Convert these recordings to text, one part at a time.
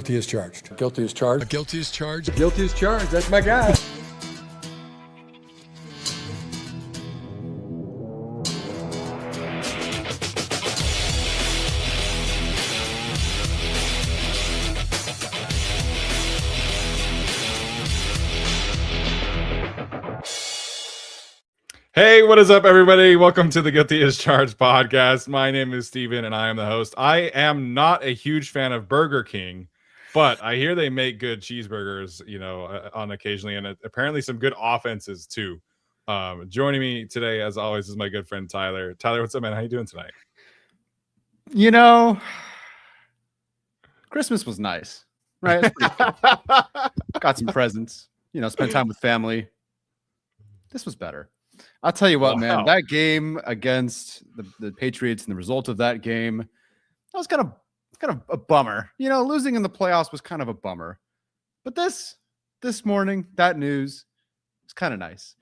Guilty as charged. Guilty as charged. Guilty as charged. Guilty as charged. That's my guy. Hey, what is up, everybody? Welcome to the Guilty as Charged podcast. My name is Steven, and I am the host. I am not a huge fan of Burger King, but I hear they make good cheeseburgers, on occasionally, and apparently some good offenses, too. Joining me today, as always, is my good friend, Tyler. Tyler, what's up, man? How you doing tonight? Christmas was nice, right? Got some presents, spent time with family. This was better. I'll tell you what, man, that game against the Patriots and the result of that game, that was kind of a bummer. Losing in the playoffs was kind of a bummer. But this morning, that news was kind of nice.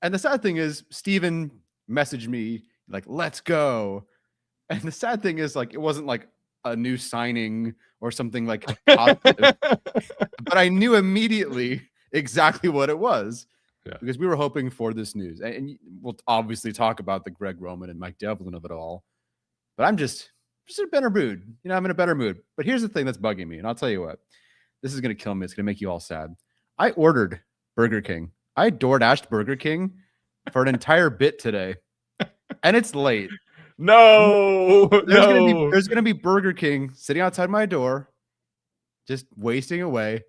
And the sad thing is, Steven messaged me like, let's go. And the sad thing is, like, it wasn't like a new signing or something like positive. But I knew immediately exactly what it was. Yeah. Because we were hoping for this news. And we'll obviously talk about the Greg Roman and Mike Devlin of it all. But I'm just in a better mood. I'm in a better mood. But here's the thing that's bugging me. And I'll tell you what. This is going to kill me. It's going to make you all sad. I ordered Burger King. I DoorDashed Burger King for an entire bit today. And it's late. No. There's going to be Burger King sitting outside my door, just wasting away.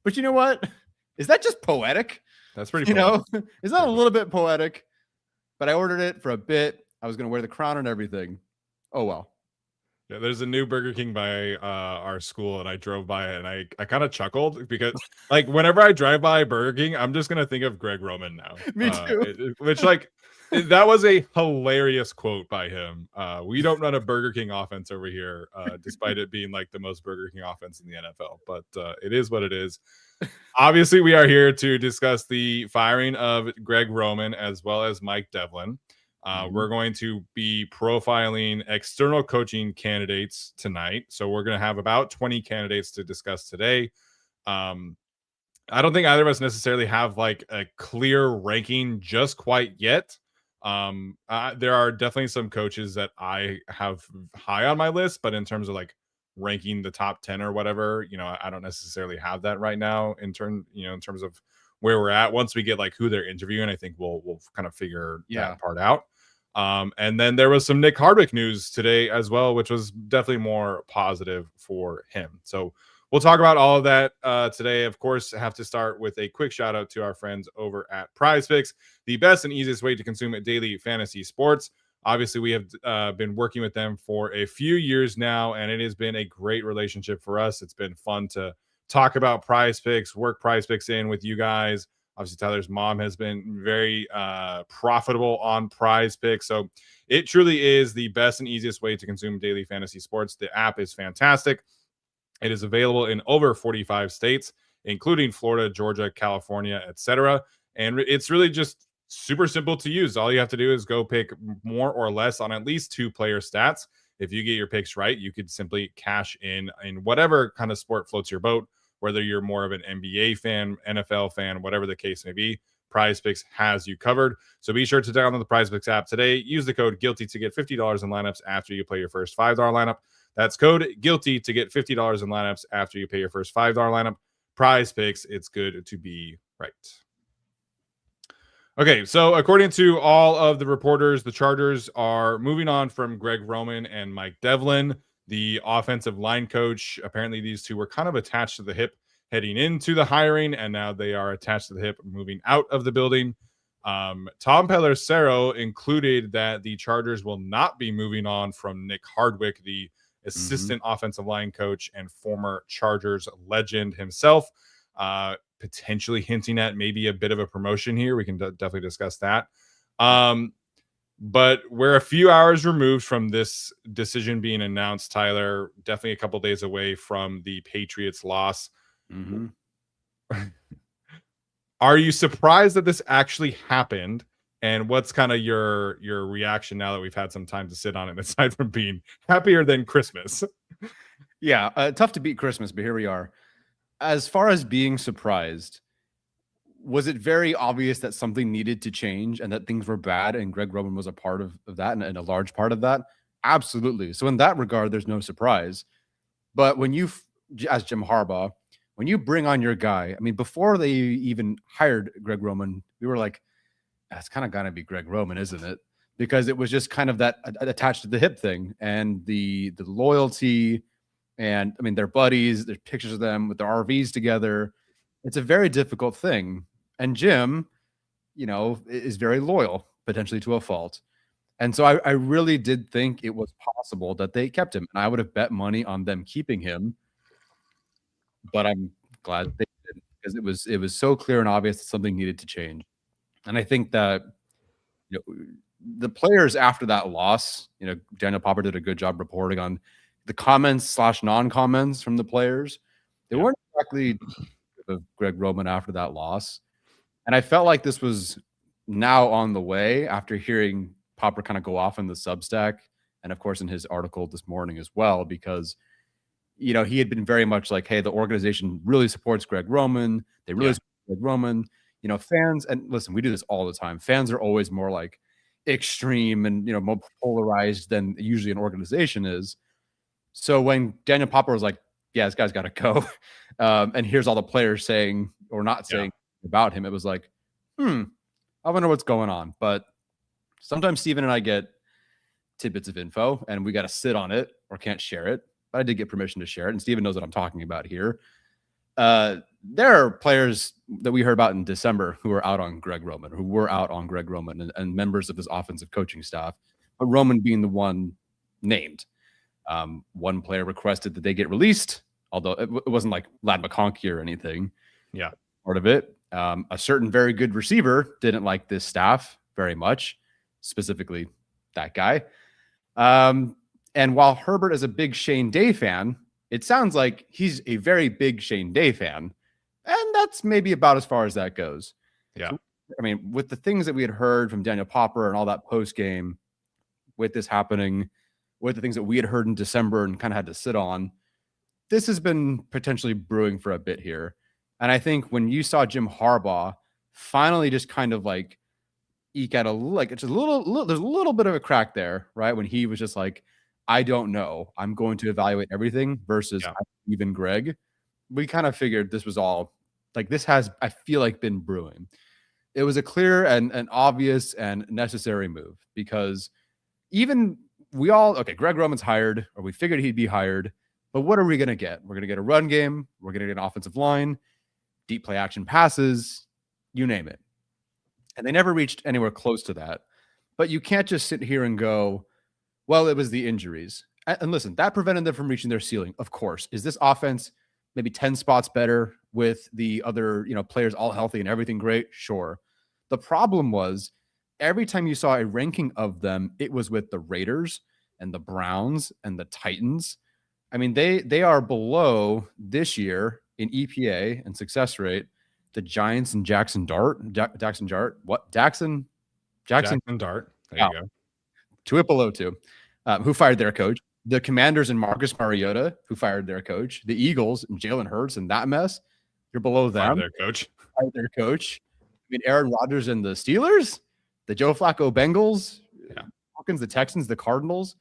But you know what? Is that just poetic? That's pretty cool. Is that a little bit poetic? But I ordered it for a bit. I was going to wear the crown and everything. Oh, well. Yeah, there's a new Burger King by our school, and I drove by it, and I kind of chuckled because, like, whenever I drive by Burger King, I'm just going to think of Greg Roman now. Me too. That was a hilarious quote by him. We don't run a Burger King offense over here, despite it being, like, the most Burger King offense in the NFL. But it is what it is. Obviously, we are here to discuss the firing of Greg Roman as well as Mike Devlin. We're going to be profiling external coaching candidates tonight. So we're going to have about 20 candidates to discuss today. I don't think either of us necessarily have like a clear ranking just quite yet. There are definitely some coaches that I have high on my list, but in terms of like ranking the top 10 or whatever, I don't necessarily have that right now in terms of where we're at. Once we get like who they're interviewing, I think we'll kind of figure that part out. And then there was some Nick Hardwick news today as well, which was definitely more positive for him. So we'll talk about all of that today. Of course, I have to start with a quick shout out to our friends over at PrizePicks, the best and easiest way to consume daily fantasy sports. Obviously, we have been working with them for a few years now, and it has been a great relationship for us. It's been fun to talk about PrizePicks, work PrizePicks in with you guys. Obviously, Tyler's mom has been very profitable on PrizePicks. So it truly is the best and easiest way to consume daily fantasy sports. The app is fantastic. It is available in over 45 states, including Florida, Georgia, California, etc. And it's really just super simple to use. All you have to do is go pick more or less on at least 2 player stats. If you get your picks right, you could simply cash in whatever kind of sport floats your boat, whether you're more of an NBA fan, NFL fan, whatever the case may be. PrizePicks has you covered. So be sure to download the PrizePicks app today. Use the code GUILTY to get $50 in lineups after you play your first $5 lineup. That's code GUILTY to get $50 in lineups after you pay your first $5 lineup. PrizePicks, it's good to be right. Okay, so according to all of the reporters, the Chargers are moving on from Greg Roman and Mike Devlin, the offensive line coach. Apparently, these two were kind of attached to the hip heading into the hiring, and now they are attached to the hip moving out of the building. Tom Pelissero included that the Chargers will not be moving on from Nick Hardwick, the assistant offensive line coach and former Chargers legend himself. Potentially hinting at maybe a bit of a promotion here. We can definitely discuss that. But we're a few hours removed from this decision being announced, Tyler. Definitely a couple days away from the Patriots loss. Are you surprised that this actually happened? And what's kind of your reaction now that we've had some time to sit on it, aside from being happier than Christmas? Yeah, tough to beat Christmas, but here we are. As far as being surprised, was it very obvious that something needed to change and that things were bad and Greg Roman was a part of that and a large part of that? Absolutely. So in that regard, there's no surprise. But when as Jim Harbaugh, when you bring on your guy, I mean, before they even hired Greg Roman, we were like, that's kind of got to be Greg Roman, isn't it? Because it was just kind of that attached to the hip thing and the loyalty. And I mean, they're buddies. There's pictures of them with their RVs together. It's a very difficult thing. And Jim, is very loyal, potentially to a fault. And so I really did think it was possible that they kept him. And I would have bet money on them keeping him. But I'm glad they didn't, because it was so clear and obvious that something needed to change. And I think that the players after that loss, Daniel Popper did a good job reporting on the comments / non-comments from the players. They weren't exactly of Greg Roman after that loss. And I felt like this was now on the way after hearing Popper kind of go off in the Substack. And of course, in his article this morning as well, because, he had been very much like, hey, the organization really supports Greg Roman. They really support Greg Roman. Fans, and listen, we do this all the time. Fans are always more like extreme and, more polarized than usually an organization is. So when Daniel Popper was like, yeah, this guy's got to go. And here's all the players saying or not saying about him. It was like, I wonder what's going on. But sometimes Steven and I get tidbits of info and we got to sit on it or can't share it. But I did get permission to share it. And Steven knows what I'm talking about here. There are players that we heard about in December who were out on Greg Roman and members of his offensive coaching staff, but Roman being the one named. One player requested that they get released, although it wasn't like Lad McConkey or anything. Yeah. Part of it. A certain very good receiver didn't like this staff very much, specifically that guy. And while Herbert is a big Shane Day fan, it sounds like he's a very big Shane Day fan. And that's maybe about as far as that goes. Yeah. So, I mean, with the things that we had heard from Daniel Popper and all that post game, with this happening, with the things that we had heard in December and kind of had to sit on, this has been potentially brewing for a bit here. And I think when you saw Jim Harbaugh finally just kind of like eke out there's a little bit of a crack there, right? When he was just like, I don't know, I'm going to evaluate everything versus even Greg. We kind of figured this was all like, this has, I feel like, been brewing. It was a clear and obvious and necessary move because even Greg Roman's hired, or we figured he'd be hired, but what are we going to get? We're going to get a run game. We're going to get an offensive line, deep play action passes, you name it. And they never reached anywhere close to that. But you can't just sit here and go, well, it was the injuries. And listen, that prevented them from reaching their ceiling, of course. Is this offense maybe 10 spots better with the other, players all healthy and everything great? Sure. The problem was every time you saw a ranking of them, it was with the Raiders and the Browns and the Titans. I mean, they are below this year in EPA and success rate the Giants and Jackson Dart. Jackson Dart. There you go. Tuipulotu, who fired their coach. The Commanders and Marcus Mariota, who fired their coach. The Eagles and Jalen Hurts and that mess. You're below them. Fired their coach. I mean, Aaron Rodgers and the Steelers, the Joe Flacco Bengals, Falcons, the Texans, the Cardinals.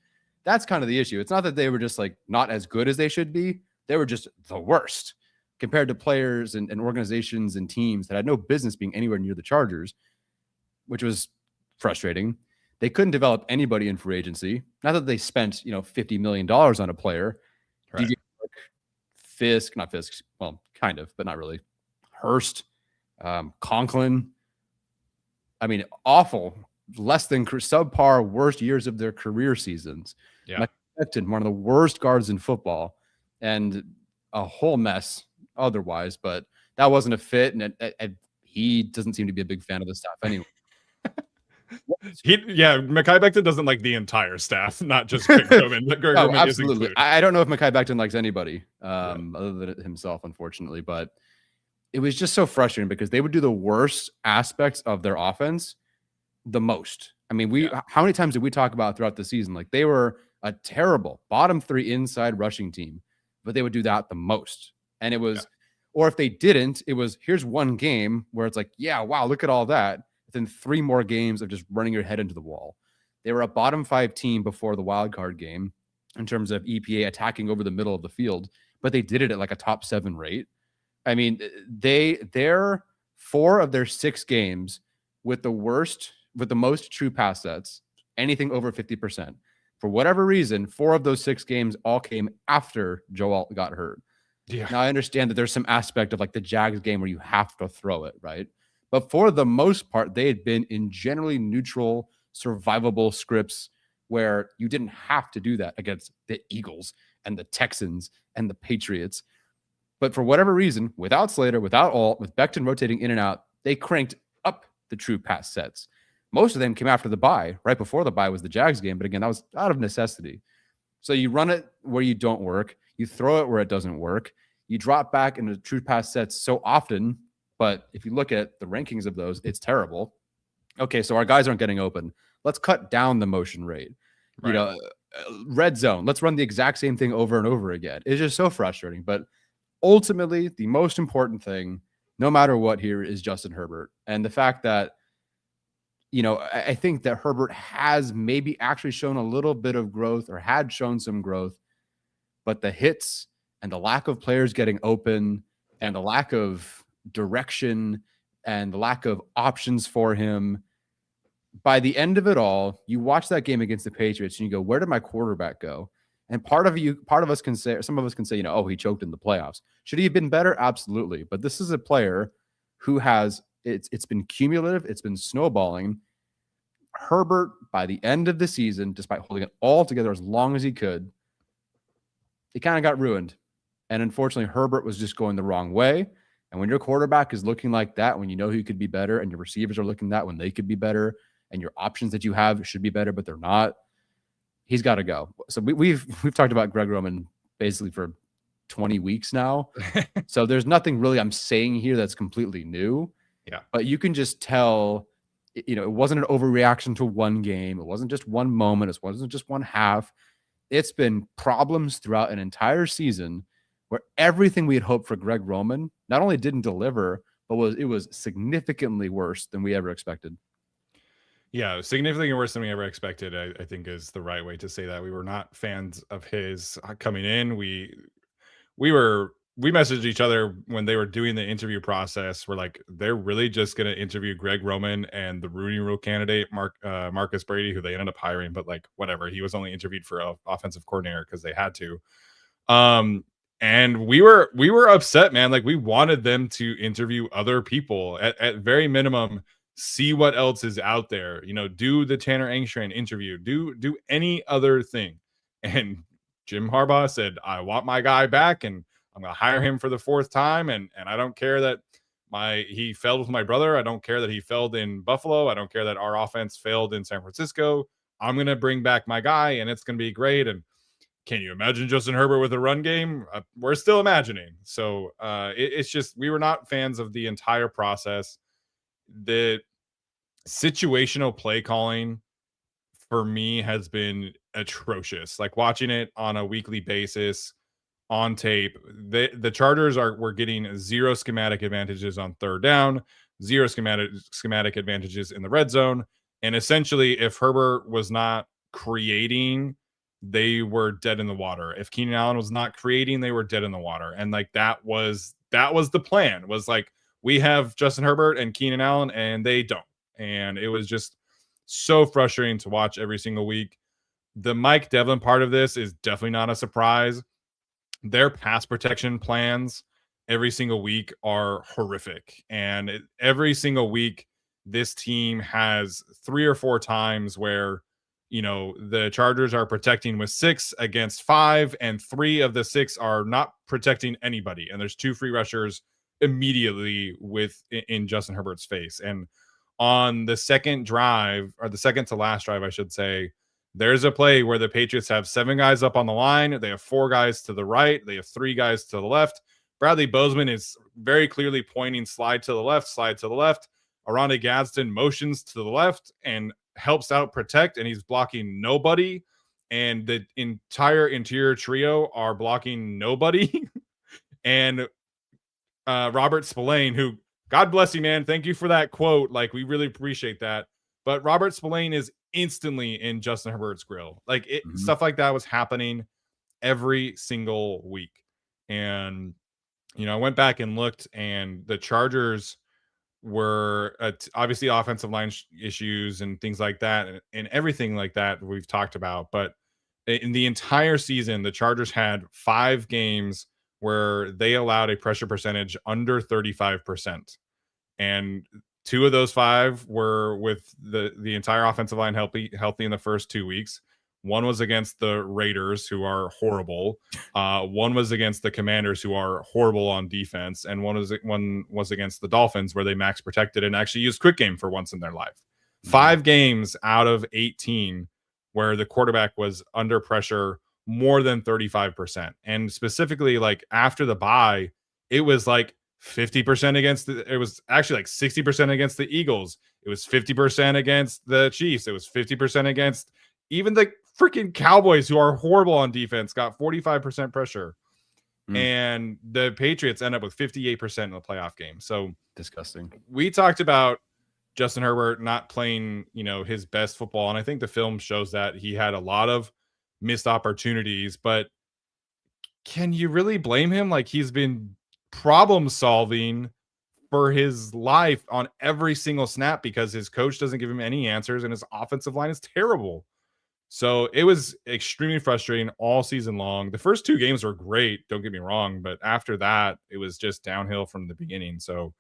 That's kind of the issue. It's not that they were just like not as good as they should be. They were just the worst compared to players and organizations and teams that had no business being anywhere near the Chargers, which was frustrating. They couldn't develop anybody in free agency. Not that they spent, $50 million on a player. Right. Not Fisk. Well, kind of, but not really. Hurst, Conklin. I mean, awful. Less than subpar, worst years of their career seasons. Yeah. Becton, one of the worst guards in football, and a whole mess otherwise. But that wasn't a fit, and he doesn't seem to be a big fan of the staff anyway. Mekhi Becton doesn't like the entire staff, not just Greg Roman. Greg Roman absolutely. I don't know if Mekhi Becton likes anybody other than himself, unfortunately. But it was just so frustrating because they would do the worst aspects of their offense the most. I mean, how many times did we talk about throughout the season? Like they were a terrible bottom 3 inside rushing team, but they would do that the most. And it was, or if they didn't, it was, here's one game where it's like, yeah, wow, look at all that. Then 3 more games of just running your head into the wall. They were a bottom 5 team before the wild card game in terms of EPA attacking over the middle of the field, but they did it at like a top 7 rate. I mean, they're 4 of their 6 games with the most true pass sets, anything over 50%. For whatever reason, 4 of those 6 games all came after Joe Alt got hurt. Yeah. Now I understand that there's some aspect of like the Jags game where you have to throw it, right? But for the most part, they had been in generally neutral, survivable scripts where you didn't have to do that against the Eagles and the Texans and the Patriots. But for whatever reason, without Slater, without Alt, with Becton rotating in and out, they cranked up the true pass sets. Most of them came after the bye. Right before the bye was the Jags game. But again, that was out of necessity. So you run it where you don't work. You throw it where it doesn't work. You drop back into true pass sets so often. But if you look at the rankings of those, it's terrible. Okay, so our guys aren't getting open. Let's cut down the motion rate. Right. You know, red zone. Let's run the exact same thing over and over again. It's just so frustrating. But ultimately, the most important thing, no matter what here, is Justin Herbert. And the fact that, you know, I think that Herbert has maybe actually shown a little bit of growth or had shown some growth, but the hits and the lack of players getting open and the lack of direction and the lack of options for him, by the end of it all, you watch that game against the Patriots and you go, where did my quarterback go? And part of us can say, some of us can say, you know, oh, he choked in the playoffs. Should he have been better? Absolutely. But this is a player who has, it's been cumulative. It's been snowballing. Herbert, by the end of the season, despite holding it all together as long as he could, it kind of got ruined. And unfortunately, Herbert was just going the wrong way. And when your quarterback is looking like that, when you know he could be better, and your receivers are looking that when they could be better, and your options that you have should be better, but they're not, he's got to go. So we've talked about Greg Roman basically for 20 weeks now. So there's nothing really I'm saying here that's completely new. Yeah. But you can just tell, you know, it wasn't an overreaction to one game. It wasn't just one moment. It wasn't just one half. It's been problems throughout an entire season where everything we had hoped for Greg Roman not only didn't deliver, but it was significantly worse than we ever expected. Yeah, significantly worse than we ever expected, I think is the right way to say that. We were not fans of his coming in. We messaged each other when they were doing the interview process. We're like, they're really just going to interview Greg Roman and the Rooney Rule candidate, Marcus Brady, who they ended up hiring, but like, whatever. He was only interviewed for an offensive coordinator because they had to. And we were upset, man. Like, we wanted them to interview other people at very minimum. See what else is out there, you know, do the Tanner Engstrand interview, do any other thing. And Jim Harbaugh said, I want my guy back and I'm going to hire him for the 4th time. And I don't care that he failed with my brother. I don't care that he failed in Buffalo. I don't care that our offense failed in San Francisco. I'm going to bring back my guy and it's going to be great. And can you imagine Justin Herbert with a run game? We're still imagining. So it's just, we were not fans of the entire process. The situational play calling for me has been atrocious. Like, watching it on a weekly basis on tape, the Chargers were getting 0 schematic advantages on 3rd down, 0 schematic advantages in the red zone. And essentially, if Herbert was not creating, they were dead in the water. If Keenan Allen was not creating, they were dead in the water. And like, that was the plan, was like, we have Justin Herbert and Keenan Allen and they don't. And it was just so frustrating to watch every single week. The Mike Devlin part of this is definitely not a surprise. Their pass protection plans every single week are horrific. And every single week, this team has 3 or 4 times where, you know, the Chargers are protecting with 6 against 5, and 3 of the 6 are not protecting anybody. And there's 2 free rushers immediately in Justin Herbert's face. And on the second drive, or the second to last drive, I should say, there's a play where the Patriots have 7 guys up on the line. They have 4 guys to the right. They have 3 guys to the left. Bradley Bozeman is very clearly pointing slide to the left, slide to the left. Aronde Gadsden motions to the left and helps out protect, and he's blocking nobody. and the entire interior trio are blocking nobody. And Robert Spillane, who, God bless you, man. Thank you for that quote. Like, we really appreciate that. But Robert Spillane is instantly in Justin Herbert's grill. Like, stuff like that was happening every single week. And, I went back and looked, and the Chargers were obviously offensive line issues and things like that, and everything like that we've talked about. But in the entire season, the Chargers had 5 games where they allowed a pressure percentage under 35%. And 2 of those 5 were with the entire offensive line healthy in the first 2 weeks. One was against the Raiders, who are horrible. One was against the Commanders, who are horrible on defense, and one was against the Dolphins, where they max protected and actually used quick game for once in their life. 5 games out of 18 where the quarterback was under pressure more than 35%, and specifically, like, after the bye, it was like 50% against it was actually like 60% against the Eagles. It was 50% against the Chiefs. It was 50% against even the freaking Cowboys, who are horrible on defense, got 45% pressure. And the Patriots end up with 58% in the playoff game. So disgusting. We talked about Justin Herbert not playing, his best football. And I think the film shows that he had a lot of missed opportunities, but can you really blame him? Like, he's been problem solving for his life on every single snap because his coach doesn't give him any answers and his offensive line is terrible. So it was extremely frustrating all season long. The first 2 games were great, don't get me wrong, but after that, it was just downhill from the beginning. So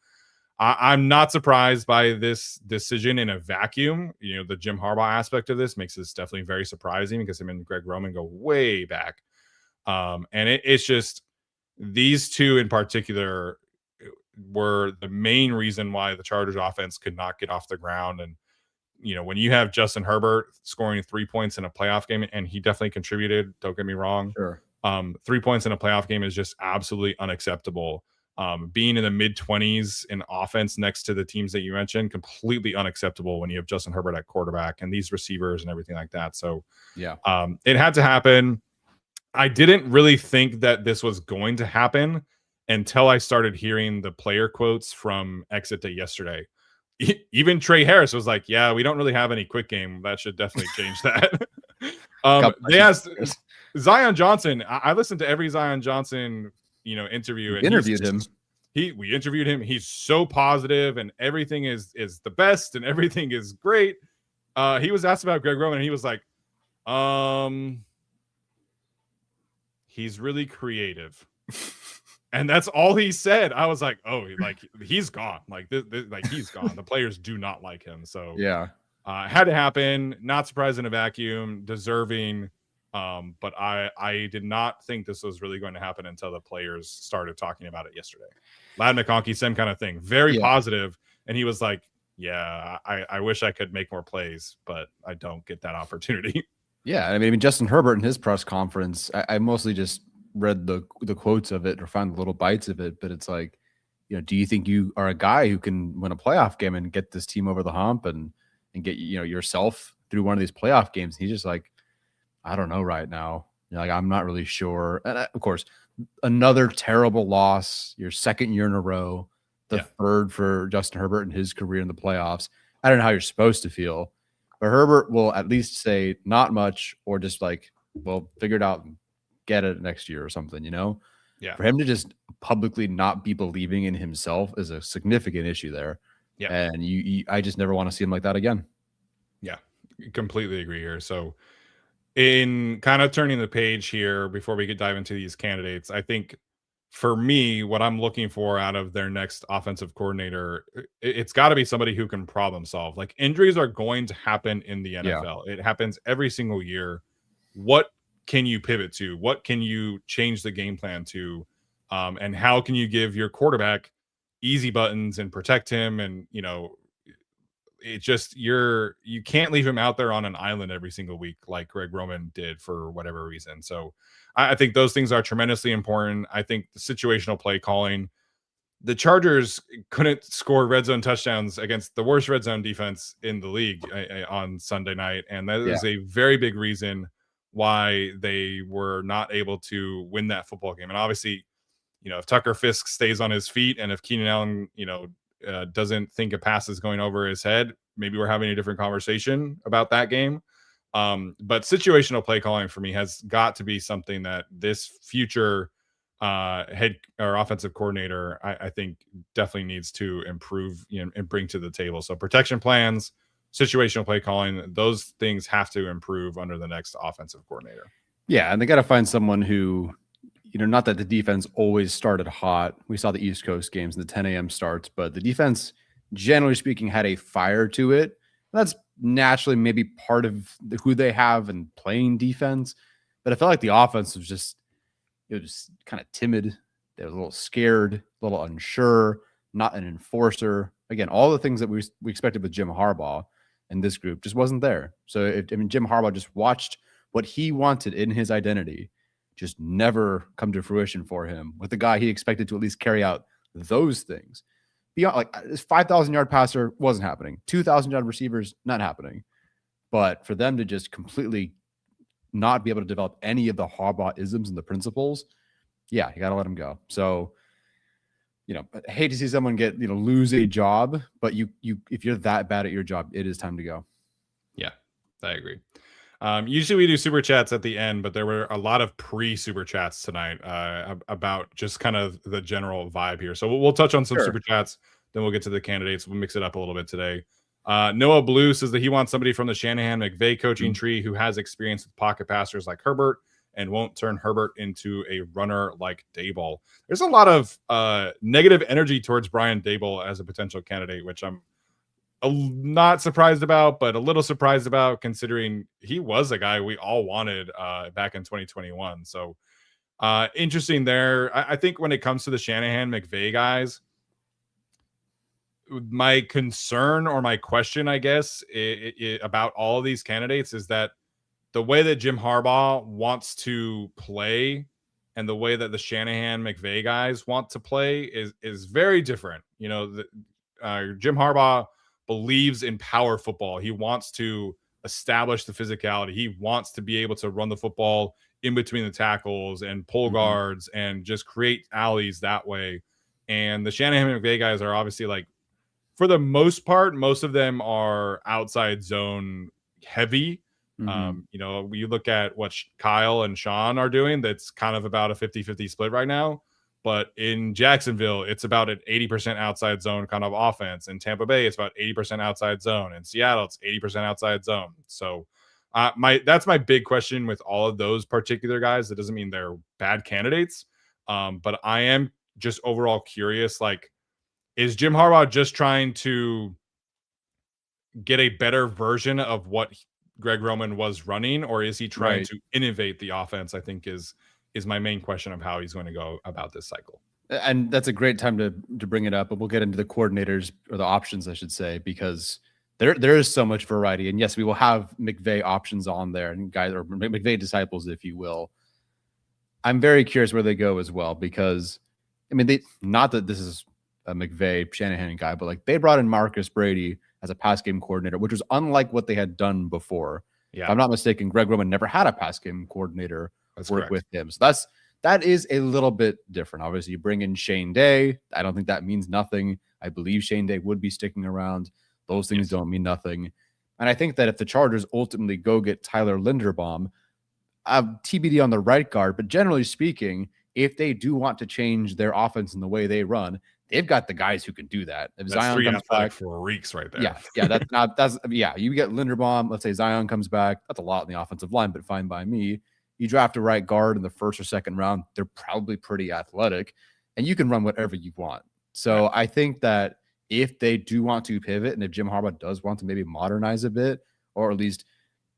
I'm not surprised by this decision in a vacuum. The Jim Harbaugh aspect of this makes this definitely very surprising because him and Greg Roman go way back. And it's just these 2 in particular were the main reason why the Chargers offense could not get off the ground. And when you have Justin Herbert scoring 3 points in a playoff game, and he definitely contributed, don't get me wrong. Sure. 3 points in a playoff game is just absolutely unacceptable. Being in the mid-20s in offense next to the teams that you mentioned, completely unacceptable when you have Justin Herbert at quarterback and these receivers and everything like that. So yeah, it had to happen. I didn't really think that this was going to happen until I started hearing the player quotes from Exit Day yesterday. Even Trey Harris was like, yeah, we don't really have any quick game. That should definitely change that. They asked Zion Johnson. I listened to every Zion Johnson, interview. And interviewed him. We interviewed him. He's so positive and everything is the best and everything is great. He was asked about Greg Roman and he was like, he's really creative. And that's all he said. I was like, oh, like, he's gone. Like, he's gone. The players do not like him. So yeah, it had to happen. Not surprised in a vacuum. Deserving. But I did not think this was really going to happen until the players started talking about it yesterday. Ladd McConkey, same kind of thing. Very positive. And he was like, yeah, I wish I could make more plays, but I don't get that opportunity. Yeah, I mean, Justin Herbert in his press conference, I mostly just read the quotes of it or found the little bites of it, but it's like, do you think you are a guy who can win a playoff game and get this team over the hump and get yourself through one of these playoff games? And he's just like, I don't know right now. Like, I'm not really sure. And of course, another terrible loss, your 2nd year in a row, the 3rd for Justin Herbert in his career in the playoffs. I don't know how you're supposed to feel, but Herbert will at least say not much or just like, well, figure it out and get it next year or something, Yeah. For him to just publicly not be believing in himself is a significant issue there. Yeah. And I just never want to see him like that again. Yeah, completely agree here. So in kind of turning the page here before we could dive into these candidates, I think for me, what I'm looking for out of their next offensive coordinator, it's got to be somebody who can problem solve. Like, injuries are going to happen in the NFL. Yeah. It happens every single year. What can you pivot to? What can you change the game plan to? And how can you give your quarterback easy buttons and protect him? And, it just, you can't leave him out there on an island every single week like Greg Roman did for whatever reason. So I think those things are tremendously important. I think the situational play calling, the Chargers couldn't score red zone touchdowns against the worst red zone defense in the league on Sunday night. And that is a very big reason why they were not able to win that football game. And obviously, if Tucker Fisk stays on his feet and if Keenan Allen, doesn't think a pass is going over his head, maybe we're having a different conversation about that game. But situational play calling for me has got to be something that this future head or offensive coordinator, I think definitely needs to improve and bring to the table. So protection plans, situational play calling, those things have to improve under the next offensive coordinator. Yeah, and they got to find someone who, not that the defense always started hot. We saw the East Coast games and the 10 a.m. starts, but the defense, generally speaking, had a fire to it. That's naturally maybe part of who they have in playing defense. But I felt like the offense was just kind of timid. They were a little scared, a little unsure, not an enforcer. Again, all the things that we expected with Jim Harbaugh and this group just wasn't there. So, Jim Harbaugh just watched what he wanted in his identity just never come to fruition for him with the guy he expected to at least carry out those things. Beyond, like, this 5,000-yard passer wasn't happening. 2,000-yard receivers, not happening. But for them to just completely not be able to develop any of the Harbaugh isms and the principles, yeah, you got to let him go. So, I hate to see someone get, lose a job, but you if you're that bad at your job, it is time to go. Yeah, I agree. Usually we do super chats at the end, but there were a lot of super chats tonight about just kind of the general vibe here. So we'll touch on some super chats, then we'll get to the candidates. We'll mix it up a little bit today. Noah Blue says that he wants somebody from the Shanahan McVay coaching tree who has experience with pocket passers like Herbert and won't turn Herbert into a runner like Daboll. There's a lot of negative energy towards Brian Daboll as a potential candidate, which I'm not surprised about, but a little surprised about considering he was a guy we all wanted back in 2021. So interesting there. I think when it comes to the Shanahan McVay guys, my concern or my question, I guess, about all of these candidates is that the way that Jim Harbaugh wants to play and the way that the Shanahan McVay guys want to play is very different. Jim Harbaugh believes in power football. He wants to establish the physicality. He wants to be able to run the football in between the tackles and pull guards and just create alleys that way. And the Shanahan McVay guys are obviously, like, for the most part, most of them are outside zone heavy. You look at what Kyle and Sean are doing, that's kind of about a 50-50 split right now. But in Jacksonville, it's about an 80% outside zone kind of offense. In Tampa Bay, it's about 80% outside zone. In Seattle, it's 80% outside zone. So that's my big question with all of those particular guys. That doesn't mean they're bad candidates. But I am just overall curious, like, is Jim Harbaugh just trying to get a better version of what Greg Roman was running, or is he trying to innovate the offense? I think is my main question of how he's going to go about this cycle. And that's a great time to bring it up, but we'll get into the coordinators, or the options, I should say, because there is so much variety. And yes, we will have McVay options on there and guys, or McVay disciples, if you will. I'm very curious where they go as well, because not that this is a McVay Shanahan guy, but like, they brought in Marcus Brady as a pass game coordinator, which was unlike what they had done before. Yeah. If I'm not mistaken, Greg Roman never had a pass game coordinator work with him. So that is a little bit different. Obviously, you bring in Shane Day. I don't think that means nothing. I believe Shane Day would be sticking around. Those things don't mean nothing. And I think that if the Chargers ultimately go get Tyler Linderbaum, TBD on the right guard, but generally speaking, if they do want to change their offense and the way they run, they've got the guys who can do that. If that's Zion comes back for weeks right there. Yeah. You get Linderbaum. Let's say Zion comes back. That's a lot in the offensive line, but fine by me. You draft a right guard in the first or second round. They're probably pretty athletic, and you can run whatever you want. So I think that if they do want to pivot, and if Jim Harbaugh does want to maybe modernize a bit, or at least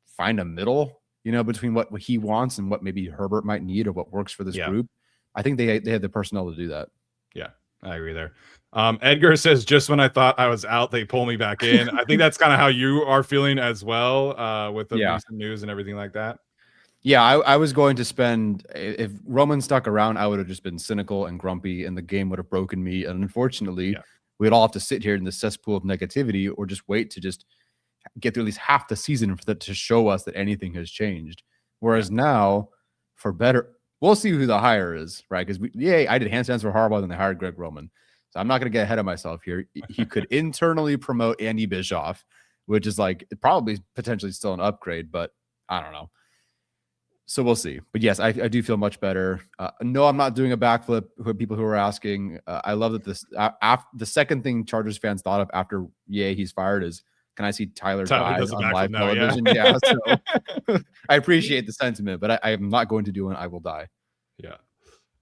find a middle, between what he wants and what maybe Herbert might need, or what works for this group, I think they have the personnel to do that. Yeah, I agree there. Edgar says, just when I thought I was out, they pull me back in. I think that's kind of how you are feeling as well, with the recent news and everything like that. Yeah, I was going to spend, if Roman stuck around, I would have just been cynical and grumpy, and the game would have broken me. And unfortunately, we'd all have to sit here in the cesspool of negativity, or just wait to just get through at least half the season for that to show us that anything has changed. Whereas now, for better, we'll see who the hire is, right? Because I did handstands for Harbaugh, then they hired Greg Roman. So I'm not going to get ahead of myself here. He could internally promote Andy Bischoff, which is like probably potentially still an upgrade, but I don't know. So we'll see. But yes, I do feel much better. No, I'm not doing a backflip. People who are asking, I love that this. The second thing Chargers fans thought of after he's fired is, can I see Tyler dies on live television? Yeah. So I appreciate the sentiment, but I am not going to do it. I will die. Yeah.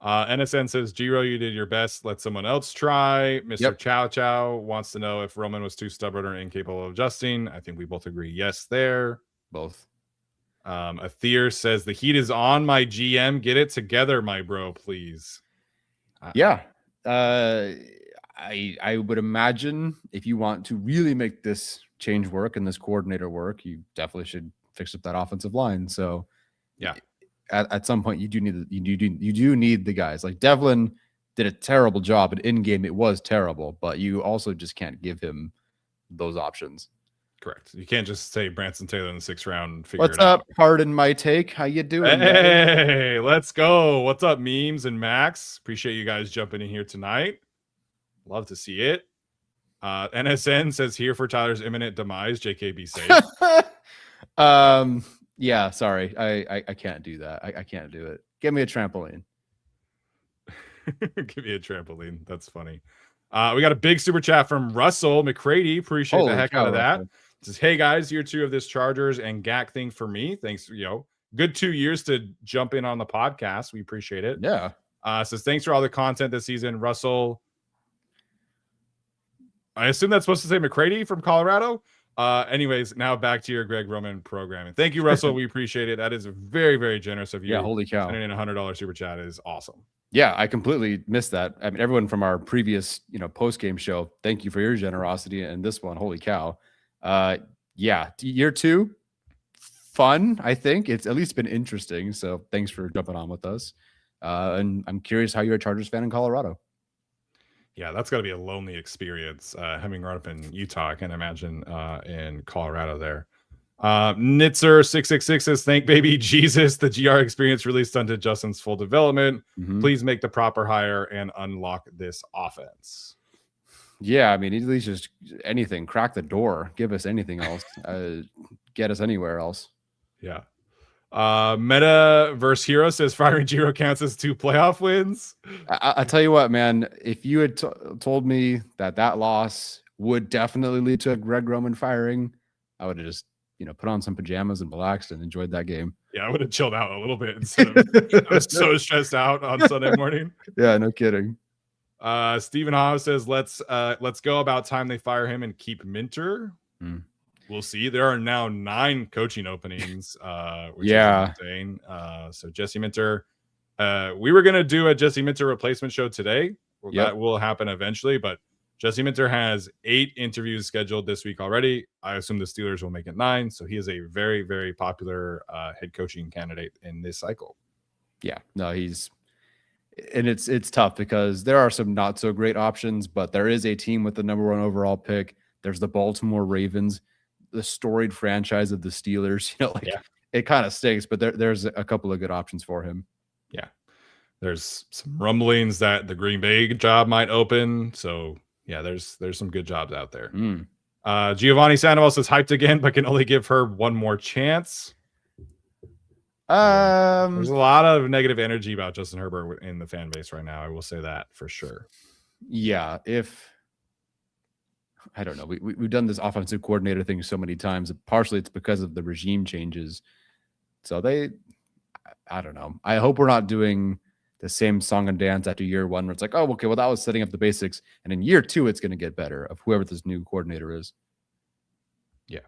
NSN says, Giro, you did your best. Let someone else try. Mr. Chow Chow wants to know if Roman was too stubborn or incapable of adjusting. I think we both agree yes there. Both. Athir says, the heat is on, my GM. Get it together, my bro, please. Yeah. I would imagine if you want to really make this change work and this coordinator work, you definitely should fix up that offensive line. So yeah, at some point you do need the guys. Like Devlin did a terrible job, and in game it was terrible, but you also just can't give him those options. Correct. You can't just say Branson Taylor in the 6th round. What's up? Pardon my take. How you doing? Hey, let's go. What's up, Memes and Max? Appreciate you guys jumping in here tonight. Love to see it. NSN says, here for Tyler's imminent demise. JK, be safe. Yeah, sorry. I can't do that. I can't do it. Give me a trampoline. Give me a trampoline. That's funny. We got a big super chat from Russell McCready. Appreciate the heck out of that. Says, hey guys, year 2 of this Chargers and GAC thing for me. Thanks. Good 2 years to jump in on the podcast. We appreciate it. Yeah. Says, thanks for all the content this season, Russell. I assume that's supposed to say McCready from Colorado. Anyways, now back to your Greg Roman programming. Thank you, Russell. We appreciate it. That is very, very generous of you. Yeah, holy cow. Sending in $100 super chat is awesome. Yeah, I completely missed that. I mean, everyone from our previous, post-game show, thank you for your generosity. And this one, holy cow. Yeah, year 2, fun, I think. It's at least been interesting. So thanks for jumping on with us. And I'm curious how you're a Chargers fan in Colorado. Yeah, that's got to be a lonely experience. Having grown up in Utah, I can imagine in Colorado there. Nitzer666 says, thank baby Jesus. The GR experience really stunted Justin's full development. Mm-hmm. Please make the proper hire and unlock this offense. Yeah, I mean, at least just anything. Crack the door. Give us anything else. Get us anywhere else. Yeah. Metaverse Hero says firing Giro counts as 2 playoff wins. I tell you what, man, if you had told me that loss would definitely lead to a Greg Roman firing, I would have just put on some pajamas and relaxed and enjoyed that game. Yeah, I would have chilled out a little bit instead of I was so stressed out on Sunday morning. Yeah, no kidding. Stephen Howe says let's go. About time they fire him and keep Minter. We'll see. There are now 9 coaching openings, which is insane. So Jesse Minter, we were gonna do a Jesse Minter replacement show today. That will happen eventually, but Jesse Minter has 8 interviews scheduled this week already. I assume the Steelers will make it 9. So he is a very, very popular head coaching candidate in this cycle. Yeah, no, it's tough because there are some not so great options, but there is a team with the number 1 overall pick. There's the Baltimore Ravens, the storied franchise of the Steelers. It kind of stinks, but there's a couple of good options for him. Yeah, there's some rumblings that the Green Bay job might open. So yeah, there's some good jobs out there. Giovanni Sandoval says hyped again, but can only give her one more chance. There's a lot of negative energy about Justin Herbert in the fan base right now. I will say that for sure. Yeah, I don't know. We've done this offensive coordinator thing so many times. Partially it's because of the regime changes. So I don't know. I hope we're not doing the same song and dance after year 1 where it's like, oh, okay, well, that was setting up the basics. And in year 2, it's going to get better of whoever this new coordinator is. Yeah.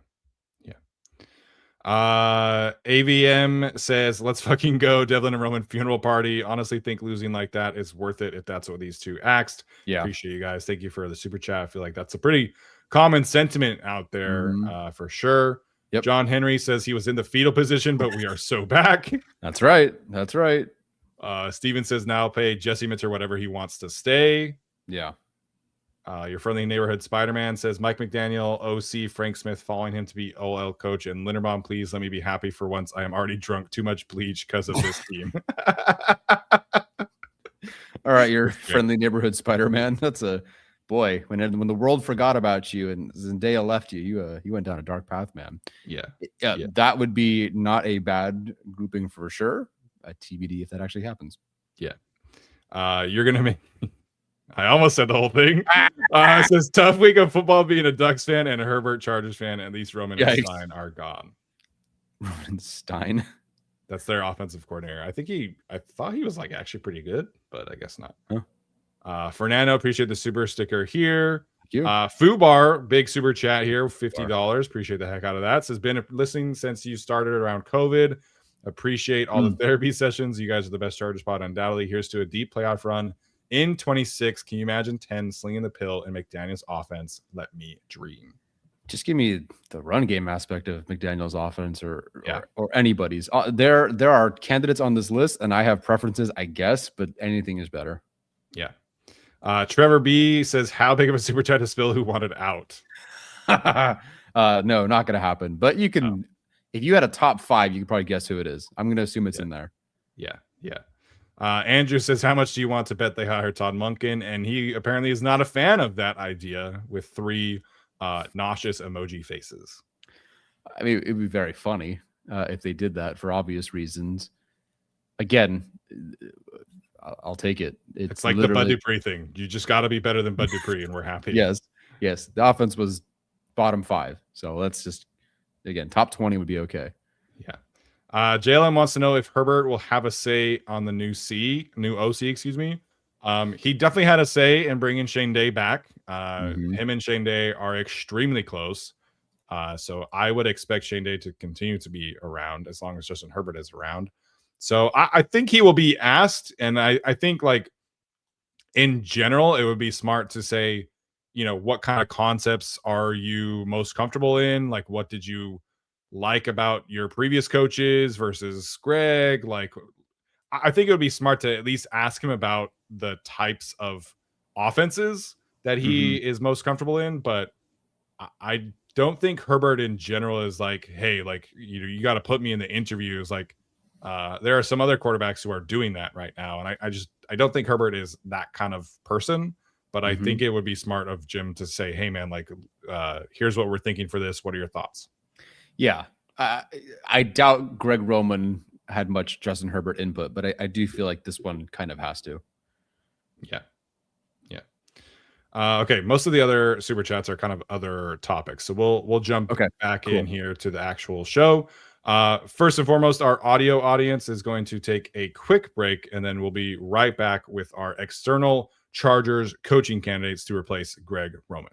AVM says, let's fucking go. Devlin and Roman funeral party. Honestly think losing like that is worth it if that's what these 2 asked. Yeah. Appreciate you guys. Thank you for the super chat. I feel like that's a pretty common sentiment out there for sure. Yep. John Henry says he was in the fetal position, but we are so back. That's right. Steven says now pay Jesse Minter whatever he wants to stay. Yeah. Your friendly neighborhood Spider-Man says Mike McDaniel, OC, Frank Smith following him to be OL coach, and Linderbaum, please let me be happy for once. I am already drunk too much bleach because of this team. All right, your friendly neighborhood Spider-Man. That's a boy. When the world forgot about you and Zendaya left you, you went down a dark path, man. Yeah. That would be not a bad grouping for sure. A TBD if that actually happens. Yeah. You're gonna make. I almost said the whole thing. It says tough week of football being a Ducks fan and a Herbert Chargers fan. At least Roman and Stein are gone. Roman Stein. That's their offensive coordinator. I thought he was like actually pretty good, but I guess not. Huh. Fernando, appreciate the super sticker here. Fubar, big super chat here, $50. Appreciate the heck out of that. Says been listening since you started around COVID. Appreciate all the therapy sessions. You guys are the best Charger spot undoubtedly. Here's to a deep playoff run in 26. Can you imagine 10 slinging the pill in McDaniel's offense? Let me dream. Just give me the run game aspect of McDaniel's offense or anybody's. There are candidates on this list, and I have preferences, I guess, but anything is better. Yeah. Trevor B says, how big of a super chat to spill who wanted out? No, not going to happen. But you can, if you had a top 5, you could probably guess who it is. I'm going to assume it's in there. Yeah. Andrew says, how much do you want to bet they hire Todd Monken? And he apparently is not a fan of that idea with 3 nauseous emoji faces. I mean, it'd be very funny if they did that for obvious reasons. Again, I'll take it. It's like the Bud Dupree thing. You just got to be better than Bud Dupree, and we're happy. Yes. The offense was bottom 5. So let's just, again, top 20 would be okay. Yeah. JLM wants to know if Herbert will have a say on the new OC, excuse me. He definitely had a say in bringing Shane Day back. Him and Shane Day are extremely close. So I would expect Shane Day to continue to be around as long as Justin Herbert is around. So I think he will be asked. And I think, like, in general, it would be smart to say, what kind of concepts are you most comfortable in? Like, what did you like about your previous coaches versus Greg? Like, I think it would be smart to at least ask him about the types of offenses that he is most comfortable in. But I don't think Herbert in general is like, hey, like, you got to put me in the interviews. Like, there are some other quarterbacks who are doing that right now. And I don't think Herbert is that kind of person, but I think it would be smart of Jim to say, hey man, like, here's what we're thinking for this. What are your thoughts? Yeah. I doubt Greg Roman had much Justin Herbert input, but I do feel like this one kind of has to. Yeah. Okay. Most of the other super chats are kind of other topics. So we'll jump back in here to the actual show. First and foremost, our audio audience is going to take a quick break, and then we'll be right back with our external Chargers coaching candidates to replace Greg Roman.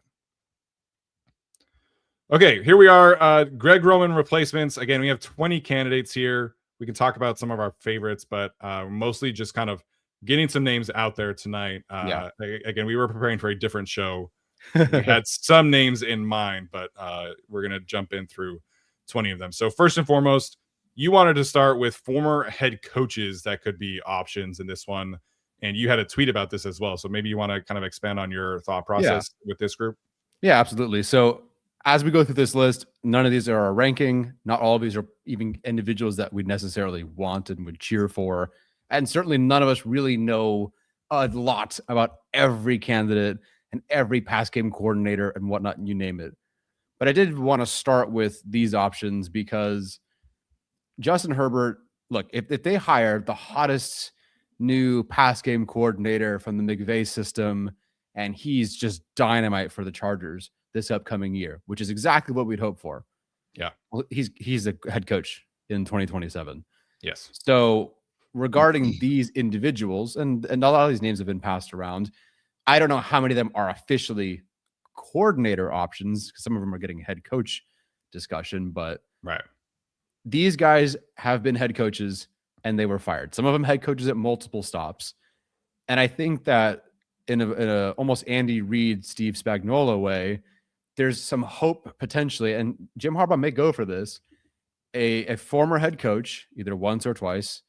Okay, here we are. Greg Roman replacements. Again, we have 20 candidates here. We can talk about some of our favorites, but mostly just kind of getting some names out there tonight. Again, we were preparing for a different show. We had some names in mind, but we're going to jump in through 20 of them. So first and foremost, you wanted to start with former head coaches that could be options in this one. And you had a tweet about this as well. So maybe you want to kind of expand on your thought process with this group. Yeah, absolutely. So as we go through this list, none of these are a ranking. Not all of these are even individuals that we necessarily want and would cheer for. And certainly none of us really know a lot about every candidate and every pass game coordinator and whatnot, you name it. But I did want to start with these options because Justin Herbert, look, if they hire the hottest new pass game coordinator from the McVay system, and he's just dynamite for the Chargers this upcoming year, which is exactly what we'd hope for. Yeah. Well, he's a head coach in 2027. Yes. So regarding these individuals, and a lot of these names have been passed around, I don't know how many of them are officially coordinator options, because some of them are getting head coach discussion, but these guys have been head coaches and they were fired. Some of them head coaches at multiple stops. And I think that in a almost Andy Reid, Steve Spagnuolo way, there's some hope potentially, and Jim Harbaugh may go for this, a former head coach, either once or twice,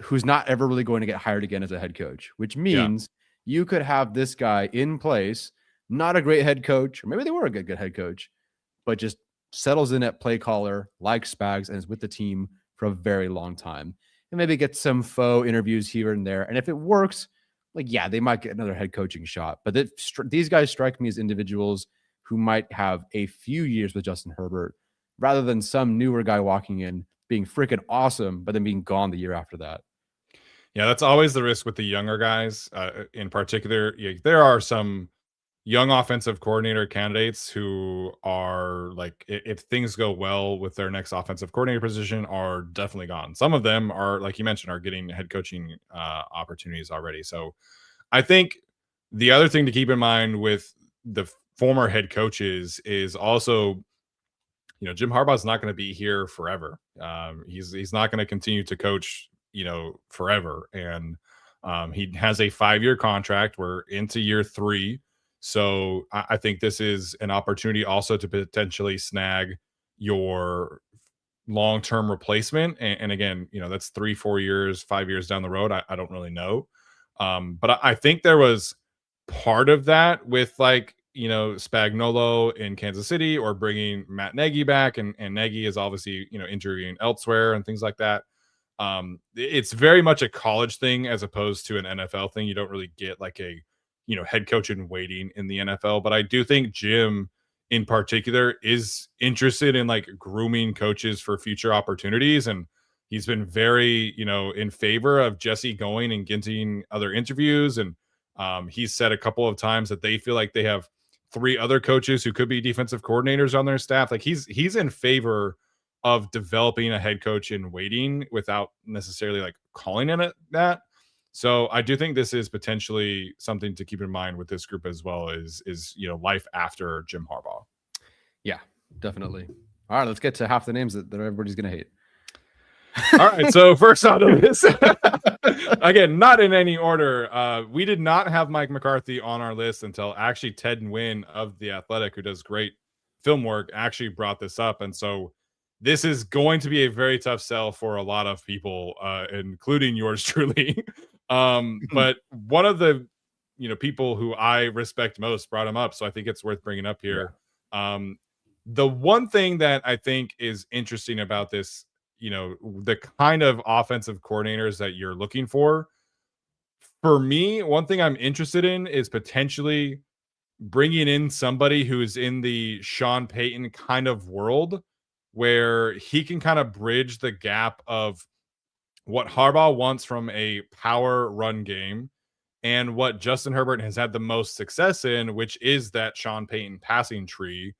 who's not ever really going to get hired again as a head coach, which means you could have this guy in place, not a great head coach, or maybe they were a good head coach, but just settles in at play caller, like Spags, and is with the team for a very long time. And maybe get some faux interviews here and there. And if it works, like, yeah, they might get another head coaching shot. But these guys strike me as individuals who might have a few years with Justin Herbert rather than some newer guy walking in, being freaking awesome, but then being gone the year after that. Yeah, that's always the risk with the younger guys. In particular, there are some young offensive coordinator candidates who are like, if things go well with their next offensive coordinator position, are definitely gone. Some of them are, like you mentioned, are getting head coaching opportunities already. So I think the other thing to keep in mind with the former head coaches is also, Jim Harbaugh's not going to be here forever. He's not going to continue to coach, forever. And he has a 5-year contract. We're into year 3. So I think this is an opportunity also to potentially snag your long-term replacement. And again, that's 3-4 years, 5 years down the road. I don't really know. But I think there was part of that with Spagnuolo in Kansas City, or bringing Matt Nagy back, and Nagy is obviously, interviewing elsewhere and things like that. It's very much a college thing as opposed to an NFL thing. You don't really get like a, head coach in waiting in the NFL. But I do think Jim in particular is interested in like grooming coaches for future opportunities. And he's been very, in favor of Jesse going and getting other interviews. And he's said a couple of times that they feel like they have 3 other coaches who could be defensive coordinators on their staff. Like he's in favor of developing a head coach in waiting without necessarily like calling it that. So I do think this is potentially something to keep in mind with this group as well, is life after Jim Harbaugh. Yeah, definitely. All right, let's get to half the names that everybody's going to hate. All right, so first on the list, again, not in any order. We did not have Mike McCarthy on our list until actually Ted Nguyen of The Athletic, who does great film work, actually brought this up. And so this is going to be a very tough sell for a lot of people, including yours truly. But one of the people who I respect most brought him up, so I think it's worth bringing up here. Yeah. The one thing that I think is interesting about this, the kind of offensive coordinators that you're looking for me, one thing I'm interested in is potentially bringing in somebody who's in the Sean Payton kind of world, where he can kind of bridge the gap of what Harbaugh wants from a power run game and what Justin Herbert has had the most success in, which is that Sean Payton passing tree.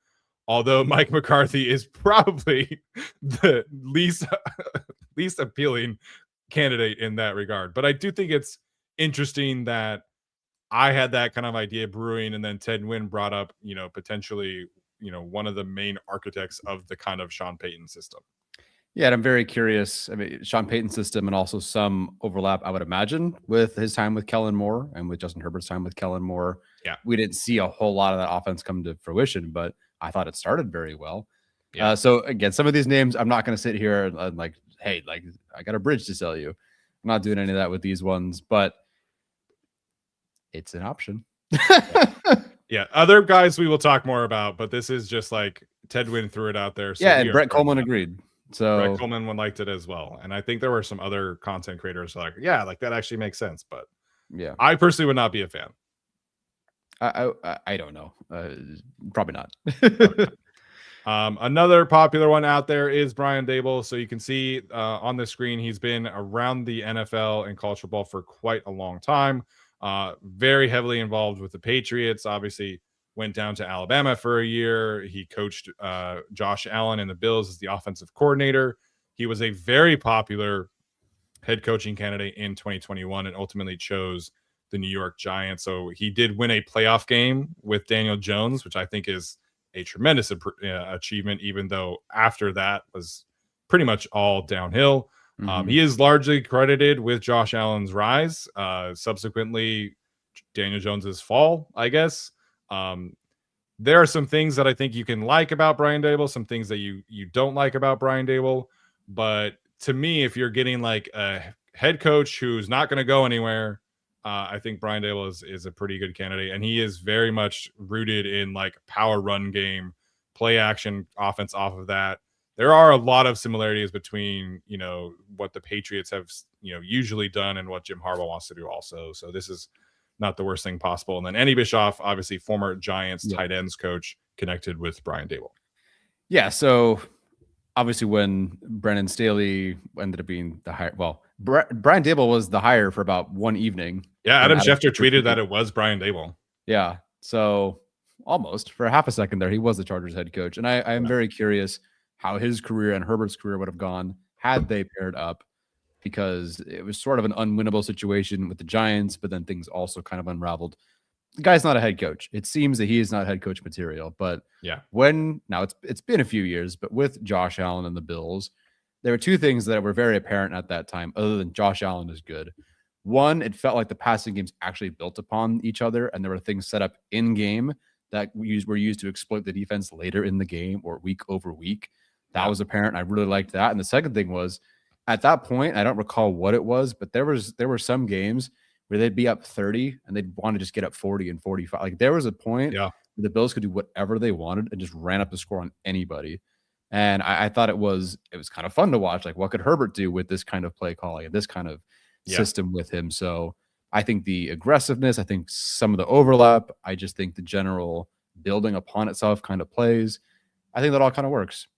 Although Mike McCarthy is probably the least appealing candidate in that regard. But I do think it's interesting that I had that kind of idea brewing, and then Ted Nguyen brought up, potentially, one of the main architects of the kind of Sean Payton system. Yeah, and I'm very curious. I mean, Sean Payton's system, and also some overlap, I would imagine, with his time with Kellen Moore and with Justin Herbert's time with Kellen Moore. Yeah, we didn't see a whole lot of that offense come to fruition, but I thought it started very well. Yeah. So again, some of these names, I'm not going to sit here and like, hey, like I got a bridge to sell you. I'm not doing any of that with these ones, but it's an option. Yeah, other guys we will talk more about, but this is just like Ted Nguyen threw it out there. So yeah, and Brett Coleman agreed. So Brett Coleman liked it as well. And I think there were some other content creators like, yeah, like that actually makes sense. But yeah, I personally would not be a fan. I don't know. Probably not. Another popular one out there is Brian Daboll. So you can see on the screen, he's been around the NFL and college football for quite a long time. Very heavily involved with the Patriots. Obviously went down to Alabama for a year. He coached Josh Allen and the Bills as the offensive coordinator. He was a very popular head coaching candidate in 2021 and ultimately chose the New York Giants. So he did win a playoff game with Daniel Jones, which I think is a tremendous achievement, even though after that was pretty much all downhill. Mm-hmm. He is largely credited with Josh Allen's rise, subsequently Daniel Jones's fall, I guess. There are some things that I think you can like about Brian Daboll, some things that you don't like about Brian Daboll. But to me, if you're getting like a head coach who's not going to go anywhere, I think Brian Dable is a pretty good candidate, and he is very much rooted in like power run game, play action offense off of that. There are a lot of similarities between, what the Patriots have, usually done and what Jim Harbaugh wants to do also. So this is not the worst thing possible. And then Andy Bischoff, obviously former Giants tight ends coach, connected with Brian Dable. Yeah. So obviously when Brandon Staley ended up being the hire, well, Brian Dable was the hire for about one evening. Yeah. Adam Schefter tweeted that it was Brian Dable. Yeah. So almost for half a second there, he was the Chargers head coach. And I am very curious how his career and Herbert's career would have gone had they paired up, because it was sort of an unwinnable situation with the Giants, but then things also kind of unraveled. The guy's not a head coach. It seems that he is not head coach material, but now it's been a few years, but with Josh Allen and the Bills, there were two things that were very apparent at that time, other than Josh Allen is good. One, it felt like the passing games actually built upon each other, and there were things set up in game that were used to exploit the defense later in the game or week over week. That was apparent. I really liked that. And the second thing was, at that point, I don't recall what it was, but there were some games where they'd be up 30 and they'd want to just get up 40 and 45. Like there was a point where the Bills could do whatever they wanted and just ran up the score on anybody. And I thought it was kind of fun to watch. Like, what could Herbert do with this kind of play calling and this kind of system with him? So I think the aggressiveness, I think some of the overlap, I just think the general building upon itself kind of plays. I think that all kind of works.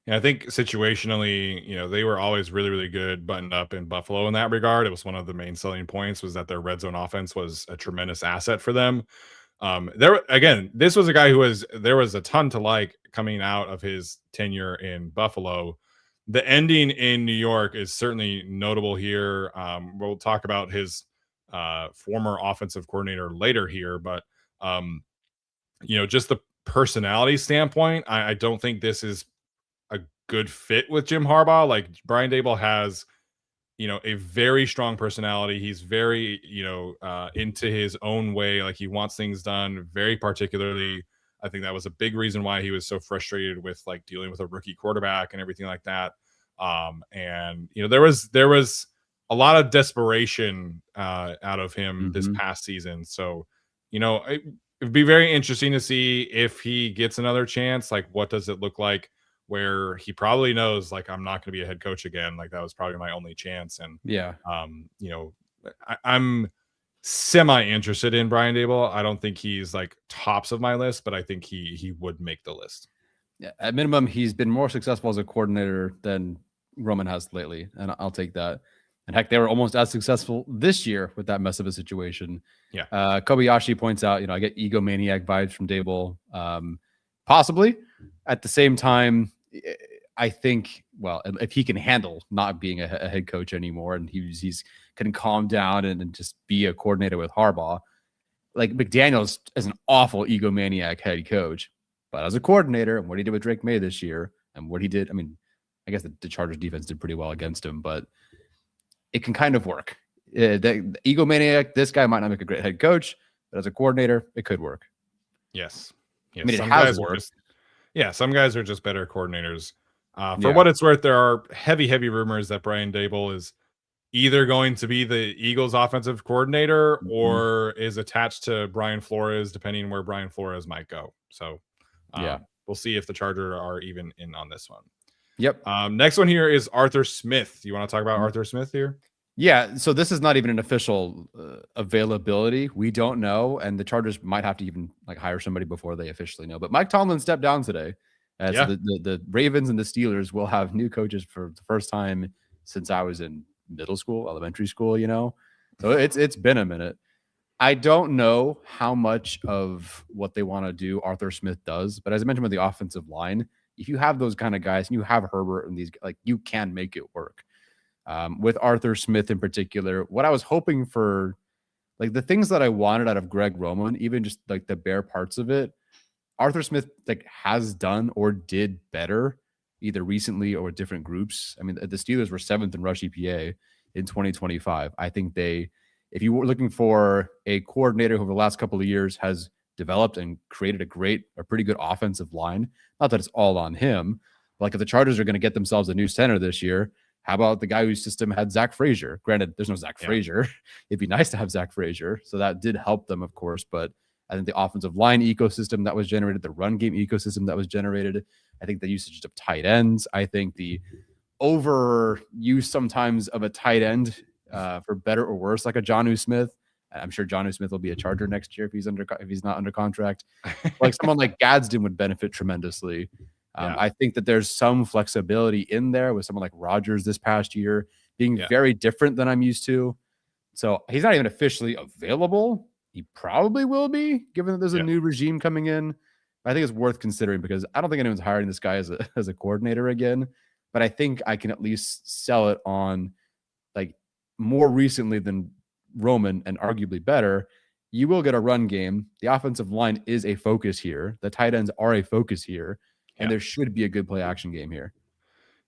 Yeah, I think situationally, they were always really, really good buttoned up in Buffalo in that regard. It was one of the main selling points was that their red zone offense was a tremendous asset for them. This was a guy there was a ton to like coming out of his tenure in Buffalo. The ending in New York is certainly notable here. We'll talk about his former offensive coordinator later here, but just the personality standpoint, I don't think this is a good fit with Jim Harbaugh. Like Brian Dable has, a very strong personality. He's very, into his own way. Like he wants things done very particularly. I think that was a big reason why he was so frustrated with like dealing with a rookie quarterback and everything like that. And there was a lot of desperation out of him this past season. So, it'd be very interesting to see if he gets another chance. Like, what does it look like? Where he probably knows, like, I'm not going to be a head coach again. Like, that was probably my only chance. And I'm semi interested in Brian Dable. I don't think he's like tops of my list, but I think he would make the list. Yeah, at minimum, he's been more successful as a coordinator than Roman has lately, and I'll take that. And heck, they were almost as successful this year with that mess of a situation. Yeah. Kobayashi points out, I get egomaniac vibes from Dable. Possibly. At the same time, I think, well, if he can handle not being a head coach anymore, and he's can calm down and just be a coordinator with Harbaugh, like McDaniels is an awful egomaniac head coach, but as a coordinator, and what he did with Drake May this year, and what he did, I mean, I guess the Chargers defense did pretty well against him, but it can kind of work. The egomaniac, this guy might not make a great head coach, but as a coordinator, it could work. Yes. I mean, it has worked. Some guys are just better coordinators. For what it's worth, there are heavy rumors that Brian Dable is either going to be the Eagles offensive coordinator or is attached to Brian Flores, depending where Brian Flores might go. So we'll see if the Chargers are even in on this one. Yep. Next one here is Arthur Smith. You want to talk about Arthur Smith here? Yeah. So this is not even an official availability. We don't know. And the Chargers might have to even like hire somebody before they officially know. But Mike Tomlin stepped down today. So the Ravens and the Steelers will have new coaches for the first time since I was in middle school, elementary school, So it's been a minute. I don't know how much of what they want to do Arthur Smith does. But as I mentioned with the offensive line, if you have those kind of guys and you have Herbert and these, like, you can make it work. With Arthur Smith in particular, what I was hoping for, like the things that I wanted out of Greg Roman, even just like the bare parts of it, Arthur Smith like has done or did better either recently or with different groups. I mean, the Steelers were 7th in rush EPA in 2025. I think if you were looking for a coordinator who over the last couple of years has developed and created a pretty good offensive line, not that it's all on him, but like if the Chargers are going to get themselves a new center this year, How about the guy whose system had Zach Frazier? Granted, there's no Zach Frazier. It'd be nice to have Zach Frazier. So that did help them, of course. But I think the offensive line ecosystem that was generated, the run game ecosystem that was generated, I think the usage of tight ends, I think the overuse sometimes of a tight end for better or worse, like a Jonnu Smith. I'm sure Jonnu Smith will be a Charger next year if he's not under contract. Like someone like Gadsden would benefit tremendously. I think that there's some flexibility in there with someone like Rodgers this past year being very different than I'm used to. So he's not even officially available. He probably will be, given that there's a new regime coming in. I think it's worth considering because I don't think anyone's hiring this guy as a coordinator again. But I think I can at least sell it on like more recently than Roman and arguably better. You will get a run game. The offensive line is a focus here. The tight ends are a focus here. And there should be a good play action game here.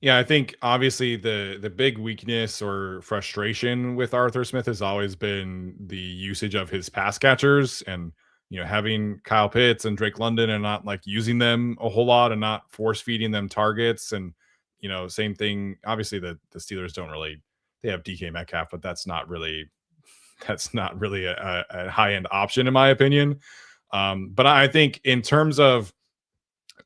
Yeah, I think obviously the big weakness or frustration with Arthur Smith has always been the usage of his pass catchers and, you know, having Kyle Pitts and Drake London and not like using them a whole lot and not force feeding them targets. And, you know, same thing. Obviously the Steelers don't really, they have DK Metcalf, but that's not really a high end option in my opinion. But I think in terms of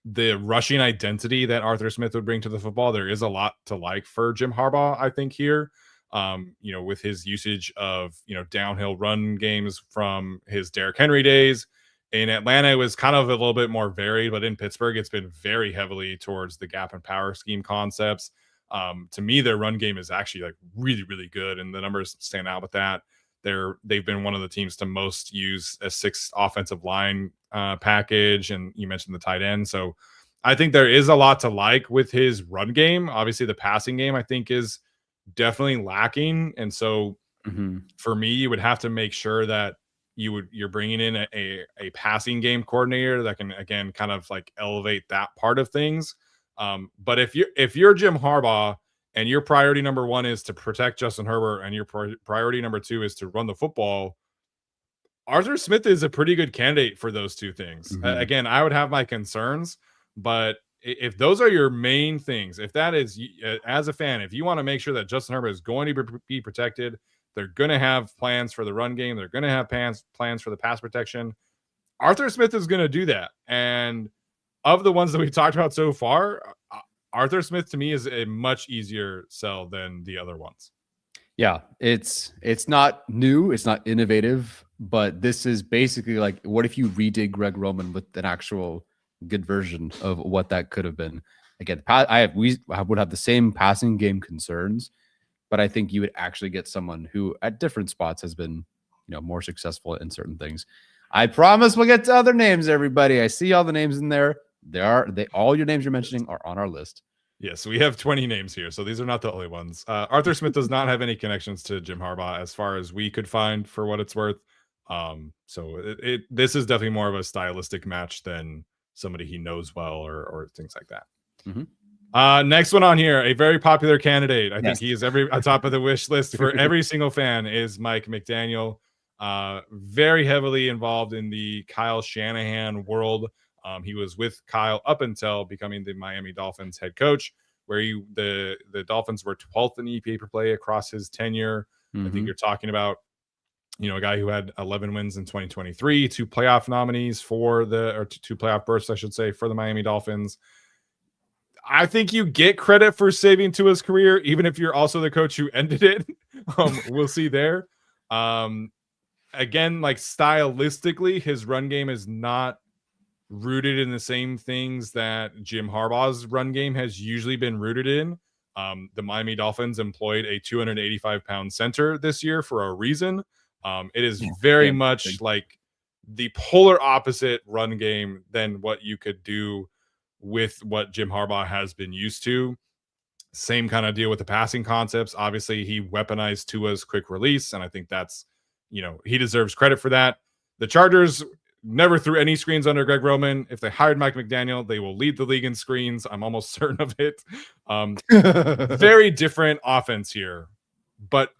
the rushing identity that Arthur Smith would bring to the football, there is a lot to like for Jim Harbaugh, I think here, you know, with his usage of, you know, downhill run games from his Derrick Henry days. In Atlanta, it was kind of a little bit more varied, but in Pittsburgh, it's been very heavily towards the gap and power scheme concepts. To me, their run game is actually like really, really good. And the numbers stand out with that. They've been one of the teams to most use a 6 offensive line package, and you mentioned the tight end. So I think there is a lot to like with his run game. Obviously, the passing game I think is definitely lacking, and so for me, you would have to make sure that you're bringing in a passing game coordinator that can again kind of like elevate that part of things. But if you're Jim Harbaugh, and your priority number 1 is to protect Justin Herbert, and your priority number 2 is to run the football, Arthur Smith is a pretty good candidate for those two things. Again, I would have my concerns, but if those are your main things, if that is, as a fan, if you want to make sure that Justin Herbert is going to be protected, they're going to have plans for the run game, they're going to have plans for the pass protection, Arthur Smith is going to do that. And of the ones that we've talked about so far, Arthur Smith to me is a much easier sell than the other ones. Yeah, it's not new, it's not innovative, but this is basically like, what if you redid Greg Roman with an actual good version of what that could have been? Again, we would have the same passing game concerns, but I think you would actually get someone who at different spots has been, you know, more successful in certain things. I promise we'll get to other names, everybody. I see all the names in there. All your names you're mentioning are on our list. Yes, we have 20 names here, so these are not the only ones. Arthur Smith does not have any connections to Jim Harbaugh as far as we could find, for what it's worth. So this is definitely more of a stylistic match than somebody he knows well or things like that. Next one on here, a very popular candidate. I think he is on top of the wish list for every single fan, is Mike McDaniel. Very heavily involved in the Kyle Shanahan world. He was with Kyle up until becoming the Miami Dolphins head coach, where the Dolphins were 12th in EPA per play across his tenure. I think you're talking about, you know, a guy who had 11 wins in 2023, 2 playoff nominees for two playoff berths, I should say, for the Miami Dolphins. I think you get credit for saving Tua's career, even if you're also the coach who ended it. We'll see there. Again, like stylistically, his run game is not rooted in the same things that Jim Harbaugh's run game has usually been rooted in. The Miami Dolphins employed a 285-pound center this year for a reason. It is very much like the polar opposite run game than what you could do with what Jim Harbaugh has been used to. Same kind of deal with the passing concepts. Obviously, he weaponized Tua's quick release, and I think that's, you know, he deserves credit for that. The Chargers never threw any screens under Greg Roman. If they hired Mike McDaniel, they will lead the league in screens. I'm almost certain of it. Very different offense here. But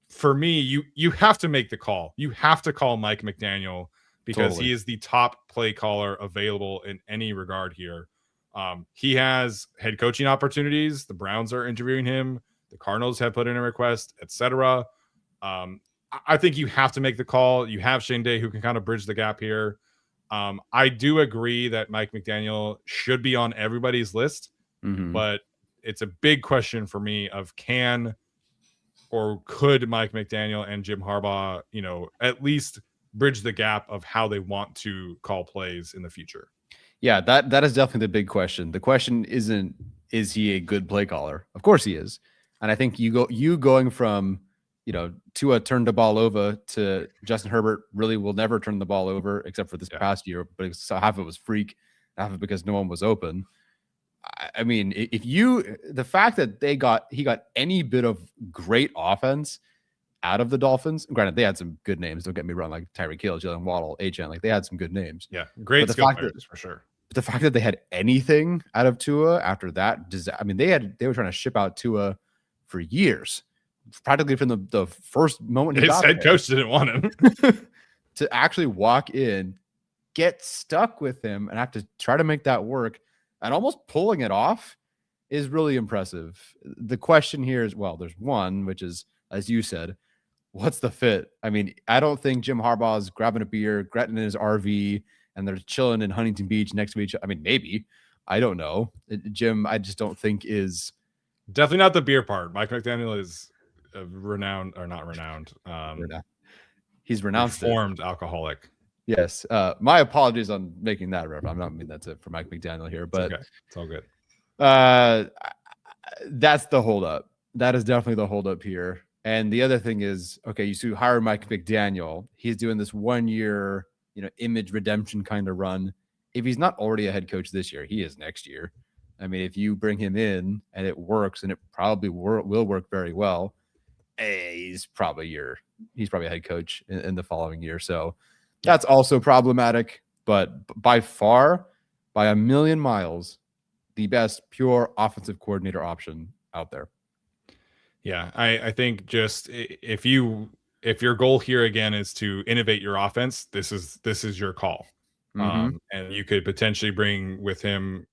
for me, you have to make the call. You have to call Mike McDaniel because he is the top play caller available in any regard here. He has head coaching opportunities. The Browns are interviewing him. The Cardinals have put in a request, etc. I think you have to make the call. You have Shane Day who can kind of bridge the gap here. I do agree that Mike McDaniel should be on everybody's list, but it's a big question for me of can or could Mike McDaniel and Jim Harbaugh, at least bridge the gap of how they want to call plays in the future. Yeah, that is definitely the big question. The question isn't, is he a good play caller? Of course he is. And I think you going from, Tua turned the ball over to Justin Herbert really will never turn the ball over except for this past year, but half of it was freak, half of it because no one was open. I mean, the fact that he got any bit of great offense out of the Dolphins, granted they had some good names, don't get me wrong, like Tyreek Hill, Jalen Waddle, Achane, like they had some good names. Yeah, great skill players for sure. But the fact that they had anything out of Tua after that, I mean, they were trying to ship out Tua for years, practically from the first moment his head coach didn't want him to actually walk in, get stuck with him, and have to try to make that work, and almost pulling it off is really impressive. The question here is, well, there's one, which is, as you said, what's the fit? I mean, I don't think Jim Harbaugh is grabbing a beer, getting in his RV, and they're chilling in Huntington Beach next to each other. I mean, maybe. I don't know. Jim, I just don't think is... Definitely not the beer part. Mike McDaniel is renowned, or not renowned. He's renounced reformed alcoholic. Yes. My apologies on making that reference. I'm not meaning that's it for Mike McDaniel here, but it's all good. That's the holdup. That is definitely the holdup here. And the other thing is, okay, you hire Mike McDaniel. He's doing this 1 year, image redemption kind of run. If he's not already a head coach this year, he is next year. I mean, if you bring him in and it works, and it probably will work very well, he's probably a head coach in the following year. So that's also problematic. But by far, by a million miles, the best pure offensive coordinator option out there. Yeah, I think just if your goal here again is to innovate your offense, this is your call. And you could potentially bring with him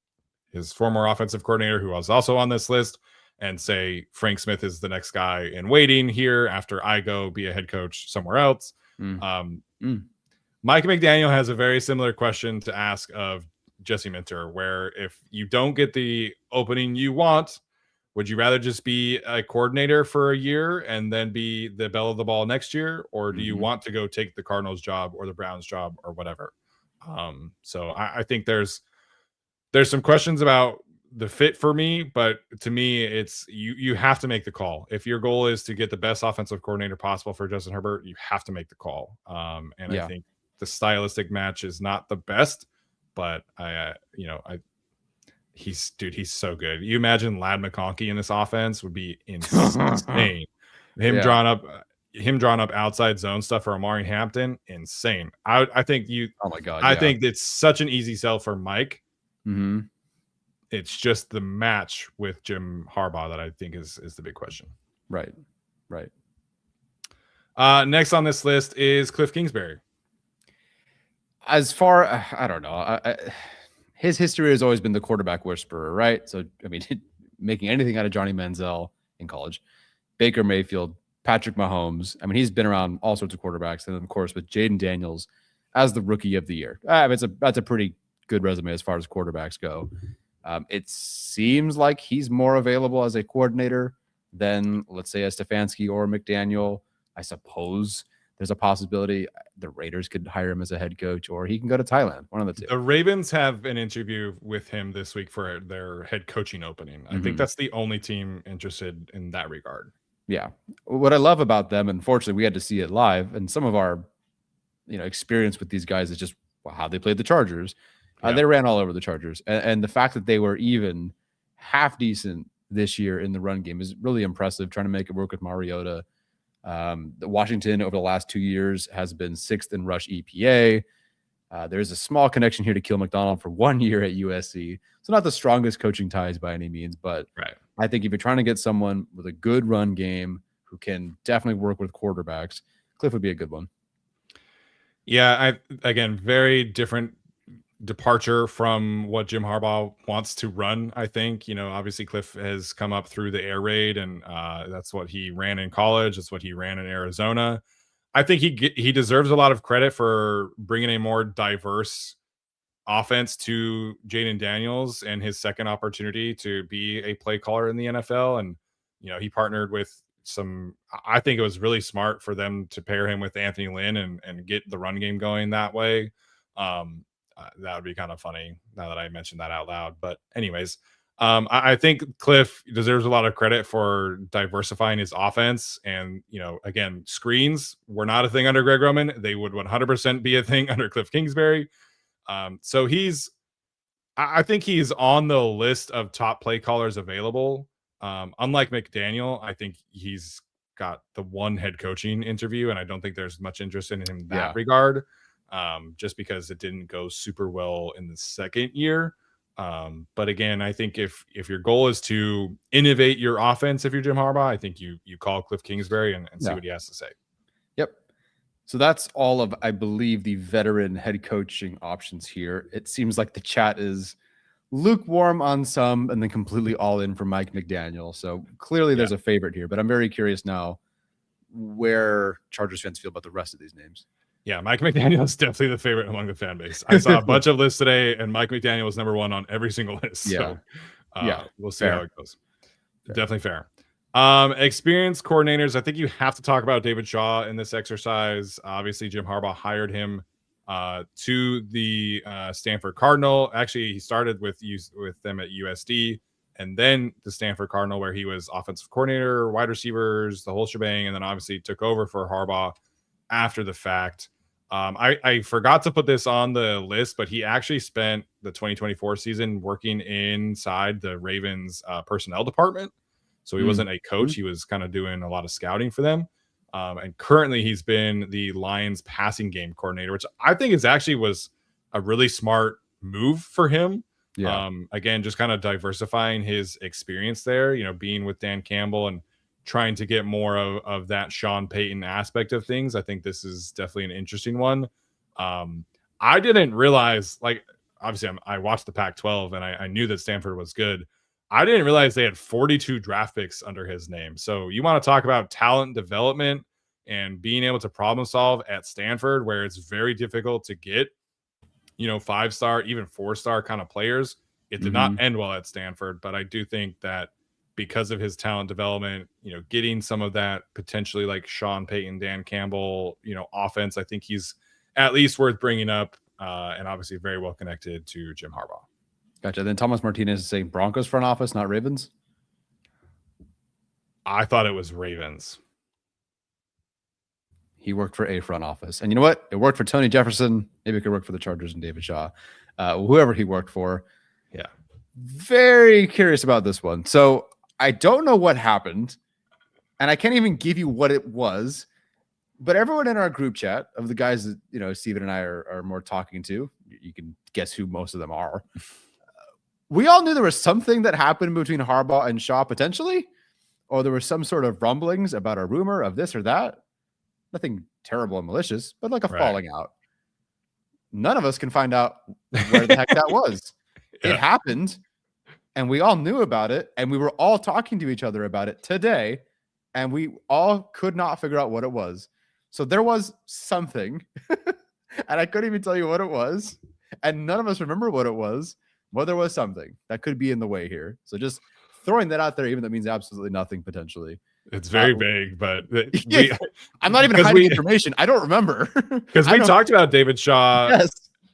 his former offensive coordinator, who was also on this list, and say Frank Smith is the next guy in waiting here after I go be a head coach somewhere else. Mike McDaniel has a very similar question to ask of Jesse Minter, where if you don't get the opening you want, would you rather just be a coordinator for a year and then be the belle of the ball next year? Or do you want to go take the Cardinals job or the Browns job or whatever? So I think there's some questions about the fit for me, but to me, it's you have to make the call. If your goal is to get the best offensive coordinator possible for Justin Herbert, you have to make the call. I think the stylistic match is not the best, but he's so good. You imagine Ladd McConkey in this offense would be insane. Drawn up outside zone stuff for Amari Hampton, insane. I think oh my god, I think it's such an easy sell for Mike. It's just the match with Jim Harbaugh that I think is the big question. Right. Next on this list is Cliff Kingsbury. As far, I don't know. His history has always been the quarterback whisperer, right? So, I mean, making anything out of Johnny Manziel in college, Baker Mayfield, Patrick Mahomes. I mean, he's been around all sorts of quarterbacks. And then, of course, with Jaden Daniels as the rookie of the year. That's a pretty good resume as far as quarterbacks go. It seems like he's more available as a coordinator than, let's say, a Stefanski or McDaniel. I suppose there's a possibility the Raiders could hire him as a head coach, or he can go to Thailand. One of the two. The Ravens have an interview with him this week for their head coaching opening. I think that's the only team interested in that regard. Yeah. What I love about them, unfortunately, we had to see it live, and some of our experience with these guys is just how they played the Chargers. They ran all over the Chargers. And the fact that they were even half decent this year in the run game is really impressive, trying to make it work with Mariota. Washington over the last 2 years has been 6th in rush EPA. There's a small connection here to Kill McDonald for 1 year at USC. So not the strongest coaching ties by any means, but I think if you're trying to get someone with a good run game who can definitely work with quarterbacks, Cliff would be a good one. Yeah, again, very different departure from what Jim Harbaugh wants to run. I think, obviously Cliff has come up through the air raid, and that's what he ran in college. That's what he ran in Arizona. I think he deserves a lot of credit for bringing a more diverse offense to Jaden Daniels and his second opportunity to be a play caller in the NFL. And, he partnered with I think it was really smart for them to pair him with Anthony Lynn and get the run game going that way. That would be kind of funny now that I mentioned that out loud. But anyways, I think Cliff deserves a lot of credit for diversifying his offense. And, again, screens were not a thing under Greg Roman. They would 100% be a thing under Cliff Kingsbury. So I think he's on the list of top play callers available. Unlike McDaniel, I think he's got the one head coaching interview, and I don't think there's much interest in him in that regard. Just because it didn't go super well in the second year. But again, I think if your goal is to innovate your offense, if you're Jim Harbaugh, I think you call Cliff Kingsbury and see what he has to say. Yep. So that's all of, I believe, the veteran head coaching options here. It seems like the chat is lukewarm on some and then completely all in for Mike McDaniel. So clearly there's a favorite here, but I'm very curious now where Chargers fans feel about the rest of these names. Yeah, Mike McDaniel is definitely the favorite among the fan base. I saw a bunch of lists today, and Mike McDaniel was number one on every single list. So, we'll see how it goes. Definitely fair. Experienced coordinators. I think you have to talk about David Shaw in this exercise. Obviously, Jim Harbaugh hired him to the Stanford Cardinal. Actually, he started with them at USD, and then the Stanford Cardinal, where he was offensive coordinator, wide receivers, the whole shebang, and then obviously took over for Harbaugh after the fact. I forgot to put this on the list, but he actually spent the 2024 season working inside the Ravens personnel department. So he wasn't a coach. He was kind of doing a lot of scouting for them. And currently he's been the Lions passing game coordinator, which I think was a really smart move for him. Yeah. Again, just kind of diversifying his experience there, being with Dan Campbell and trying to get more of that Sean Payton aspect of things. I think this is definitely an interesting one. I didn't realize, obviously I watched the Pac-12 and I knew that Stanford was good. I didn't realize they had 42 draft picks under his name. So you want to talk about talent development and being able to problem solve at Stanford, where it's very difficult to get, 5-star, even 4-star kind of players. It did not end well at Stanford, but I do think that because of his talent development, getting some of that potentially like Sean Payton, Dan Campbell, offense, I think he's at least worth bringing up, and obviously very well connected to Jim Harbaugh. Gotcha. Then Thomas Martinez is saying Broncos front office, not Ravens. I thought it was Ravens. He worked for a front office, and you know what? It worked for Tony Jefferson. Maybe it could work for the Chargers and David Shaw, whoever he worked for. Yeah. Very curious about this one. So I don't know what happened, and I can't even give you what it was, but everyone in our group chat of the guys that, Steven and I are more talking to, you can guess who most of them are. We all knew there was something that happened between Harbaugh and Shaw potentially, or there was some sort of rumblings about a rumor of this or that. Nothing terrible and malicious, but like a falling out. None of us can find out where the heck that was. It happened, and we all knew about it, and we were all talking to each other about it today, and we all could not figure out what it was. So there was something, and I couldn't even tell you what it was, and none of us remember what it was. Well, there was something that could be in the way here. So just throwing that out there, even that means absolutely nothing potentially. It's very vague, but I'm not even hiding information. I don't remember. Because we talked about David Shaw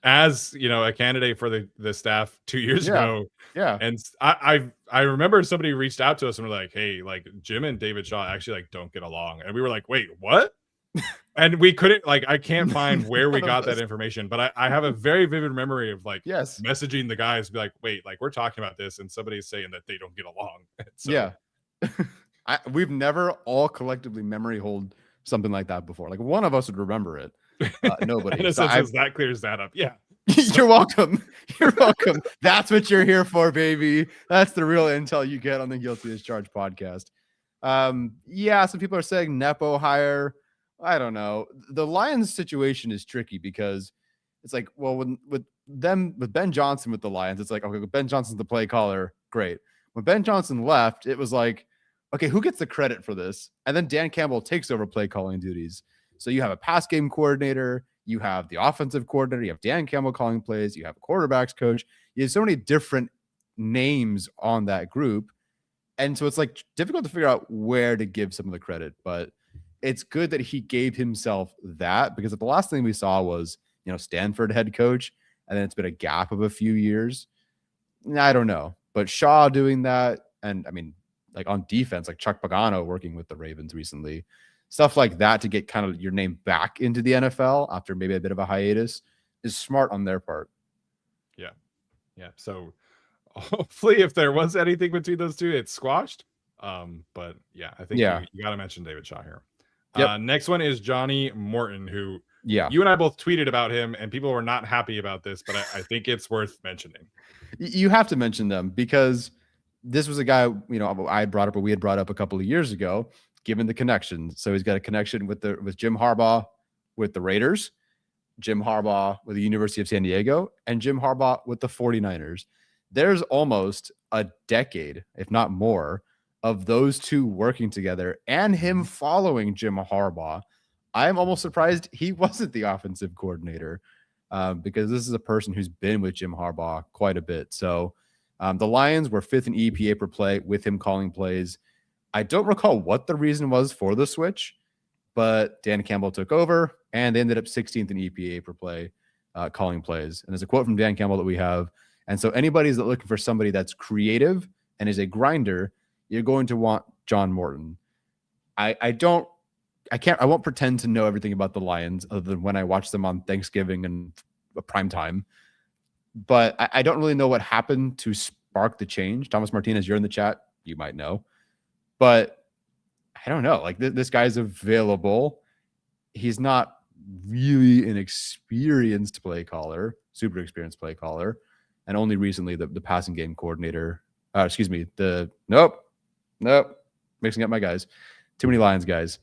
as, a candidate for the staff 2 years ago. Yeah. And I remember somebody reached out to us and were like, hey, Jim and David Shaw actually don't get along. And we were like, wait, what? And we couldn't, I can't find where we got that information, but I have a very vivid memory of messaging the guys, be like, wait, we're talking about this, and somebody's saying that they don't get along. So, yeah. We've never all collectively memory hold something like that before. One of us would remember it. Nobody. So that clears that up. Yeah. You're welcome. You're welcome. That's what you're here for, baby. That's the real intel you get on the Guilty as Charged podcast. Some people are saying Nepo hire. I don't know. The Lions situation is tricky because it's with them with Ben Johnson with the Lions, it's like, okay, Ben Johnson's the play caller. Great. When Ben Johnson left, it was like, okay, who gets the credit for this? And then Dan Campbell takes over play calling duties. So you have a pass game coordinator, you have the offensive coordinator, you have Dan Campbell calling plays, you have a quarterbacks coach. You have so many different names on that group. And so it's like difficult to figure out where to give some of the credit, but it's good that he gave himself that, because the last thing we saw was, Stanford head coach, and then it's been a gap of a few years. I don't know, but Shaw doing that, and I mean, like on defense, like Chuck Pagano working with the Ravens recently, stuff like that to get kind of your name back into the NFL after maybe a bit of a hiatus is smart on their part. Yeah. So hopefully, if there was anything between those two, it's squashed. But yeah, I think you got to mention David Shaw here. Yep. Next one is Johnny Morton, who you and I both tweeted about him, and people were not happy about this, but I think it's worth mentioning. You have to mention them because this was a guy, we had brought up a couple of years ago, given the connection. So he's got a connection with Jim Harbaugh with the Raiders, Jim Harbaugh with the University of San Diego, and Jim Harbaugh with the 49ers. There's almost a decade, if not more, of those two working together and him following Jim Harbaugh. I'm almost surprised he wasn't the offensive coordinator because this is a person who's been with Jim Harbaugh quite a bit. So the Lions were 5th in EPA per play with him calling plays. I don't recall what the reason was for the switch, but Dan Campbell took over and they ended up 16th in EPA per play calling plays. And there's a quote from Dan Campbell that we have. And so anybody's looking for somebody that's creative and is a grinder, you're going to want John Morton. I won't pretend to know everything about the Lions other than when I watch them on Thanksgiving and prime time. But I don't really know what happened to spark the change. Thomas Martinez, you're in the chat. You might know. But I don't know. Like this guy's available. He's not really an experienced play caller, super experienced play caller. And only recently the passing game coordinator, nope. Mixing up my guys. Too many Lions guys.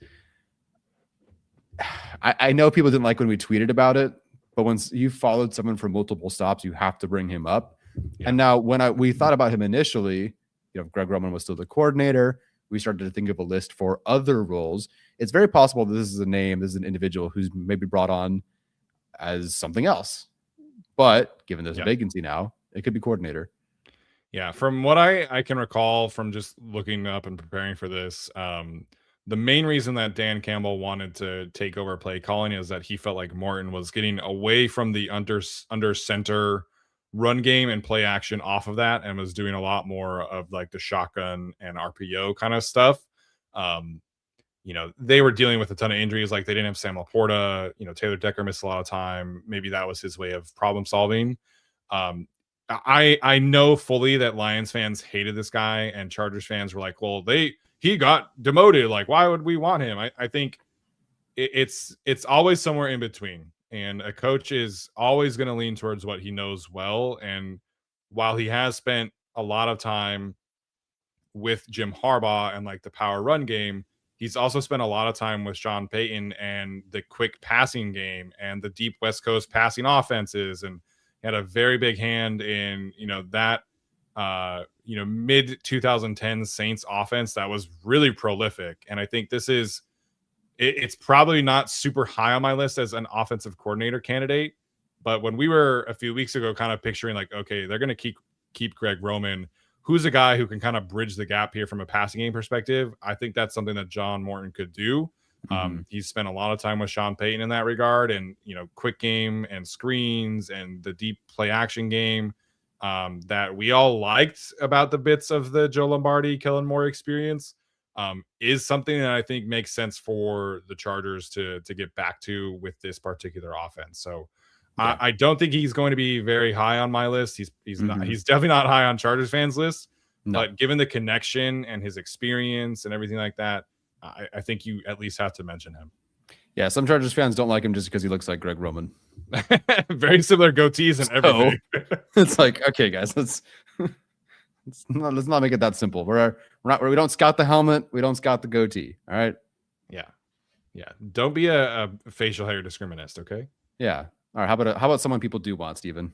I know people didn't like when we tweeted about it, but once you followed someone for multiple stops, you have to bring him up. Yeah. And now when we thought about him initially, Greg Roman was still the coordinator. We started to think of a list for other roles. It's very possible that this is an individual who's maybe brought on as something else. But given there's a vacancy now, it could be coordinator. Yeah, from what I can recall from just looking up and preparing for this, the main reason that Dan Campbell wanted to take over play calling is that he felt like Morton was getting away from the under center run game and play action off of that and was doing a lot more of like the shotgun and RPO kind of stuff. They were dealing with a ton of injuries. Like they didn't have Sam Laporta, Taylor Decker missed a lot of time. Maybe that was his way of problem solving. I know fully that Lions fans hated this guy and Chargers fans were like, well, he got demoted. Like, why would we want him? I think it's always somewhere in between. And a coach is always going to lean towards what he knows well. And while he has spent a lot of time with Jim Harbaugh and like the power run game, he's also spent a lot of time with Sean Payton and the quick passing game and the deep West Coast passing offenses. And had a very big hand in, that, mid 2010 Saints offense that was really prolific. And I think it's probably not super high on my list as an offensive coordinator candidate. But when we were a few weeks ago kind of picturing like, okay, they're going to keep Greg Roman, who's a guy who can kind of bridge the gap here from a passing game perspective, I think that's something that John Morton could do. He's spent a lot of time with Sean Payton in that regard, and quick game and screens and the deep play action game that we all liked about the bits of the Joe Lombardi, Kellen Moore experience is something that I think makes sense for the Chargers to get back to with this particular offense. So I don't think he's going to be very high on my list. He's definitely not high on Chargers fans list, but given the connection and his experience and everything like that, I think you at least have to mention him. Yeah, some Chargers fans don't like him just because he looks like Greg Roman. Very similar goatees and everything. It's like, okay, guys, let's not make it that simple. We don't scout the helmet, we don't scout the goatee. All right. Yeah. Don't be a facial hair discriminist, okay? Yeah. All right. How about someone people do want, Steven?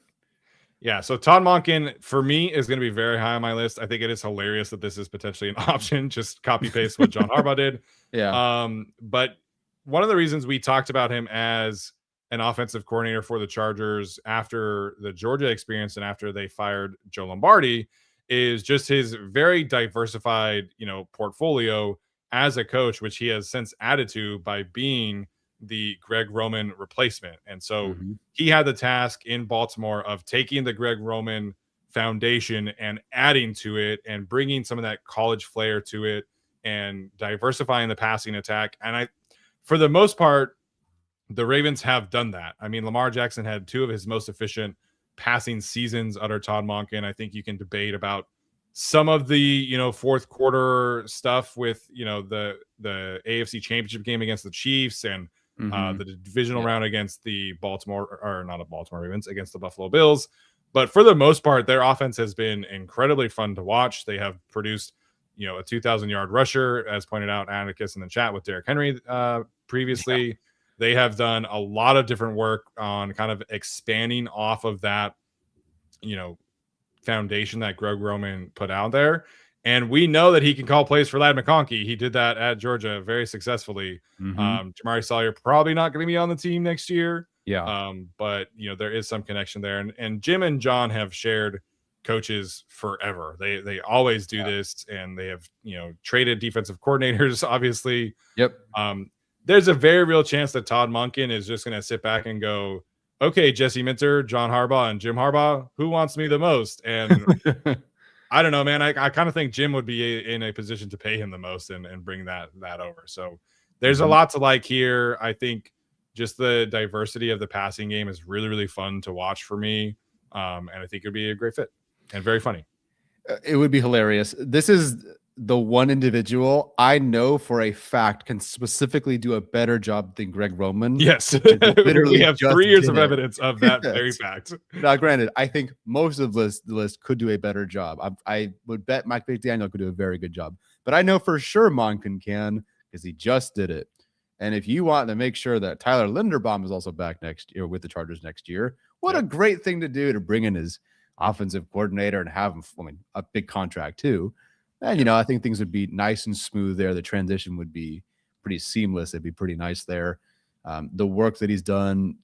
Yeah, so Todd Monken for me is going to be very high on my list. I think it is hilarious that this is potentially an option. Just copy paste what John Harbaugh did. Yeah. But one of the reasons we talked about him as an offensive coordinator for the Chargers after the Georgia experience and after they fired Joe Lombardi is just his very diversified, portfolio as a coach, which he has since added to by being the Greg Roman replacement. And so he had the task in Baltimore of taking the Greg Roman foundation and adding to it and bringing some of that college flair to it and diversifying the passing attack. And for the most part, the Ravens have done that. I mean, Lamar Jackson had two of his most efficient passing seasons under Todd Monken. I think you can debate about some of the, fourth quarter stuff with, the AFC Championship game against the Chiefs and the divisional round against the Baltimore Ravens, against the Buffalo Bills. But for the most part, their offense has been incredibly fun to watch. They have produced, a 2,000-yard rusher, as pointed out, Atticus in the chat with Derrick Henry previously. Yeah. They have done a lot of different work on kind of expanding off of that, foundation that Greg Roman put out there. And we know that he can call plays for Ladd McConkey. He did that at Georgia very successfully. Jamari Salyer probably not going to be on the team next year. Yeah. But there is some connection there. And Jim and John have shared coaches forever. They always do this, and they have, traded defensive coordinators, obviously. Yep. There's a very real chance that Todd Monken is just going to sit back and go, okay, Jesse Minter, John Harbaugh, and Jim Harbaugh, who wants me the most? And I don't know, man. I kind of think Jim would be in a position to pay him the most and bring that over. So there's a lot to like here. I think just the diversity of the passing game is really, really fun to watch for me. And I think it'd be a great fit and very funny. It would be hilarious. This is the one individual I know for a fact can specifically do a better job than Greg Roman. Yes. We have 3 years of evidence of that very fact. Now, granted, I think most of the list could do a better job. I would bet Mike McDaniel could do a very good job. But I know for sure Monken can, because he just did it. And if you want to make sure that Tyler Linderbaum is also back next year with the Chargers next year, what a great thing to do, to bring in his offensive coordinator and have him, a big contract too. And, I think things would be nice and smooth there. The transition would be pretty seamless. It'd be pretty nice there. The work that he's done,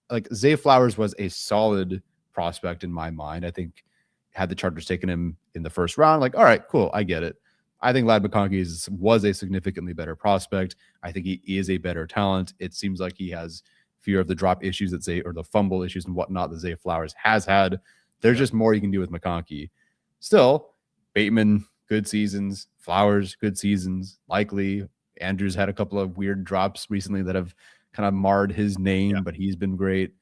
like Zay Flowers was a solid prospect in my mind. I think had the Chargers taken him in the first round, like, all right, cool, I get it. I think Ladd McConkey was a significantly better prospect. I think he is a better talent. It seems like he has fewer of the drop issues or the fumble issues and whatnot that Zay Flowers has had. There's just more you can do with McConkey. Still, Bateman, good seasons. Flowers, good seasons. Likely, Andrews had a couple of weird drops recently that have kind of marred his name, but he's been great.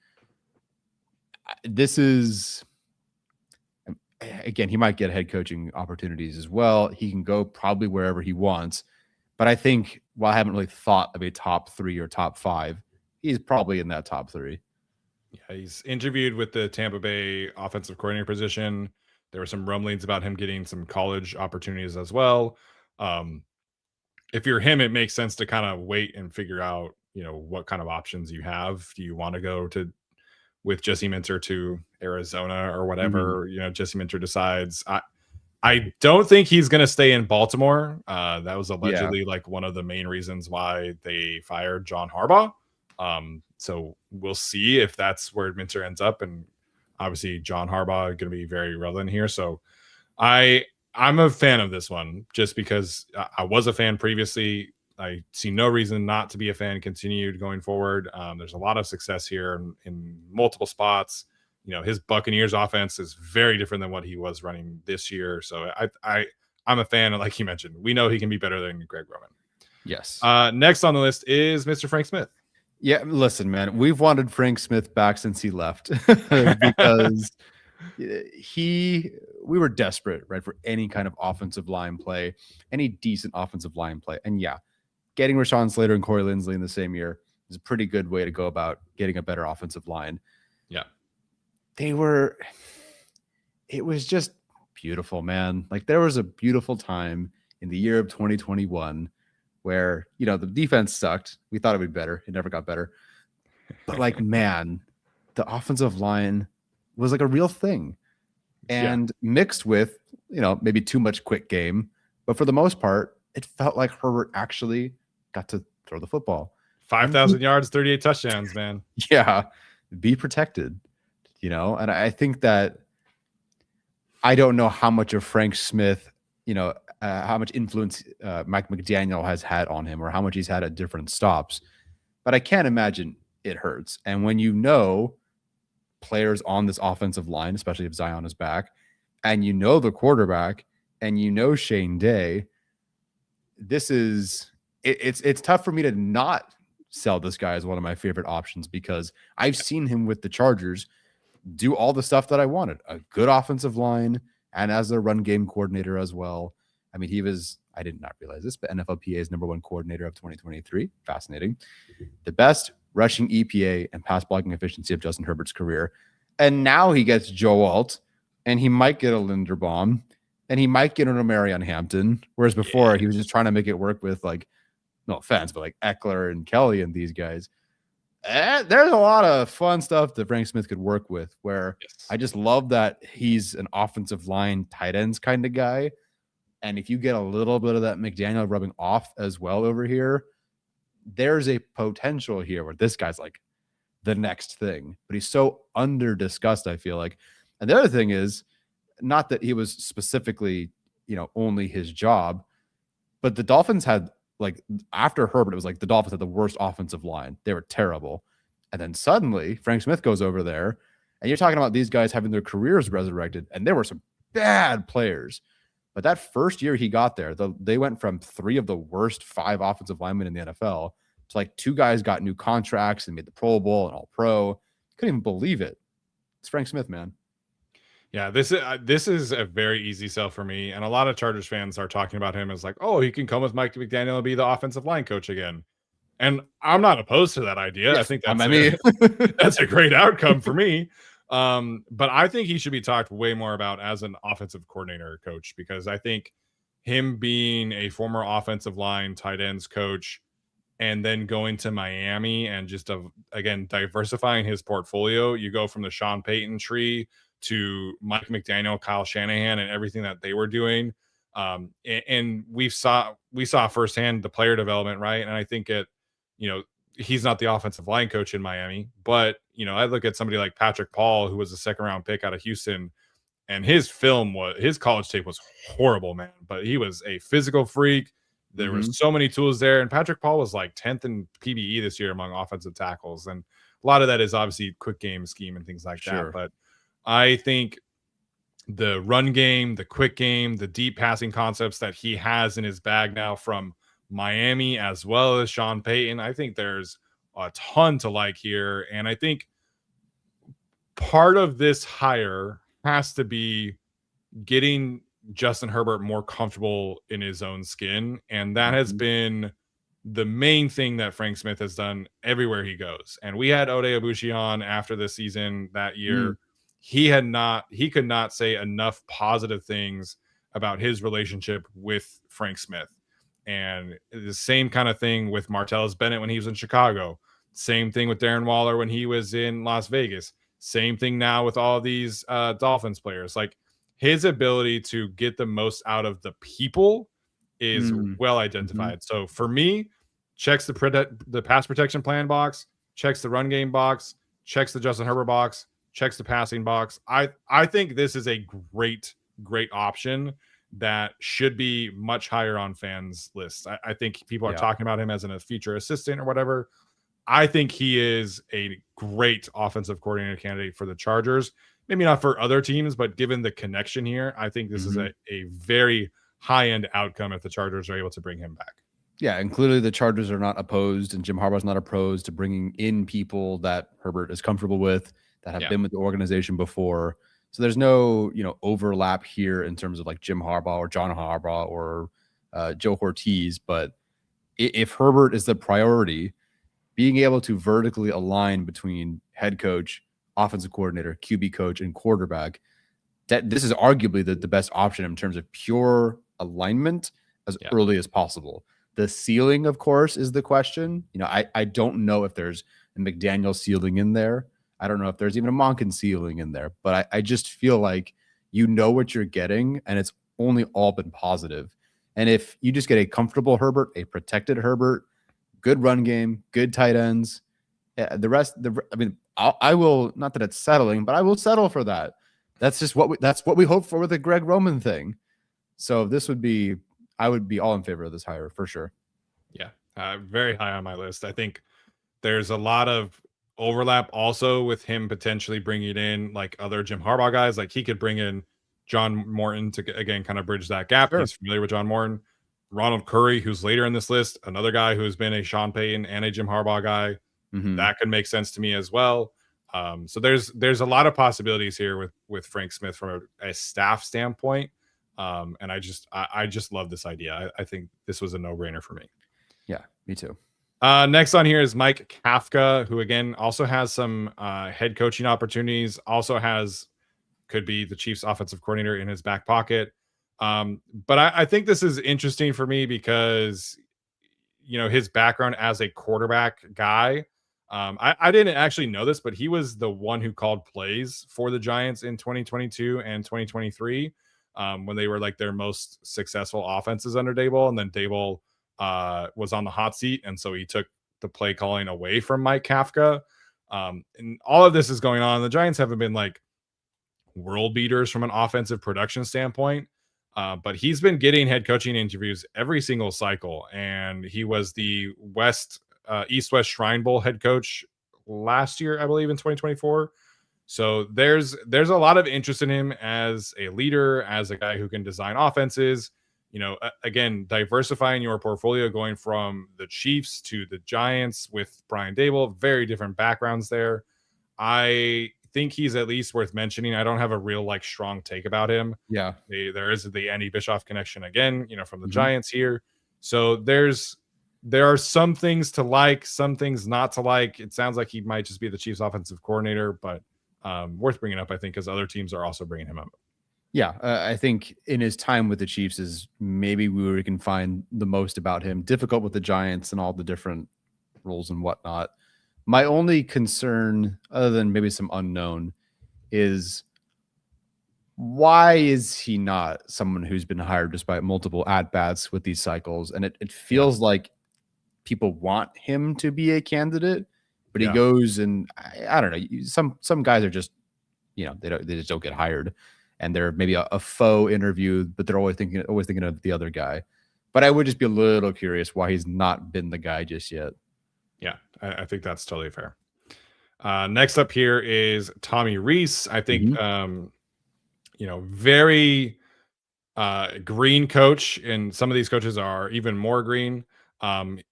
This is, again, he might get head coaching opportunities as well. He can go probably wherever he wants. But I think, while I haven't really thought of a top 3 or top 5, he's probably in that top 3. Yeah, he's interviewed with the Tampa Bay offensive coordinator position. There were some rumblings about him getting some college opportunities as well. If you're him, it makes sense to kind of wait and figure out, what kind of options you have. Do you want to go with Jesse Minter to Arizona or whatever, Jesse Minter decides? I don't think he's going to stay in Baltimore. That was allegedly like one of the main reasons why they fired John Harbaugh. So we'll see if that's where Minter ends up. And obviously John Harbaugh is going to be very relevant here. So I'm a fan of this one just because I was a fan previously. I see no reason not to be a fan continued going forward. There's a lot of success here in multiple spots. His Buccaneers offense is very different than what he was running this year. So I'm a fan. And like you mentioned, we know he can be better than Greg Roman. Yes. Next on the list is Mr. Frank Smith. Yeah, listen, man, we've wanted Frank Smith back since he left because we were desperate, right, for any kind of offensive line play, any decent offensive line play. And yeah, getting Rashawn Slater and Corey Linsley in the same year is a pretty good way to go about getting a better offensive line. Yeah. It was just beautiful, man. Like, there was a beautiful time in the year of 2021 where, the defense sucked. We thought it would be better. It never got better. But like, man, the offensive line was like a real thing, and mixed with, maybe too much quick game. But for the most part, it felt like Herbert actually got to throw the football. 5,000 yards, 38 touchdowns, man. Yeah, be protected, and I think that I don't know how much of Frank Smith, how much influence Mike McDaniel has had on him or how much he's had at different stops, but I can't imagine it hurts. And when players on this offensive line, especially if Zion is back, and the quarterback, and Shane Day, it's tough for me to not sell this guy as one of my favorite options, because I've seen him with the Chargers do all the stuff that I wanted: a good offensive line, and as a run game coordinator as well. I mean, I did not realize this, but NFLPA's #1 coordinator of 2023. Fascinating. The best rushing EPA and pass blocking efficiency of Justin Herbert's career. And now he gets Joe Alt, and he might get a Linderbaum, and he might get an Omarion Hampton. Whereas before, he was just trying to make it work with, like, no offense, but like Eckler and Kelly and these guys. There's a lot of fun stuff that Frank Smith could work with, where I just love that he's an offensive line tight ends kind of guy. And if you get a little bit of that McDaniel rubbing off as well over here, there's a potential here where this guy's like the next thing, but he's so under discussed, I feel like. And the other thing is, not that he was specifically, only his job, but the Dolphins had, like, after Herbert, it was like the Dolphins had the worst offensive line. They were terrible. And then suddenly Frank Smith goes over there, and you're talking about these guys having their careers resurrected, and there were some bad players. But that first year he got there, they went from 3 of the worst 5 offensive linemen in the NFL to, like, 2 guys got new contracts and made the Pro Bowl and All Pro. Couldn't even believe it. It's Frank Smith, man. Yeah, this is a very easy sell for me, and a lot of Chargers fans are talking about him as like, oh, he can come with Mike McDaniel and be the offensive line coach again. And I'm not opposed to that idea. Yes, I think that's a great outcome for me. But I think he should be talked way more about as an offensive coordinator coach, because I think him being a former offensive line tight ends coach and then going to Miami and just again diversifying his portfolio, you go from the Sean Payton tree to Mike McDaniel, Kyle Shanahan, and everything that they were doing. And we saw firsthand the player development, right? And I think he's not the offensive line coach in Miami, but I look at somebody like Patrick Paul, who was a 2nd round pick out of Houston, and his college tape was horrible, man. But he was a physical freak. There were so many tools there, and Patrick Paul was like 10th in PBE this year among offensive tackles, and a lot of that is obviously quick game scheme and things like that. But I think the run game, the quick game, the deep passing concepts that he has in his bag now from Miami as well as Sean Payton, I think there's a ton to like here. And I think part of this hire has to be getting Justin Herbert more comfortable in his own skin. And that has been the main thing that Frank Smith has done everywhere he goes. And we had Ode Abushi on after the season that year. He could not say enough positive things about his relationship with Frank Smith. And the same kind of thing with Martellus Bennett when he was in Chicago. Same thing with Darren Waller when he was in Las Vegas. Same thing now with all these Dolphins players. Like, his ability to get the most out of the people is well identified. So for me, checks the pass protection plan box, checks the run game box, checks the Justin Herbert box, checks the passing box. I think this is a great option that should be much higher on fans' lists. I think people are talking about him as a future assistant or whatever. I think he is a great offensive coordinator candidate for the Chargers. Maybe not for other teams, but given the connection here, I think this is a very high-end outcome if the Chargers are able to bring him back. Yeah, and clearly the Chargers are not opposed, and Jim Harbaugh's not opposed to bringing in people that Herbert is comfortable with, that have been with the organization before. So there's no, overlap here in terms of like Jim Harbaugh or John Harbaugh or Joe Ortiz. But if Herbert is the priority, being able to vertically align between head coach, offensive coordinator, QB coach, and quarterback, that this is arguably the best option in terms of pure alignment as early as possible. The ceiling, of course, is the question. I don't know if there's a McDaniel ceiling in there. I don't know if there's even a Monken ceiling in there, but I just feel like you know what you're getting, and it's only all been positive. And if you just get a comfortable Herbert, a protected Herbert, good run game, good tight ends, the rest, I mean, I will, not that it's settling, but I will settle for that. That's just that's what we hope for with the Greg Roman thing. So I would be all in favor of this hire for sure. Yeah, very high on my list. I think there's a lot of overlap also with him potentially bringing in like other Jim Harbaugh guys. Like he could bring in John Morton to, again, kind of bridge that gap. Sure. He's familiar with John Morton. Ronald Curry, who's later in this list, another guy who's been a Sean Payton and a Jim Harbaugh guy. That could make sense to me as well. So there's a lot of possibilities here with Frank Smith from a staff standpoint. And I just love this idea. I think this was a no-brainer for me. Yeah, me too. Next on here is Mike Kafka, who again also has some head coaching opportunities, could be the Chiefs offensive coordinator in his back pocket. But I think this is interesting for me because, his background as a quarterback guy, I didn't actually know this, but he was the one who called plays for the Giants in 2022 and 2023 when they were like their most successful offenses under Daboll. And then Daboll was on the hot seat, and so he took the play calling away from Mike Kafka. And all of this is going on. The Giants haven't been like world beaters from an offensive production standpoint, but he's been getting head coaching interviews every single cycle, and he was the East-West Shrine Bowl head coach last year, I believe, in 2024. So there's a lot of interest in him as a leader, as a guy who can design offenses. Again, diversifying your portfolio, going from the Chiefs to the Giants with Brian Daboll, very different backgrounds there. I think he's at least worth mentioning. I don't have a real strong take about him. Yeah, there is the Andy Bischoff connection again, from the Giants here. So there are some things to like, some things not to like. It sounds like he might just be the Chiefs offensive coordinator, but worth bringing up, I think, because other teams are also bringing him up. Yeah, I think in his time with the Chiefs is maybe where we can find the most about him. Difficult with the Giants and all the different roles and whatnot. My only concern, other than maybe some unknown, is why is he not someone who's been hired despite multiple at-bats with these cycles? And it feels like people want him to be a candidate, but he goes and I don't know. Some guys are just, they just don't get hired. And they're maybe a faux interview, but they're always thinking of the other guy. But I would just be a little curious why he's not been the guy just yet. Yeah, I think that's totally fair. Next up here is Tommy Rees. I think, very green coach, and some of these coaches are even more green.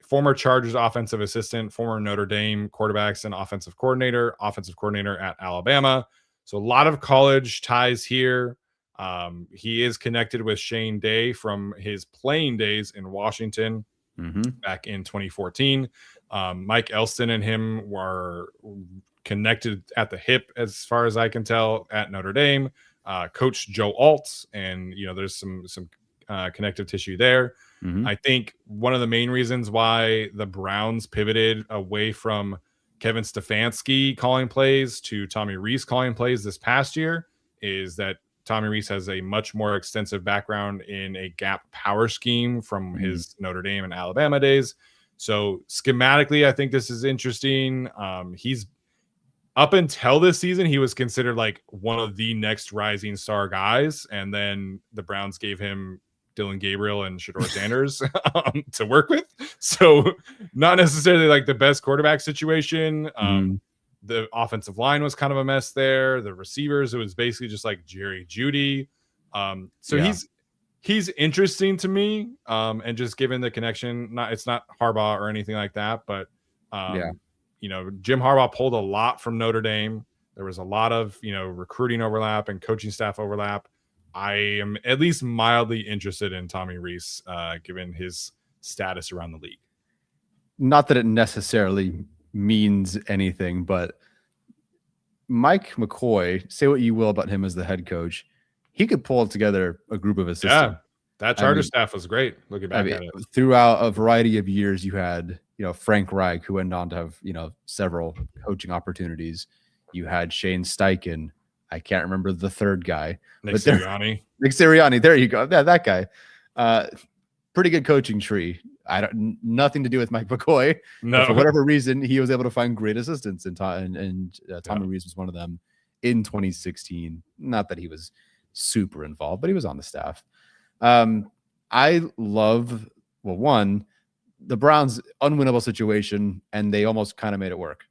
Former Chargers offensive assistant, former Notre Dame quarterbacks and offensive coordinator at Alabama. So a lot of college ties here. He is connected with Shane Day from his playing days in Washington back in 2014. Mike Elston and him were connected at the hip, as far as I can tell, at Notre Dame. Coach Joe Alt, and there's some connective tissue there. I think one of the main reasons why the Browns pivoted away from Kevin Stefanski calling plays to Tommy Rees calling plays this past year is that Tommy Rees has a much more extensive background in a gap power scheme from his Notre Dame and Alabama days. So schematically, I think this is interesting. He's up until this season, he was considered like one of the next rising star guys. And then the Browns gave him Dylan Gabriel and Shedeur Sanders to work with. So not necessarily like the best quarterback situation. The offensive line was kind of a mess there. The receivers, it was basically just like Jerry Jeudy. He's interesting to me. And just given the connection, it's not Harbaugh or anything like that, but Jim Harbaugh pulled a lot from Notre Dame. There was a lot of, recruiting overlap and coaching staff overlap. I am at least mildly interested in Tommy Rees, given his status around the league. Not that it necessarily means anything, but Mike McCoy, say what you will about him as the head coach, he could pull together a group of assistants. Yeah, that charter staff was great. Looking back at it, throughout a variety of years, you had Frank Reich, who went on to have several coaching opportunities. You had Shane Steichen. I can't remember the third guy. Nick Sirianni. Nick Sirianni. There you go. Yeah, that guy. Pretty good coaching tree. Nothing to do with Mike McCoy. No, for whatever reason, he was able to find great assistants, and Tommy Rees was one of them in 2016. Not that he was super involved, but he was on the staff. I love, one, the Browns' unwinnable situation, and they almost kind of made it work,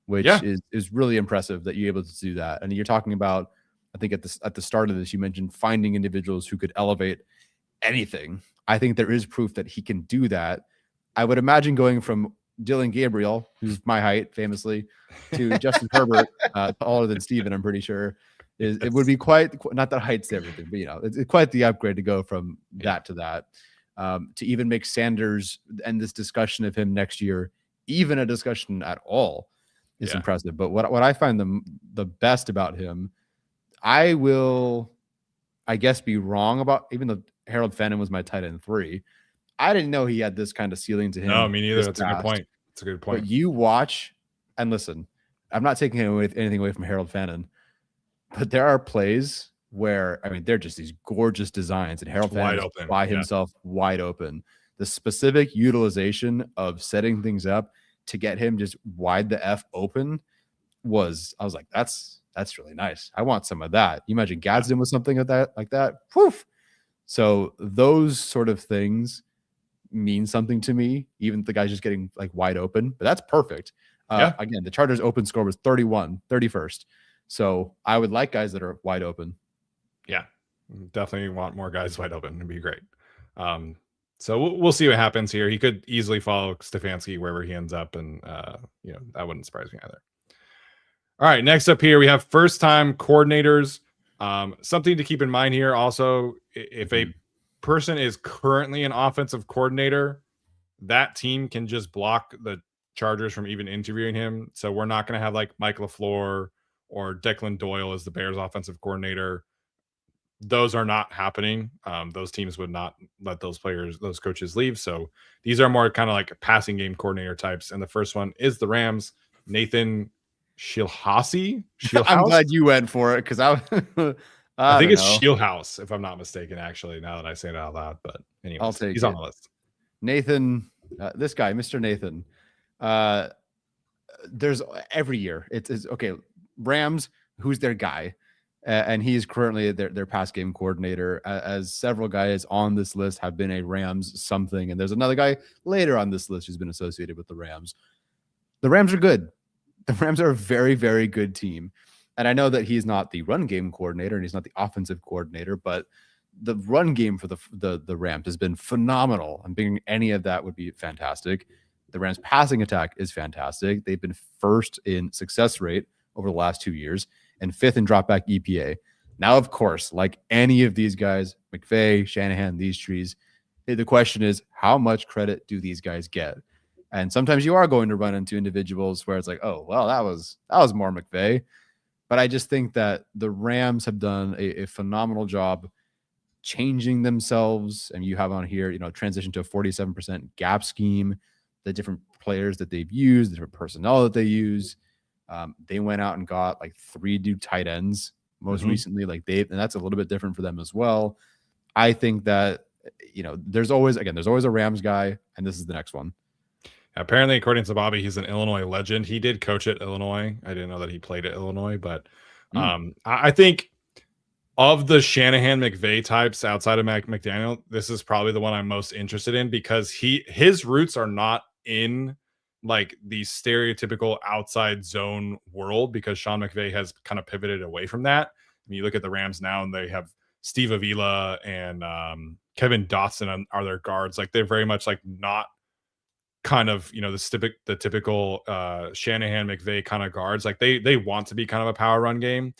which is really impressive that you're able to do that. And you're talking about, I think at the start of this, you mentioned finding individuals who could elevate anything. I think there is proof that he can do that. I would imagine going from Dylan Gabriel, who's my height famously, to Justin Herbert, taller than Steven, I'm pretty sure. It would be quite, not that height's everything, but it's quite the upgrade to go from that to that. To even make Sanders and this discussion of him next year, even a discussion at all, is impressive. But what I find the best about him, I will, I guess, be wrong about, even though Harold Fenton was my tight end 3. I didn't know he had this kind of ceiling to him. No, me neither. That's a good point. It's a good point. But you watch and listen. I'm not taking anything away from Harold Fenton, but there are plays where, they're just these gorgeous designs, and Harold Fenton is by himself, wide open. The specific utilization of setting things up to get him just wide the F open I was like, that's really nice. I want some of that. You imagine Gadsden with something like that. Poof. So those sort of things mean something to me, even if the guy's just getting like wide open, but that's perfect. Again, the Chargers open score was 31st. So I would like guys that are wide open. Yeah, definitely want more guys wide open. It'd be great. So we'll see what happens here. He could easily follow Stefanski wherever he ends up, and that wouldn't surprise me either. All right, next up here we have first-time coordinators. Something to keep in mind here also, if a person is currently an offensive coordinator, that team can just block the Chargers from even interviewing him. So we're not going to have like Mike LaFleur or Declan Doyle as the Bears offensive coordinator. Those are not happening. Those teams would not let those coaches leave. So these are more kind of like passing game coordinator types. And the first one is the Rams, Nathan Shilhasi. I'm glad you went for it because I think it's Shieldhouse, if I'm not mistaken, actually, now that I say it out loud. But anyway, he's on the list. Nathan, this guy, Mr. Nathan. There's every year. It's okay. Rams, who's their guy? And he's currently their pass game coordinator, as several guys on this list have been a Rams something. And there's another guy later on this list who's been associated with the Rams. The Rams are good. The Rams are a very, very good team. And I know that he's not the run game coordinator and he's not the offensive coordinator, but the run game for the Rams has been phenomenal. And being any of that would be fantastic. The Rams passing attack is fantastic. They've been first in success rate over the last 2 years and fifth in dropback EPA. Now, of course, like any of these guys, McVay, Shanahan, these trees, the question is, how much credit do these guys get? And sometimes you are going to run into individuals where it's like, oh, well, that was more McVay. But I just think that the Rams have done a phenomenal job changing themselves. And you have on here, transition to a 47% gap scheme, the different players that they've used, the different personnel that they use. They went out and got like 3 new tight ends most recently, and that's a little bit different for them as well. I think that, there's always a Rams guy, and this is the next one. Apparently, according to Bobby, he's an Illinois legend. He did coach at Illinois. I didn't know that he played at Illinois, but I think of the Shanahan McVay types outside of McDaniel, this is probably the one I'm most interested in because his roots are not in like the stereotypical outside zone world, because Sean McVay has kind of pivoted away from that. I mean, you look at the Rams now and they have Steve Avila and Kevin Dotson are their guards. Like they're very much like not kind of, the typical Shanahan McVay kind of guards. Like they want to be kind of a power run game.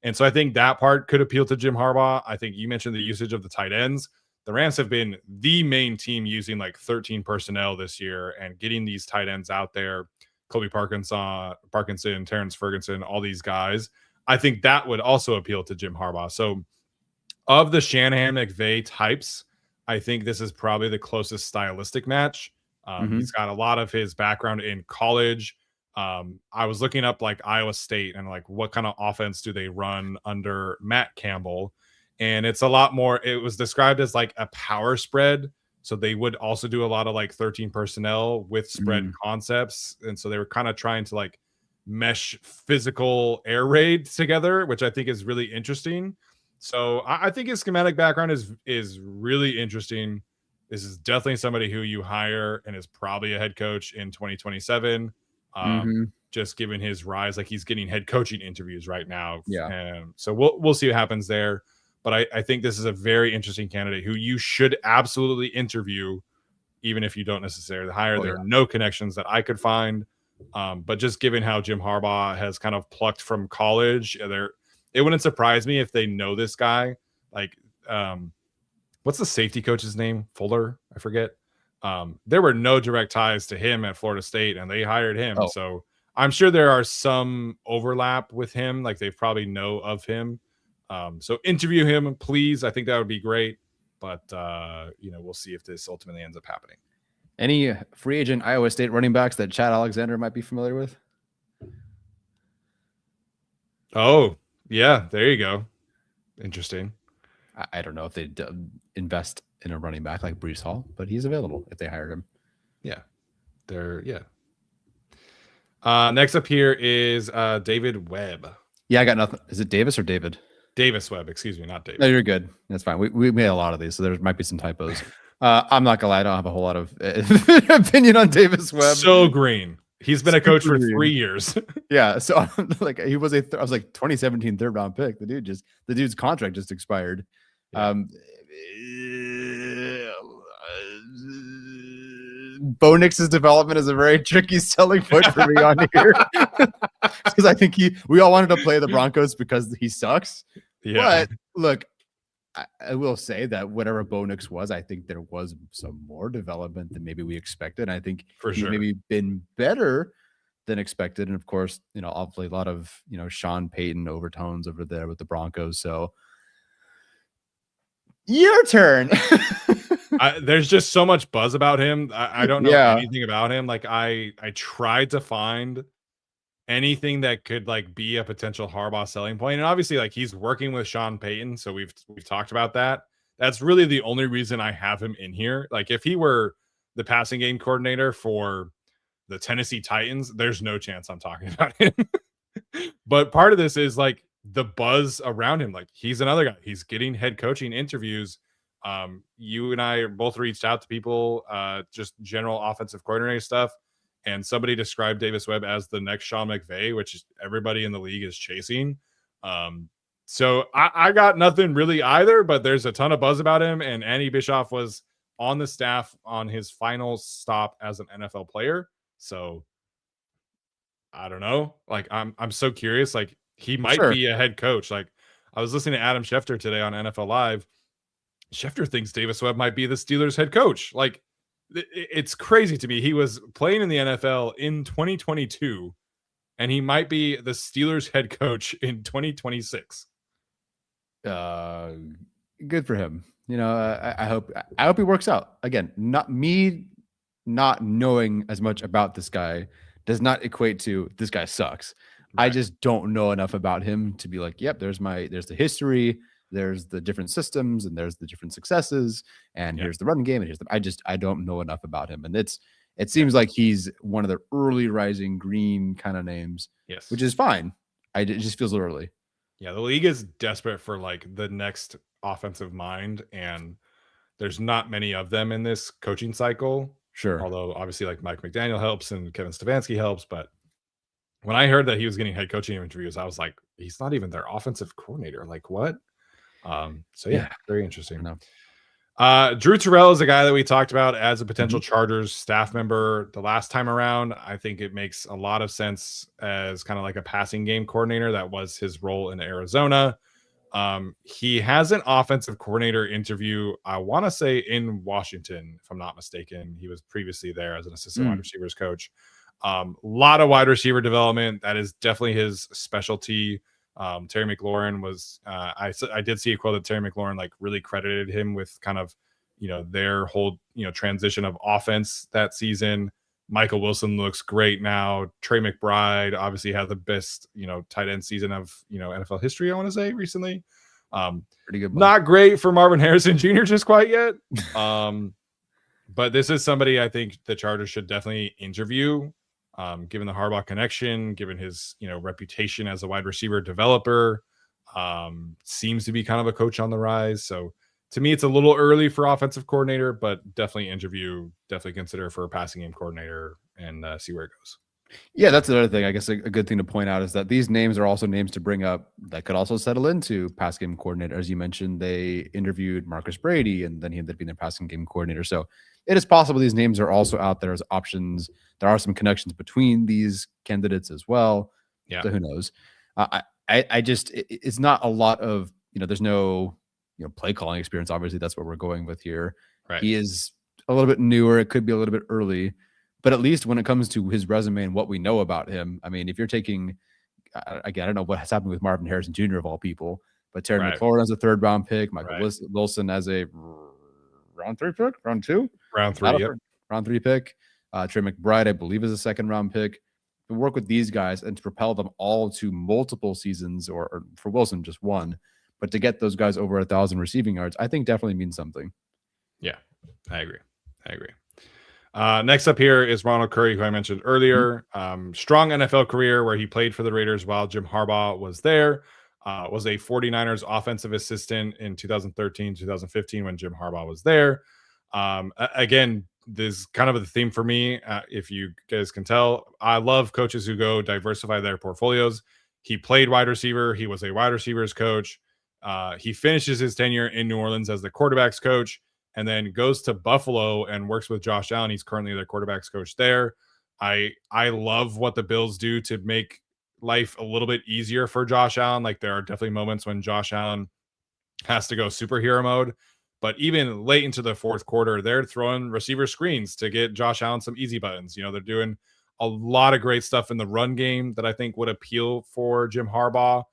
And so I think that part could appeal to Jim Harbaugh. I think you mentioned the usage of the tight ends. The Rams have been the main team using like 13 personnel this year and getting these tight ends out there. Kobe Parkinson, Terrence Ferguson, all these guys. I think that would also appeal to Jim Harbaugh. So of the Shanahan McVay types, I think this is probably the closest stylistic match. He's got a lot of his background in college, I was looking up like Iowa State and like what kind of offense do they run under Matt Campbell, and it's a lot more. It was described as like a power spread, so they would also do a lot of like 13 personnel with spread concepts, and so they were kind of trying to like mesh physical air raid together, which I think is really interesting. So I think his schematic background is really interesting. This is definitely somebody who you hire and is probably a head coach in 2027. Just given his rise, like he's getting head coaching interviews right now. Yeah. So we'll see what happens there. But I think this is a very interesting candidate who you should absolutely interview, even if you don't necessarily hire. There are no connections that I could find. But just given how Jim Harbaugh has kind of plucked from college, it wouldn't surprise me if they know this guy. Like, what's the safety coach's name? Fuller, I forget. There were no direct ties to him at Florida State, and they hired him. So I'm sure there are some overlap with him. Like they probably know of him. So interview him, please. I think that would be great. But we'll see if this ultimately ends up happening. Any free agent Iowa State running backs that Chad Alexander might be familiar with? Oh, yeah. There you go. Interesting. I don't know if they'd invest in a running back like Breece Hall, but he's available if they hired him. Yeah. Next up here is David Webb. Yeah, I got nothing. Is it Davis or David? Davis Webb, excuse me, not David. No, you're good. That's fine. We made a lot of these, so there might be some typos. I'm not gonna lie, I don't have a whole lot of opinion on Davis Webb. So green. He's been a coach for 3 years. Yeah, so like he was I was like 2017 third round pick. The dude's contract just expired. Yeah. Bo Nix's development is a very tricky selling point for me on here because I think we all wanted to play the Broncos because he sucks. Yeah. But look, I will say that whatever Bo Nix was, I think there was some more development than maybe we expected. I think for sure maybe been better than expected. And of course, obviously a lot of, Sean Payton overtones over there with the Broncos. So your turn. There's just so much buzz about him. I don't know anything about him. Like I tried to find anything that could like be a potential Harbaugh selling point. And obviously like he's working with Sean Payton. So we've talked about that. That's really the only reason I have him in here. Like if he were the passing game coordinator for the Tennessee Titans, there's no chance I'm talking about him. But part of this is like the buzz around him. Like he's another guy. He's getting head coaching interviews. You and I both reached out to people, just general offensive coordinator stuff. And somebody described Davis Webb as the next Sean McVay, which everybody in the league is chasing. So I got nothing really either, but there's a ton of buzz about him. And Andy Bischoff was on the staff on his final stop as an NFL player. So I don't know. Like I'm so curious. Like he might be a head coach. Like I was listening to Adam Schefter today on NFL Live. Schefter thinks Davis Webb might be the Steelers head coach. Like it's crazy to me. He was playing in the NFL in 2022, and he might be the Steelers head coach in 2026. Good for him. I hope he works out. Again, not knowing as much about this guy does not equate to this guy sucks. Right. I just don't know enough about him to be like, yep, there's the history. There's the different systems and there's the different successes and here's the running game. And I don't know enough about him. And it seems like he's one of the early rising green kind of names, which is fine. It just feels early. Yeah. The league is desperate for like the next offensive mind. And there's not many of them in this coaching cycle. Sure. Although obviously like Mike McDaniel helps and Kevin Stefanski helps. But when I heard that he was getting head coaching interviews, I was like, he's not even their offensive coordinator. Like what? So very interesting. Drew Terrell is a guy that we talked about as a potential Chargers staff member the last time around. I think it makes a lot of sense as kind of like a passing game coordinator. That was his role in Arizona. He has an offensive coordinator interview, I want to say in Washington, if I'm not mistaken. He was previously there as an assistant wide receivers coach. A lot of wide receiver development. That is definitely his specialty. Terry McLaurin was I did see a quote that Terry McLaurin like really credited him with kind of their whole transition of offense that season. Michael Wilson looks great now. Trey McBride obviously had the best, tight end season of, NFL history, I want to say recently. Pretty good one. Not great for Marvin Harrison Jr. just quite yet. But this is somebody I think the Chargers should definitely interview, given the Harbaugh connection, given his, reputation as a wide receiver developer. Seems to be kind of a coach on the rise. So to me, it's a little early for offensive coordinator, but definitely interview, definitely consider for a passing game coordinator and see where it goes. Yeah, that's another thing. I guess a good thing to point out is that these names are also names to bring up that could also settle into pass game coordinator. As you mentioned, they interviewed Marcus Brady, and then he ended up being their passing game coordinator. So it is possible these names are also out there as options. There are some connections between these candidates as well. Yeah. So who knows? I just it's not a lot of there's no play calling experience. Obviously, that's what we're going with here. Right. He is a little bit newer. It could be a little bit early. But at least when it comes to his resume and what we know about him, I mean, if you're taking, again, I don't know what has happened with Marvin Harrison Jr. of all people, but Terry McLaurin as a 3rd round pick, Michael Wilson as a round 3 pick, round 2, round 3, round 3 pick. Trey McBride, I believe, is a 2nd round pick. To work with these guys and to propel them all to multiple seasons, or for Wilson, just one, but to get those guys over 1,000 receiving yards, I think definitely means something. Yeah, I agree. Next up here is Ronald Curry, who I mentioned earlier. Strong NFL career where he played for the Raiders while Jim Harbaugh was there. Was a 49ers offensive assistant in 2013, 2015 when Jim Harbaugh was there. Again, this is kind of the theme for me. If you guys can tell, I love coaches who go diversify their portfolios. He played wide receiver. He was a wide receivers coach. He finishes his tenure in New Orleans as the quarterbacks coach, and then goes to Buffalo and works with Josh Allen. He's currently their quarterbacks coach there. I love what the Bills do to make life a little bit easier for Josh Allen. Like, there are definitely moments when Josh Allen has to go superhero mode, but even late into the 4th quarter, they're throwing receiver screens to get Josh Allen some easy buttons. They're doing a lot of great stuff in the run game that I think would appeal for Jim Harbaugh.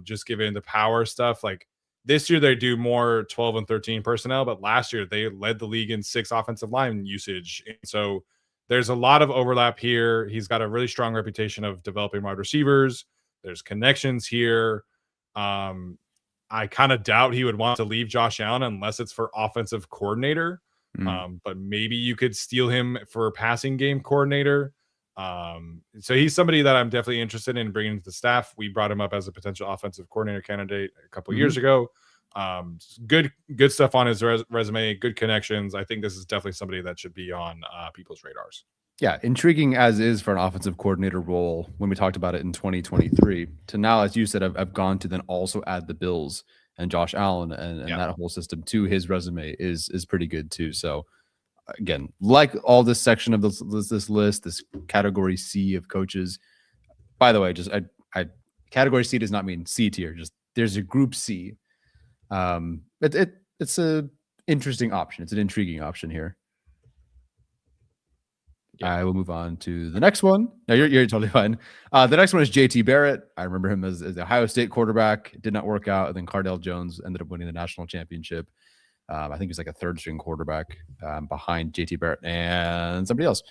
Just given the power stuff, like, this year they do more 12 and 13 personnel, but last year they led the league in 6 offensive line usage. And so there's a lot of overlap here. He's got a really strong reputation of developing wide receivers. There's connections here. I kind of doubt he would want to leave Josh Allen unless it's for offensive coordinator. But maybe you could steal him for passing game coordinator. So he's somebody that I'm definitely interested in bringing to the staff. We brought him up as a potential offensive coordinator candidate a couple years ago. Good stuff on his resume, good connections. I think this is definitely somebody that should be on people's radars. Yeah, intriguing as is for an offensive coordinator role when we talked about it in 2023 to now, as you said, I've gone to then also add the Bills and Josh Allen and that whole system to his resume is pretty good too. So again, like all this section of this list, this category C of coaches. By the way, just I category C does not mean C tier. Just there's a group C. It's a interesting option. It's an intriguing option here. Yeah. I will move on to the next one. No, you're totally fine. The next one is JT Barrett. I remember him as the Ohio State quarterback. It did not work out. And then Cardale Jones ended up winning the national championship. I think he was like a 3rd string quarterback behind JT Barrett and somebody else.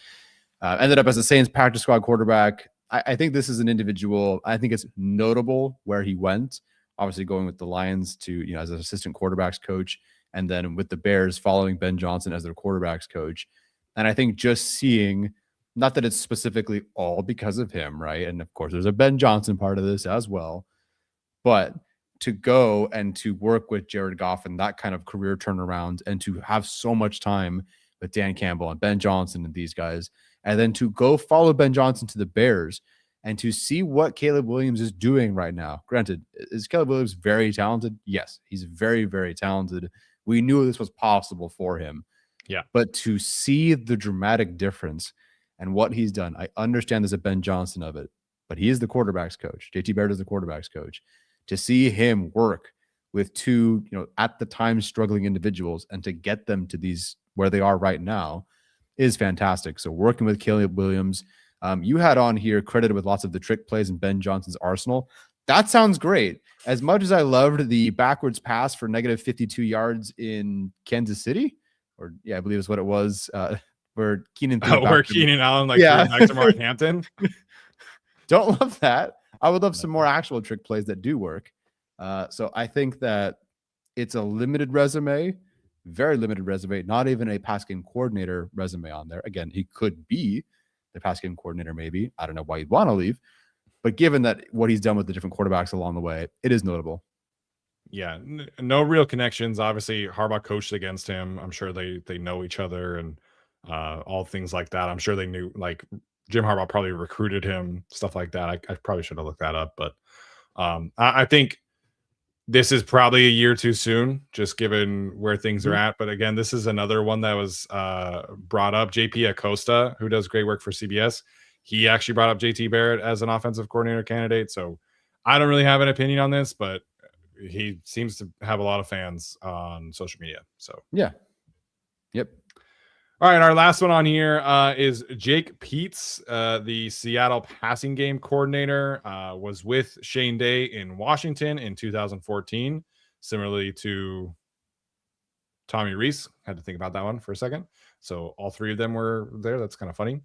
Ended up as a Saints practice squad quarterback. I think this is an individual. I think it's notable where he went. Obviously going with the Lions to, as an assistant quarterbacks coach, and then with the Bears following Ben Johnson as their quarterbacks coach. And I think just seeing, not that it's specifically all because of him, right? And of course, there's a Ben Johnson part of this as well. But to go and to work with Jared Goff and that kind of career turnaround and to have so much time with Dan Campbell and Ben Johnson and these guys, and then to go follow Ben Johnson to the Bears and to see what Caleb Williams is doing right now. Granted, is Caleb Williams very talented? Yes, he's very, very talented. We knew this was possible for him. Yeah. But to see the dramatic difference and what he's done, I understand there's a Ben Johnson of it, but he is the quarterback's coach. JT Barrett is the quarterback's coach. To see him work with 2, at the time struggling individuals and to get them to these where they are right now is fantastic. So working with Caleb Williams, you had on here credited with lots of the trick plays in Ben Johnson's arsenal. That sounds great. As much as I loved the backwards pass for negative 52 yards in Kansas City, I believe is what it was. where Keenan threw it back where to Keenan Allen threw Yeah. it back to Mark Hampton. Don't love that. I would love some more actual trick plays that do work. So I think that it's a limited resume, very limited resume, not even a pass game coordinator resume on there. Again, he could be the pass game coordinator, maybe. I don't know why you'd want to leave. But given that what he's done with the different quarterbacks along the way, it is notable. Yeah, no real connections. Obviously, Harbaugh coached against him. I'm sure they know each other and all things like that. I'm sure they knew, like, Jim Harbaugh probably recruited him, stuff like that. I probably should have looked that up, but I think this is probably a year too soon, just given where things are at. But again, this is another one that was brought up. JP Acosta, who does great work for CBS, he actually brought up JT Barrett as an offensive coordinator candidate. So I don't really have an opinion on this, but he seems to have a lot of fans on social media. So yeah. Yep. All right, our last one on here is Jake Peetz, the Seattle passing game coordinator, was with Shane Day in Washington in 2014, similarly to Tommy Reese. Had to think about that one for a second. So all three of them were there. That's kind of funny.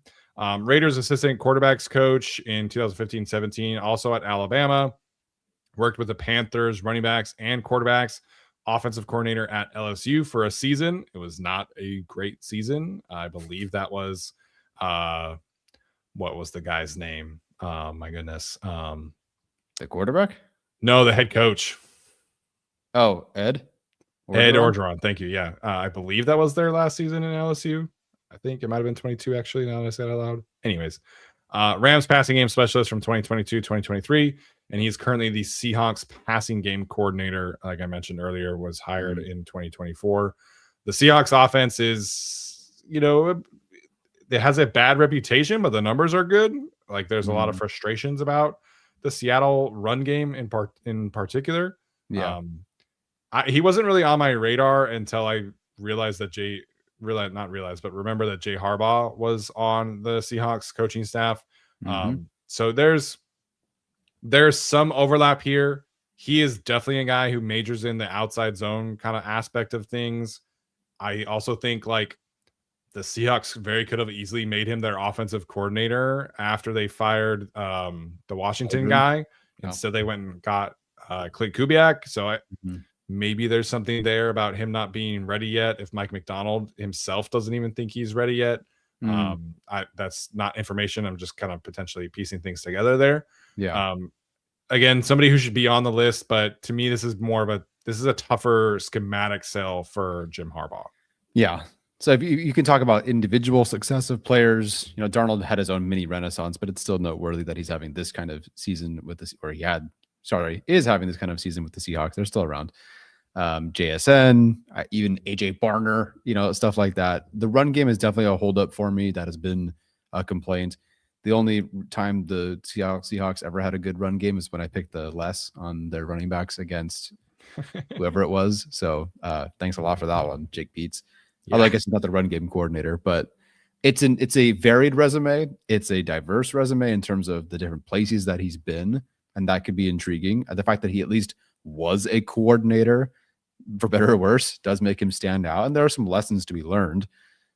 Raiders assistant quarterbacks coach in 2015-17, also at Alabama. Worked with the Panthers running backs and quarterbacks. Offensive coordinator at LSU for a season. It was not a great season. I believe that was what was the guy's name? My goodness. The quarterback? No, the head coach. Oh, Ed Orgeron. Thank you. Yeah. I believe that was their last season in LSU. I think it might have been 22, actually, now that I said it out loud. Anyways, Rams passing game specialist from 2022, 2023. And he's currently the Seahawks passing game coordinator. Like I mentioned earlier, was hired in 2024. The Seahawks offense is, it has a bad reputation, but the numbers are good. Like there's a lot of frustrations about the Seattle run game in particular. Yeah. He wasn't really on my radar until I realized that remember that Jay Harbaugh was on the Seahawks coaching staff. So there's some overlap here. He is definitely a guy who majors in the outside zone kind of aspect of things. I also think like the Seahawks very could have easily made him their offensive coordinator after they fired the Washington guy. Instead, they went and got Clint Kubiak. So maybe there's something there about him not being ready yet. If Mike McDonald himself doesn't even think he's ready yet. That's not information. I'm just kind of potentially piecing things together there. Yeah. Again, somebody who should be on the list, but to me, this is a tougher schematic sell for Jim Harbaugh. Yeah. So if you can talk about individual success of players, Darnold had his own mini renaissance, but it's still noteworthy that he's having this kind of season with this, or is having this kind of season with the Seahawks. They're still around. JSN, even AJ Barner, stuff like that. The run game is definitely a holdup for me. That has been a complaint. The only time the Seahawks ever had a good run game is when I picked the less on their running backs against whoever it was. So thanks a lot for that one, Jake Peetz. Yeah. Although I guess not the run game coordinator, but it's a varied resume. It's a diverse resume in terms of the different places that he's been, and that could be intriguing. The fact that he at least was a coordinator, for better or worse, does make him stand out. And there are some lessons to be learned.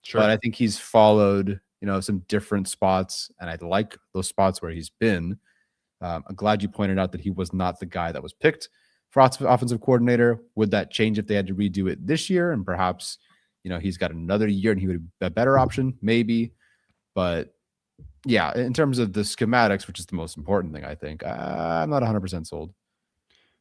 Sure. But I think he's followed, some different spots, and I like those spots where he's been. I'm glad you pointed out that he was not the guy that was picked for offensive coordinator. Would that change if they had to redo it this year? And perhaps, he's got another year and he would be a better option, maybe. But yeah, in terms of the schematics, which is the most important thing, I think, I'm not 100% sold.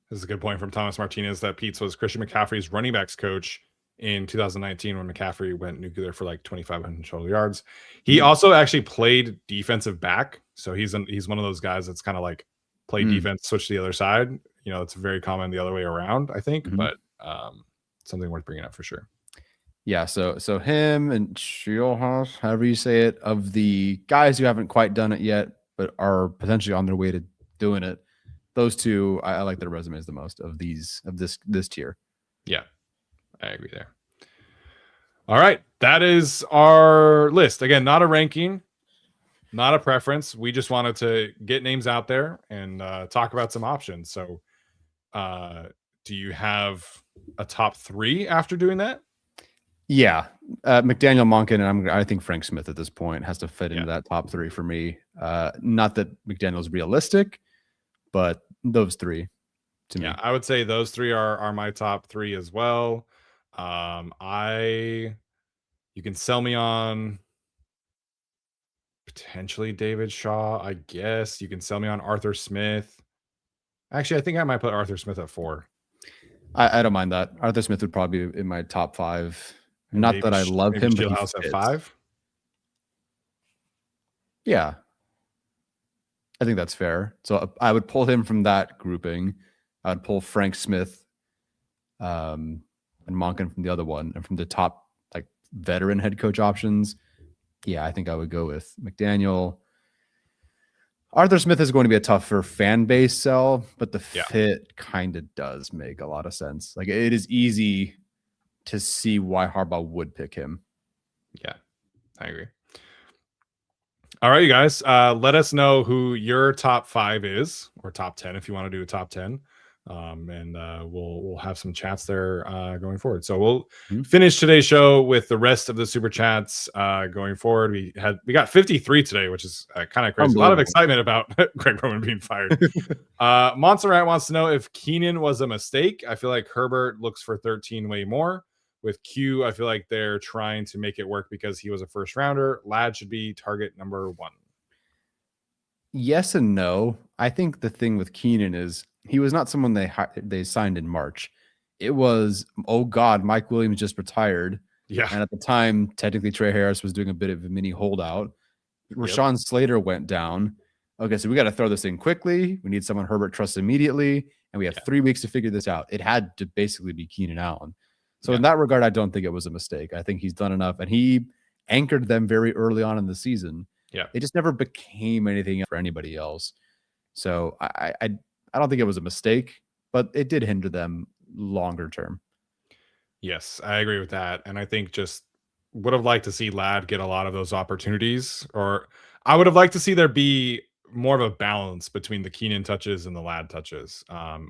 This is a good point from Thomas Martinez that Peetz was Christian McCaffrey's running backs coach in 2019 when McCaffrey went nuclear for like 2,500 total yards. He also actually played defensive back. So he's one of those guys that's kind of like play defense, switch to the other side. It's very common the other way around, I think, but something worth bringing up for sure. Yeah. So him and Shiohas, however you say it, of the guys who haven't quite done it yet, but are potentially on their way to doing it, those two, I like their resumes the most of this tier. Yeah, I agree there. All right. That is our list. Again, not a ranking, not a preference. We just wanted to get names out there and talk about some options. So do you have a top three after doing that? Yeah, McDaniel, Monken, and I think Frank Smith at this point has to fit into that top 3 for me. Not that McDaniel's realistic, but those 3 to me. I would say those 3 are my top 3 as well. You can sell me on potentially David Shaw, I guess. You can sell me on Arthur Smith. Actually, I think I might put Arthur Smith at 4. I don't mind that. Arthur Smith would probably be in my top 5. And not that I love him, but House at 5. Yeah, I think that's fair. So I would pull him from that grouping. I would pull Frank Smith, and Monken from the other one, and from the top like veteran head coach options. Yeah, I think I would go with McDaniel. Arthur Smith is going to be a tougher fan base sell, but the fit kind of does make a lot of sense. Like it is easy to see why Harbaugh would pick him. Yeah, I agree. All right, you guys, let us know who your top 5 is, or top 10 if you want to do a top 10. And we'll have some chats there going forward. So we'll finish today's show with the rest of the super chats going forward. We got 53 today, which is kind of crazy. A lot of excitement about Greg Roman being fired. Montserrat wants to know if Keenan was a mistake. I feel like Herbert looks for 13 way more. With Q, I feel like they're trying to make it work because he was a first rounder. Ladd should be target number 1. Yes and no. I think the thing with Keenan is he was not someone they signed in March. It was, oh God, Mike Williams just retired. Yeah. And at the time, technically Trey Harris was doing a bit of a mini holdout. Rashawn Slater went down. Okay, so we got to throw this in quickly. We need someone Herbert trusts immediately. And we have 3 weeks to figure this out. It had to basically be Keenan Allen. So in that regard, I don't think it was a mistake. I think he's done enough. And he anchored them very early on in the season. Yeah. It just never became anything for anybody else. So I don't think it was a mistake, but it did hinder them longer term. Yes, I agree with that. And I think just would have liked to see Ladd get a lot of those opportunities, or I would have liked to see there be more of a balance between the Keenan touches and the Ladd touches.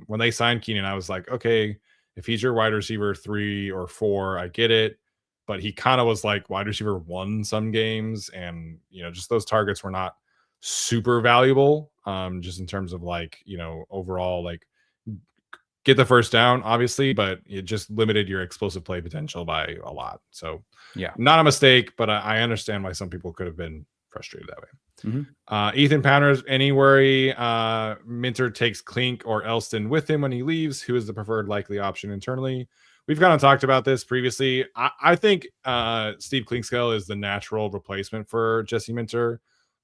When they signed Keenan, I was like, okay, if he's your wide receiver 3 or 4, I get it. But he kind of was like wide receiver 1 some games. And, just those targets were not super valuable. Just in terms of overall, get the first down, obviously, but it just limited your explosive play potential by a lot. So not a mistake, but I understand why some people could have been frustrated that way. Ethan Pounders, any worry Minter takes Klink or Elston with him when he leaves? Who is the preferred likely option internally? We've kind of talked about this previously. I think Steve Klinkscale is the natural replacement for Jesse Minter.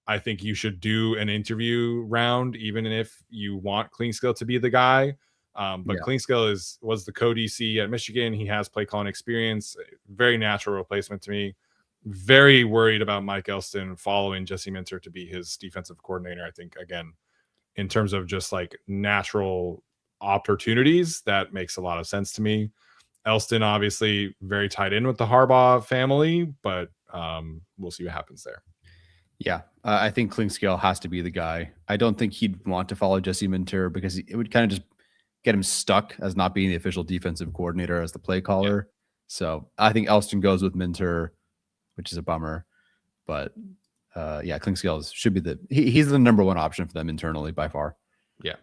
I think you should do an interview round, even if you want Klinkscale to be the guy. Klinkscale was the co-DC at Michigan. He has play calling experience. Very natural replacement to me. Very worried about Mike Elston following Jesse Minter to be his defensive coordinator. I think, again, in terms of just natural opportunities, that makes a lot of sense to me. Elston, obviously, very tied in with the Harbaugh family, but we'll see what happens there. Yeah, I think Klinkscale has to be the guy. I don't think he'd want to follow Jesse Minter because it would kind of just get him stuck as not being the official defensive coordinator as the play caller. Yeah. So I think Elston goes with Minter, which is a bummer. But Klinkscale should be he's the number 1 option for them internally by far. Yeah.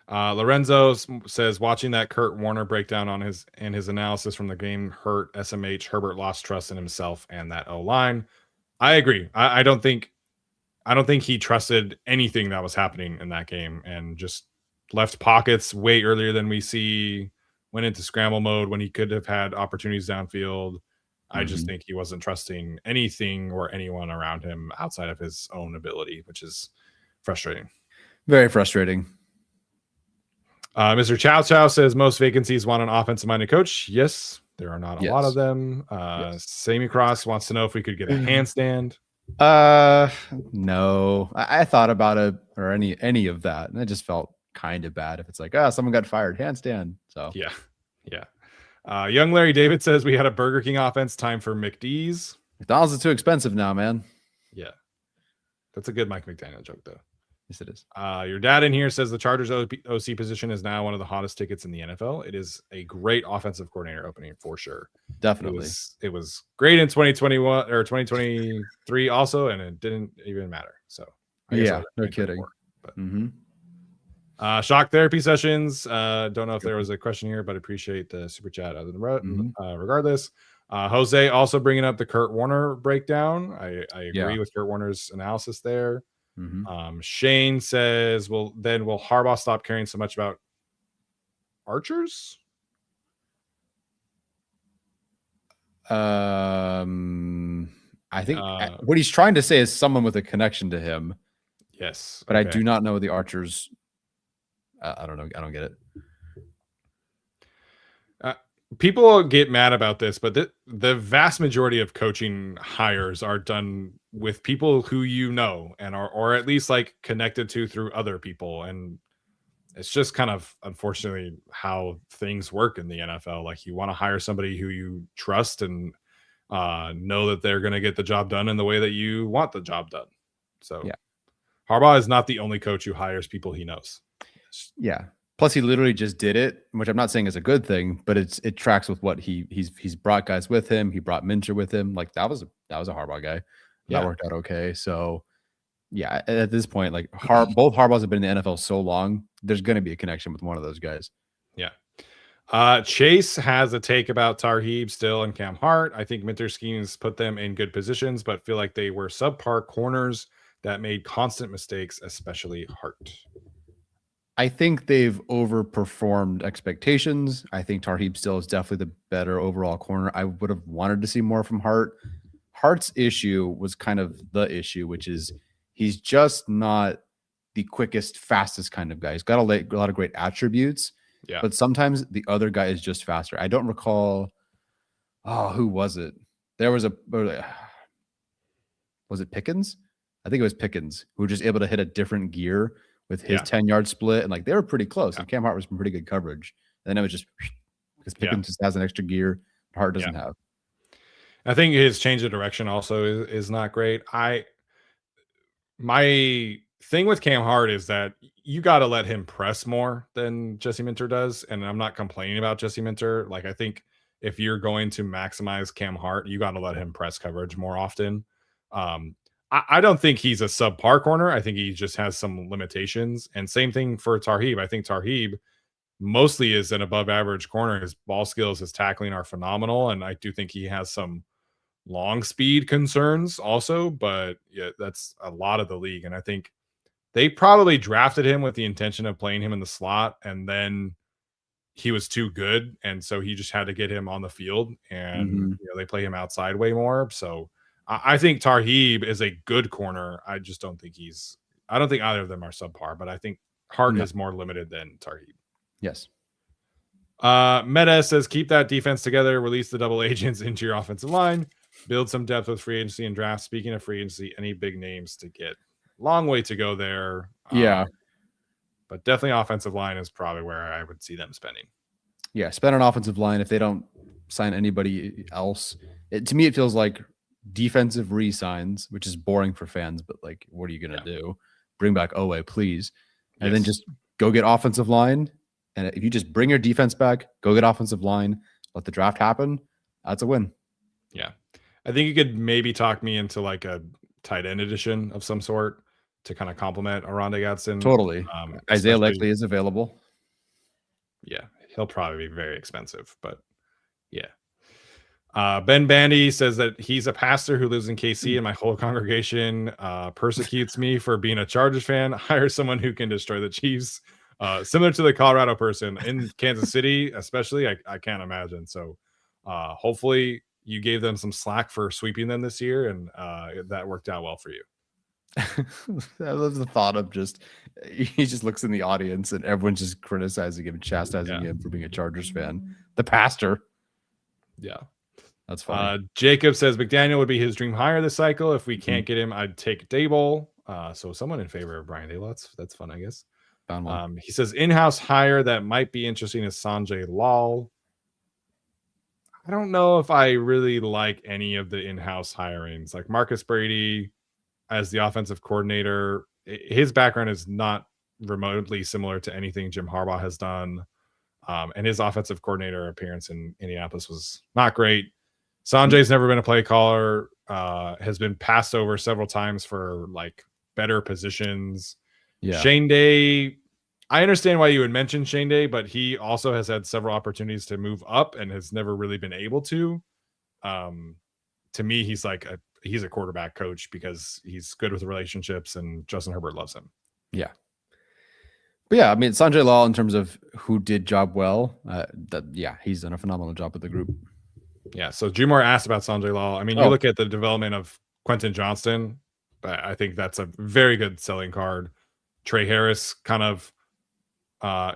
Lorenzo says watching that Kurt Warner breakdown on his analysis from the game hurt SMH. Herbert lost trust in himself and that O-line. I agree. I don't think he trusted anything that was happening in that game and just left pockets way earlier than we see, went into scramble mode when he could have had opportunities downfield. I just think he wasn't trusting anything or anyone around him outside of his own ability, which is frustrating. Very frustrating. Mr. Chow Chow says most vacancies want an offensive-minded coach. Yes, there are not a lot of them. Sammy Cross wants to know if we could get a handstand. No, I thought about it or any of that, and it just felt kind of bad if it's like, someone got fired, handstand. So yeah. Young Larry David says we had a Burger King offense. Time for McD's. McDonald's is too expensive now, man. Yeah, that's a good Mike McDaniel joke though. Yes, it is. Your dad in here says the Chargers OC position is now one of the hottest tickets in the NFL. It is a great offensive coordinator opening for sure. Definitely. It was great in 2021 or 2023 also, and it didn't even matter. So I guess no kidding. But shock therapy sessions. Don't know if there was a question here, but appreciate the super chat other than regardless. Jose also bringing up the Kurt Warner breakdown. I agree with Kurt Warner's analysis there. Shane says, will Harbaugh stop caring so much about archers? I think what he's trying to say is someone with a connection to him. Yes, but I do not know the archers. I don't know. I don't get it. People get mad about this, but the vast majority of coaching hires are done with people who you know and are, or at least like connected to through other people. And it's just kind of unfortunately how things work in the NFL. Like you want to hire somebody who you trust and know that they're going to get the job done in the way that you want the job done. So Harbaugh is not the only coach who hires people he knows. Yeah. Plus, he literally just did it, which I'm not saying is a good thing, but it tracks with what he's brought guys with him. He brought Minter with him. Like that was a Harbaugh guy. That worked out okay. So yeah, at this point, like both Harbaughs have been in the NFL so long, there's going to be a connection with one of those guys. Yeah. Chase has a take about Tarheeb still and Cam Hart. I think Minter schemes put them in good positions, but feel like they were subpar corners that made constant mistakes, especially Hart. I think they've overperformed expectations. I think Tarheeb still is definitely the better overall corner. I would have wanted to see more from Hart. Hart's issue was kind of the issue, which is he's just not the quickest, fastest kind of guy. He's got a lot of great attributes, but sometimes the other guy is just faster. I don't recall. Oh, who was it? There was was it Pickens? I think it was Pickens who was just able to hit a different gear with his 10-yard split, and like they were pretty close. And Cam Hart was in pretty good coverage. And then it was just because Pickens just has an extra gear, Hart doesn't have. I think his change of direction also is not great. My thing with Cam Hart is that you got to let him press more than Jesse Minter does, and I'm not complaining about Jesse Minter. Like I think if you're going to maximize Cam Hart, you got to let him press coverage more often. I don't think he's a subpar corner. I think he just has some limitations. And same thing for Tarheeb. I think Tarheeb mostly is an above average corner. His ball skills, his tackling are phenomenal. And I do think he has some long speed concerns also. But yeah, that's a lot of the league. And I think they probably drafted him with the intention of playing him in the slot. And then he was too good. And so he just had to get him on the field. And they play him outside way more. So I think Tarheeb is a good corner. I just don't think I don't think either of them are subpar, but I think Hart is more limited than Tarheeb. Yes. Meta says, keep that defense together, release the double agents into your offensive line, build some depth with free agency and draft. Speaking of free agency, any big names to get? Long way to go there. But definitely offensive line is probably where I would see them spending. Yeah, spend an offensive line if they don't sign anybody else. To me, it feels like defensive re-signs, which is boring for fans, but like, what are you going to do? Bring back Owe, please. And then just go get offensive line. And if you just bring your defense back, go get offensive line, let the draft happen, that's a win. Yeah. I think you could maybe talk me into like a tight end edition of some sort to kind of complement Oronde Gadsden. Totally. Isaiah Likely is available. Yeah. He'll probably be very expensive, but yeah. Ben Bandy says that he's a pastor who lives in KC and my whole congregation persecutes me for being a Chargers fan. Hire someone who can destroy the Chiefs. Similar to the Colorado person in Kansas City, especially, I can't imagine. So hopefully you gave them some slack for sweeping them this year, and that worked out well for you. I love the thought of he just looks in the audience and everyone's just criticizing him, chastising him for being a Chargers fan. The pastor. Yeah. That's funny. Jacob says McDaniel would be his dream hire this cycle. If we can't get him, I'd take Dable. So someone in favor of Brian Dable. That's fun, I guess. He says in-house hire that might be interesting is Sanjay Lal. I don't know if I really like any of the in-house hirings. Like Marcus Brady as the offensive coordinator his background is not remotely similar to anything Jim Harbaugh has done. And his offensive coordinator appearance in Indianapolis was not great. Sanjay's never been a play caller, has been passed over several times for like better positions. Yeah. Shane Day, I understand why you would mention Shane Day, but he also has had several opportunities to move up and has never really been able to. To me, he's a quarterback coach because he's good with relationships and Justin Herbert loves him. Yeah. But yeah, I mean, Sanjay Lal, in terms of who did job well, he's done a phenomenal job with the group. Yeah. So Jumar asked about Sanjay Lal. I mean, you look at the development of Quentin Johnston, but I think that's a very good selling card. Trey Harris kind of,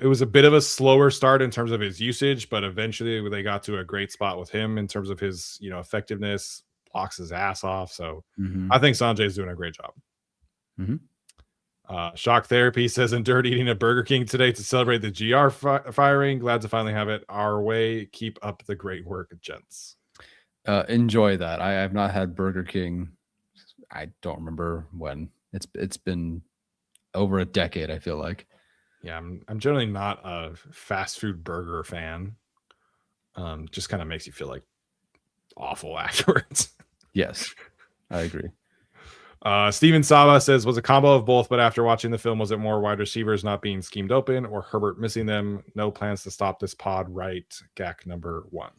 it was a bit of a slower start in terms of his usage, but eventually they got to a great spot with him in terms of his, effectiveness, blocks his ass off. So I think Sanjay's doing a great job. Shock Therapy says, endured eating a Burger King today to celebrate the GR firing. Glad to finally have it our way. Keep up the great work, gents. Enjoy that. I have not had Burger King. I don't remember when. It's been over a decade, I feel like. Yeah, I'm generally not a fast food burger fan. Just kind of makes you feel like awful afterwards. Yes, I agree. Steven Sava says, was a combo of both, but after watching the film, was it more wide receivers not being schemed open or Herbert missing them? No plans to stop this pod, right? GAC number 1.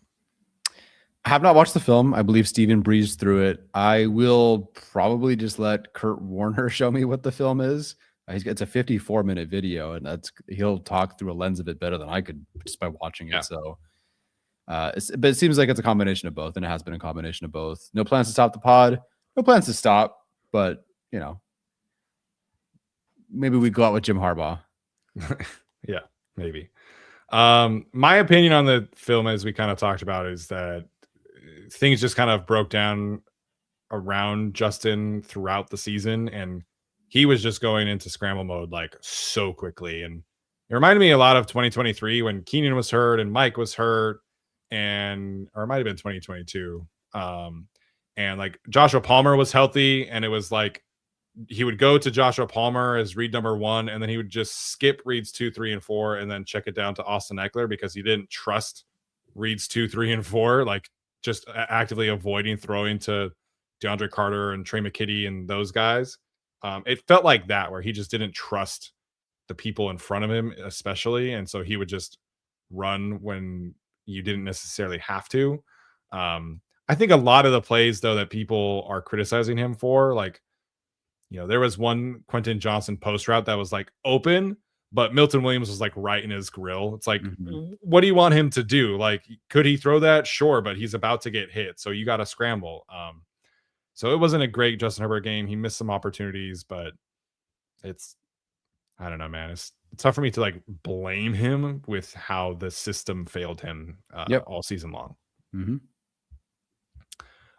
I have not watched the film. I believe Steven breezed through it. I will probably just let Kurt Warner show me what the film is. It's a 54-minute video, and he'll talk through a lens of it better than I could just by watching it. Yeah. So, but it seems like it's a combination of both, and it has been a combination of both. No plans to stop the pod. No plans to stop, but maybe we go out with Jim Harbaugh. Yeah, maybe. My opinion on the film, as we kind of talked about, is that things just kind of broke down around Justin throughout the season, and he was just going into scramble mode like so quickly. And it reminded me a lot of 2023 when Keenan was hurt and Mike was hurt, or it might have been 2022. And like Joshua Palmer was healthy, and it was like he would go to Joshua Palmer as read number 1, and then he would just skip reads 2, 3, and 4, and then check it down to Austin Eckler because he didn't trust reads 2, 3, and 4, like just actively avoiding throwing to DeAndre Carter and Trey McKitty and those guys. It felt like that, where he just didn't trust the people in front of him, especially. And so he would just run when you didn't necessarily have to. I think a lot of the plays, though, that people are criticizing him for, like, there was one Quentin Johnson post route that was like open, but Milton Williams was like right in his grill. It's like, what do you want him to do? Like, could he throw that? Sure, but he's about to get hit, so you got to scramble. So it wasn't a great Justin Herbert game. He missed some opportunities, but I don't know, man. It's tough for me to like blame him with how the system failed him all season long.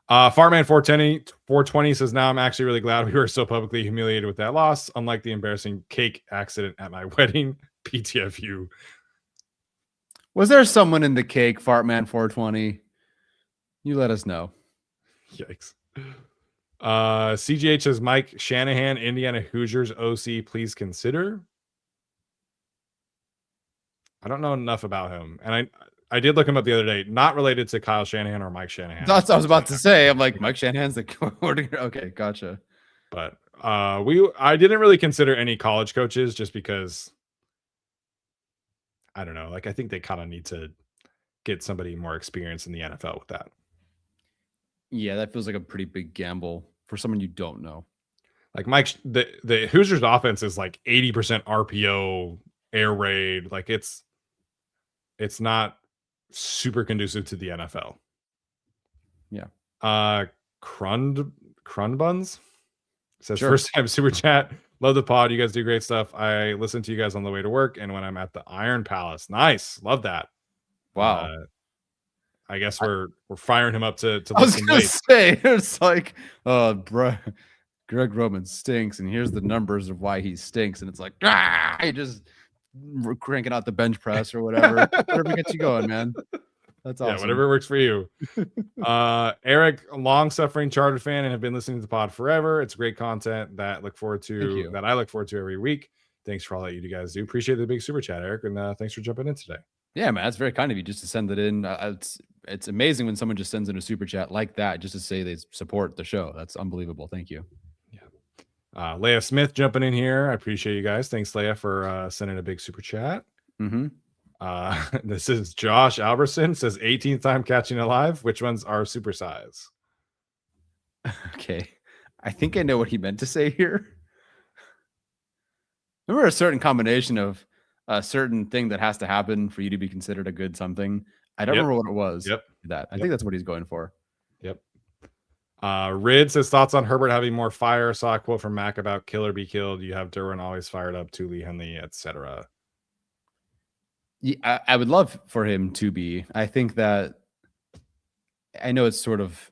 Fartman 420 says, now I'm actually really glad we were so publicly humiliated with that loss. Unlike the embarrassing cake accident at my wedding, PTFU. Was there someone in the cake, Fartman 420? You let us know. Yikes. CGH says, Mike Shanahan, Indiana Hoosiers OC, please consider. I don't know enough about him, and I did look him up the other day. Not related to Kyle Shanahan or Mike Shanahan. That's what I was about to say. I'm like, Mike Shanahan's the coordinator. Okay, gotcha. But I didn't really consider any college coaches just because I don't know. Like, I think they kind of need to get somebody more experienced in the NFL with that. Yeah, that feels like a pretty big gamble for someone you don't know. Like the Hoosiers offense is like 80% RPO, air raid. Like it's not super conducive to the NFL. Yeah. Crunbuns says, sure. First time super chat. Love the pod. You guys do great stuff. I listen to you guys on the way to work and when I'm at the Iron Palace. Nice. Love that. Wow. I guess we're firing him up to I was gonna say it's like, bro, Greg Roman stinks, and here's the numbers of why he stinks, and it's like, he just cranking out the bench press or whatever. Whatever gets you going, man. That's awesome. Yeah, whatever works for you. Eric, a long-suffering Charger fan and have been listening to the pod forever. It's great content that I look forward to every week. Thanks for all that you guys do. Appreciate the big super chat, Eric, and thanks for jumping in today. Yeah, man, that's very kind of you just to send it in. It's amazing when someone just sends in a super chat like that just to say they support the show. That's unbelievable. Thank you. Yeah. Leah Smith jumping in here. I appreciate you guys. Thanks, Leah, for sending a big super chat. Mm-hmm. This is Josh Alberson, says 18th time catching alive. Which ones are super size? Okay. I think I know what he meant to say here. Remember a certain combination of a certain thing that has to happen for you to be considered a good something. I don't remember what it was. I think that's what he's going for. Yep. Rid says thoughts on Herbert having more fire. Saw a quote from Mac about kill or be killed. You have Derwin always fired up, Thule, Henley, etc. Yeah, I would love for him to be. I think that I know it's sort of,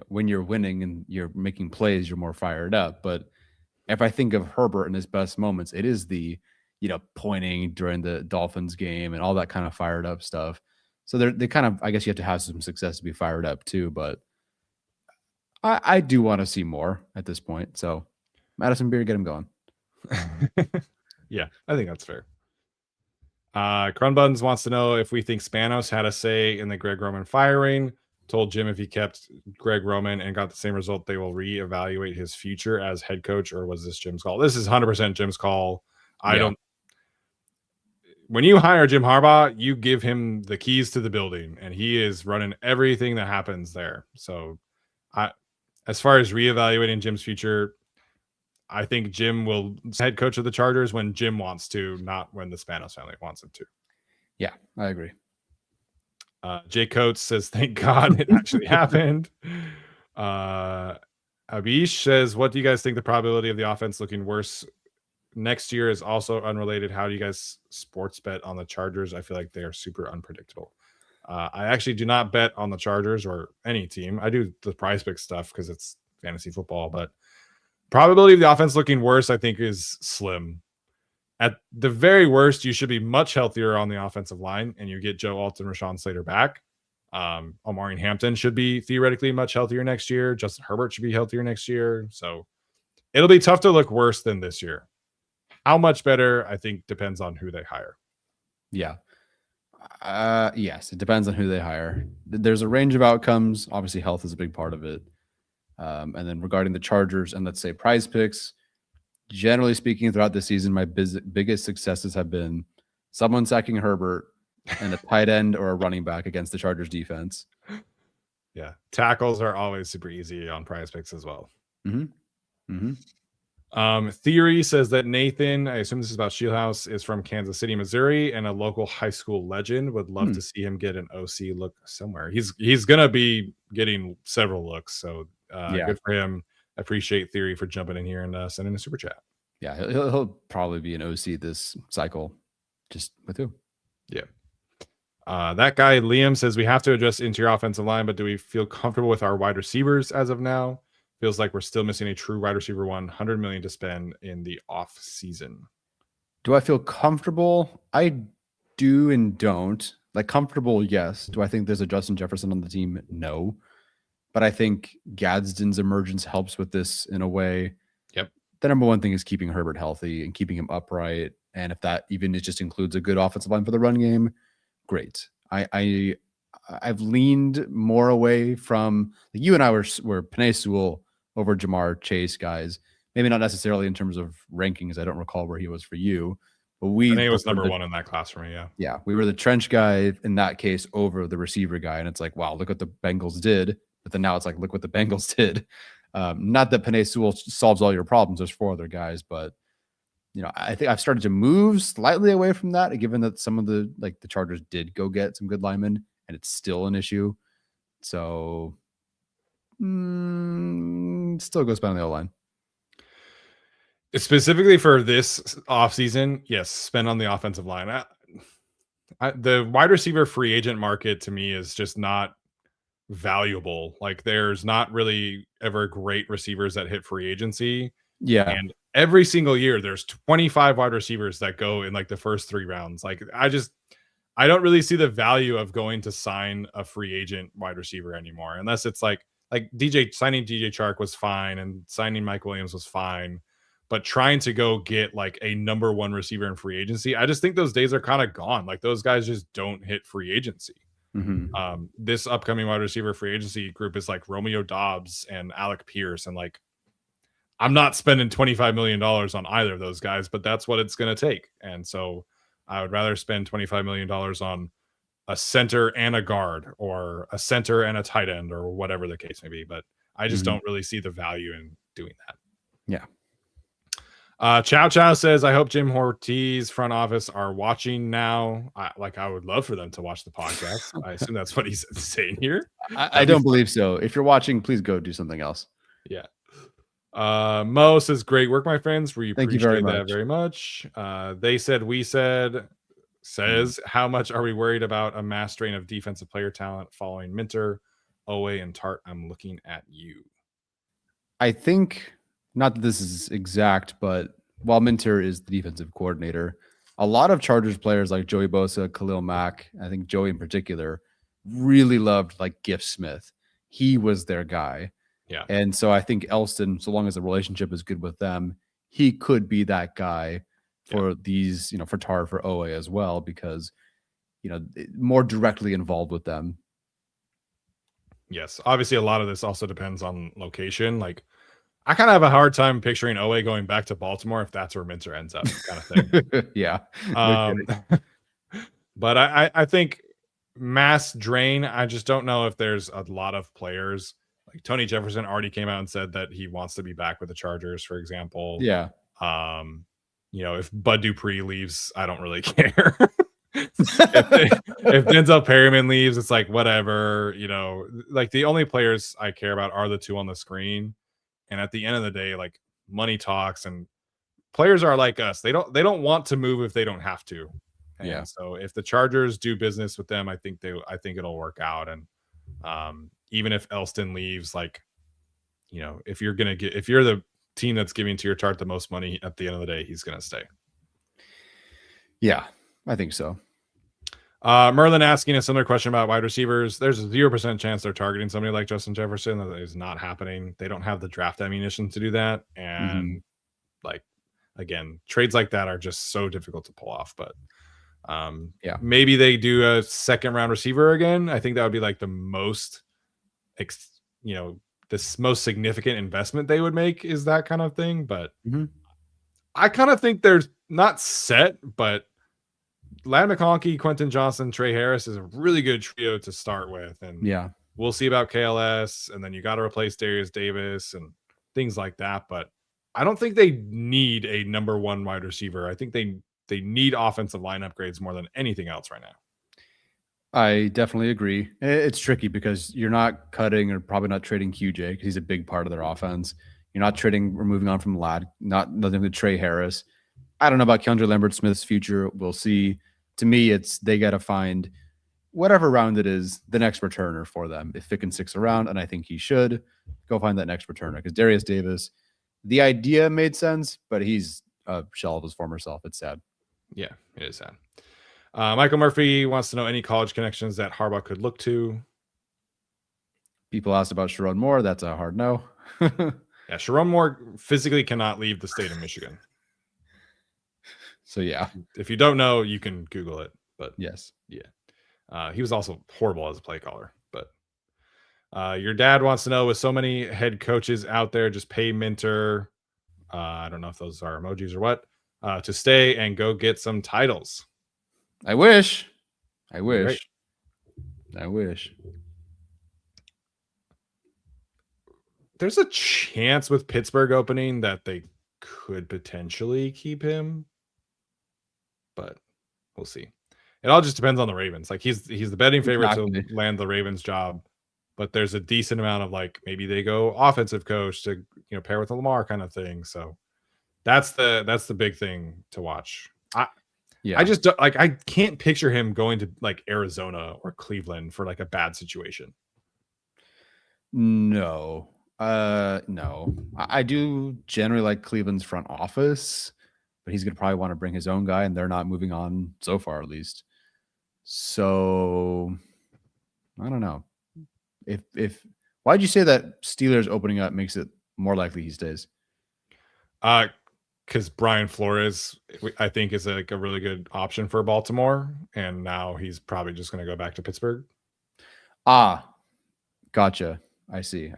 when you're winning and you're making plays, you're more fired up. But if I think of Herbert in his best moments, it is the, pointing during the Dolphins game and all that kind of fired up stuff. So they kind of, I guess you have to have some success to be fired up too. But I do want to see more at this point. So Madison Beer, get him going. Yeah, I think that's fair. Crunbuns wants to know if we think Spanos had a say in the Greg Roman firing. Told Jim if he kept Greg Roman and got the same result, they will reevaluate his future as head coach, or was this Jim's call? This is 100% Jim's call. When you hire Jim Harbaugh, you give him the keys to the building, and he is running everything that happens there. So, as far as reevaluating Jim's future, I think Jim will head coach of the Chargers when Jim wants to, not when the Spanos family wants him to. Yeah, I agree. Jay Coates says, thank God it actually happened. Abish says, what do you guys think the probability of the offense looking worse next year is? Also unrelated. How do you guys sports bet on the Chargers? I feel like they are super unpredictable. I actually do not bet on the Chargers or any team. I do the prize pick stuff because it's fantasy football, but probability of the offense looking worse, I think, is slim. At the very worst, you should be much healthier on the offensive line, and you get Joe Alton, Rashawn Slater back. Omari Hampton should be theoretically much healthier next year. Justin Herbert should be healthier next year. So it'll be tough to look worse than this year. How much better, I think, depends on who they hire. Yeah. Yes, it depends on who they hire. There's a range of outcomes. Obviously, health is a big part of it. And then regarding the Chargers and let's say prize picks, generally speaking, throughout the season, my biggest successes have been someone sacking Herbert and a tight end or a running back against the Chargers defense. Yeah. Tackles are always super easy on prize picks as well. Mm-hmm. Mm-hmm. Theory says that Nathan, I assume this is about Shieldhouse, is from Kansas City, Missouri, and a local high school legend. Would love to see him get an OC look somewhere. He's going to be getting several looks. So good for him. I appreciate Theory for jumping in here and sending a super chat. Yeah, he'll probably be an OC this cycle. Just with who? Yeah. That guy, Liam, says we have to adjust into your offensive line, but do we feel comfortable with our wide receivers as of now? Feels like we're still missing a true wide receiver, $100 million to spend in the off season. Do I feel comfortable? I do and don't. Like comfortable, yes. Do I think there's a Justin Jefferson on the team? No. But I think Gadsden's emergence helps with this in a way. Yep. The number one thing is keeping Herbert healthy and keeping him upright. And if that even just includes a good offensive line for the run game, great. I've leaned more away from like you and I were Penei Sewell over Jamar Chase guys. Maybe not necessarily in terms of rankings. I don't recall where he was for you, but Penei was number one in that class for me. Yeah. Yeah. We were the trench guy in that case over the receiver guy. And it's like, wow, look what the Bengals did. But then now it's like, look what the Bengals did. Not that Penei Sewell solves all your problems. There's 4 other guys, but I think I've started to move slightly away from that, given that some of the Chargers did go get some good linemen, and it's still an issue. So, still go spend on the O-line. Specifically for this offseason, yes, spend on the offensive line. The wide receiver free agent market to me is just not valuable. Like there's not really ever great receivers that hit free agency. Yeah. And every single year there's 25 wide receivers that go in like the first 3 rounds. Like I don't really see the value of going to sign a free agent wide receiver anymore, unless it's like signing DJ Chark was fine and signing Mike Williams was fine. But trying to go get like a number one receiver in free agency, I just think those days are kind of gone. Like those guys just don't hit free agency. This upcoming wide receiver free agency group is like Romeo Dobbs and Alec Pierce. And like, I'm not spending $25 million on either of those guys, but that's what it's going to take. And so I would rather spend $25 million on a center and a guard or a center and a tight end or whatever the case may be. But I just don't really see the value in doing that. Yeah. Chow Chow says, I hope Jim Ortiz front office are watching now. I would love for them to watch the podcast. I assume that's what he's saying here. I don't believe so. If you're watching, please go do something else. Yeah. Mo says, great work, my friends. We Thank appreciate you that very much. They said, we said, says, how much are we worried about a mass drain of defensive player talent following Minter, Owe, and Tart? I'm looking at you. I think, not that this is exact, but while Minter is the defensive coordinator, a lot of Chargers players like Joey Bosa, Khalil Mack, I think Joey in particular, really loved like Gift Smith. He was their guy. Yeah. And so I think Elston, so long as the relationship is good with them, he could be that guy for these, for Tar, for Owe as well, because, more directly involved with them. Yes. Obviously, a lot of this also depends on location. Like, I kind of have a hard time picturing Owe going back to Baltimore if that's where Minter ends up, kind of thing. Yeah. But I think mass drain, I just don't know if there's a lot of players. Like Tony Jefferson already came out and said that he wants to be back with the Chargers, for example. Yeah. If Bud Dupree leaves, I don't really care. if Denzel Perryman leaves, it's like whatever. Like the only players I care about are the two on the screen. And at the end of the day, like money talks, and players are like us. They don't want to move if they don't have to. And so if the Chargers do business with them, I think it'll work out. And even if Elston leaves, like, if you're the team that's giving to your Tart the most money, at the end of the day, he's gonna stay. Yeah, I think so. Merlin asking a similar question about wide receivers. There's a 0% chance they're targeting somebody like Justin Jefferson. That is not happening. They don't have the draft ammunition to do that. And like, again, trades like that are just so difficult to pull off. But maybe they do a second round receiver again. I think that would be like the most, this most significant investment they would make is that kind of thing. But I kind of think they're not set, but Ladd McConkey, Quentin Johnson, Trey Harris is a really good trio to start with. And we'll see about KLS. And then you got to replace Darius Davis and things like that. But I don't think they need a number one wide receiver. I think they need offensive line upgrades more than anything else right now. I definitely agree. It's tricky because you're not cutting or probably not trading QJ because he's a big part of their offense. You're not trading or moving on from Ladd, nothing to Trey Harris. I don't know about Keandre Lambert-Smith's future. We'll see. To me, they got to find whatever round it is, the next returner for them. If Fick can sticks around, and I think he should, go find that next returner. Because Darius Davis, the idea made sense, but he's a shell of his former self. It's sad. Yeah, it is sad. Michael Murphy wants to know any college connections that Harbaugh could look to. People asked about Sherrone Moore. That's a hard no. Yeah, Sherrone Moore physically cannot leave the state of Michigan. So, yeah. If you don't know, you can Google it. But yes. Yeah. He was also horrible as a play caller. But your dad wants to know, with so many head coaches out there, just pay Minter. I don't know if those are emojis or what. To stay and go get some titles. I wish. Great. I wish. There's a chance with Pittsburgh opening that they could potentially keep him, but we'll see. It all just depends on the Ravens. Like he's the betting favorite to land the Ravens job, but there's a decent amount of like maybe they go offensive coach to pair with the Lamar kind of thing. So that's the big thing to watch. I just don't, I can't picture him going to like Arizona or Cleveland for like a bad situation. No. No. I do generally like Cleveland's front office, but he's going to probably want to bring his own guy, and they're not moving on so far, at least. So I don't know. If why'd you say that Steelers opening up makes it more likely he stays? Because Brian Flores, I think, is like a really good option for Baltimore, and now he's probably just going to go back to Pittsburgh. Ah, gotcha. I see.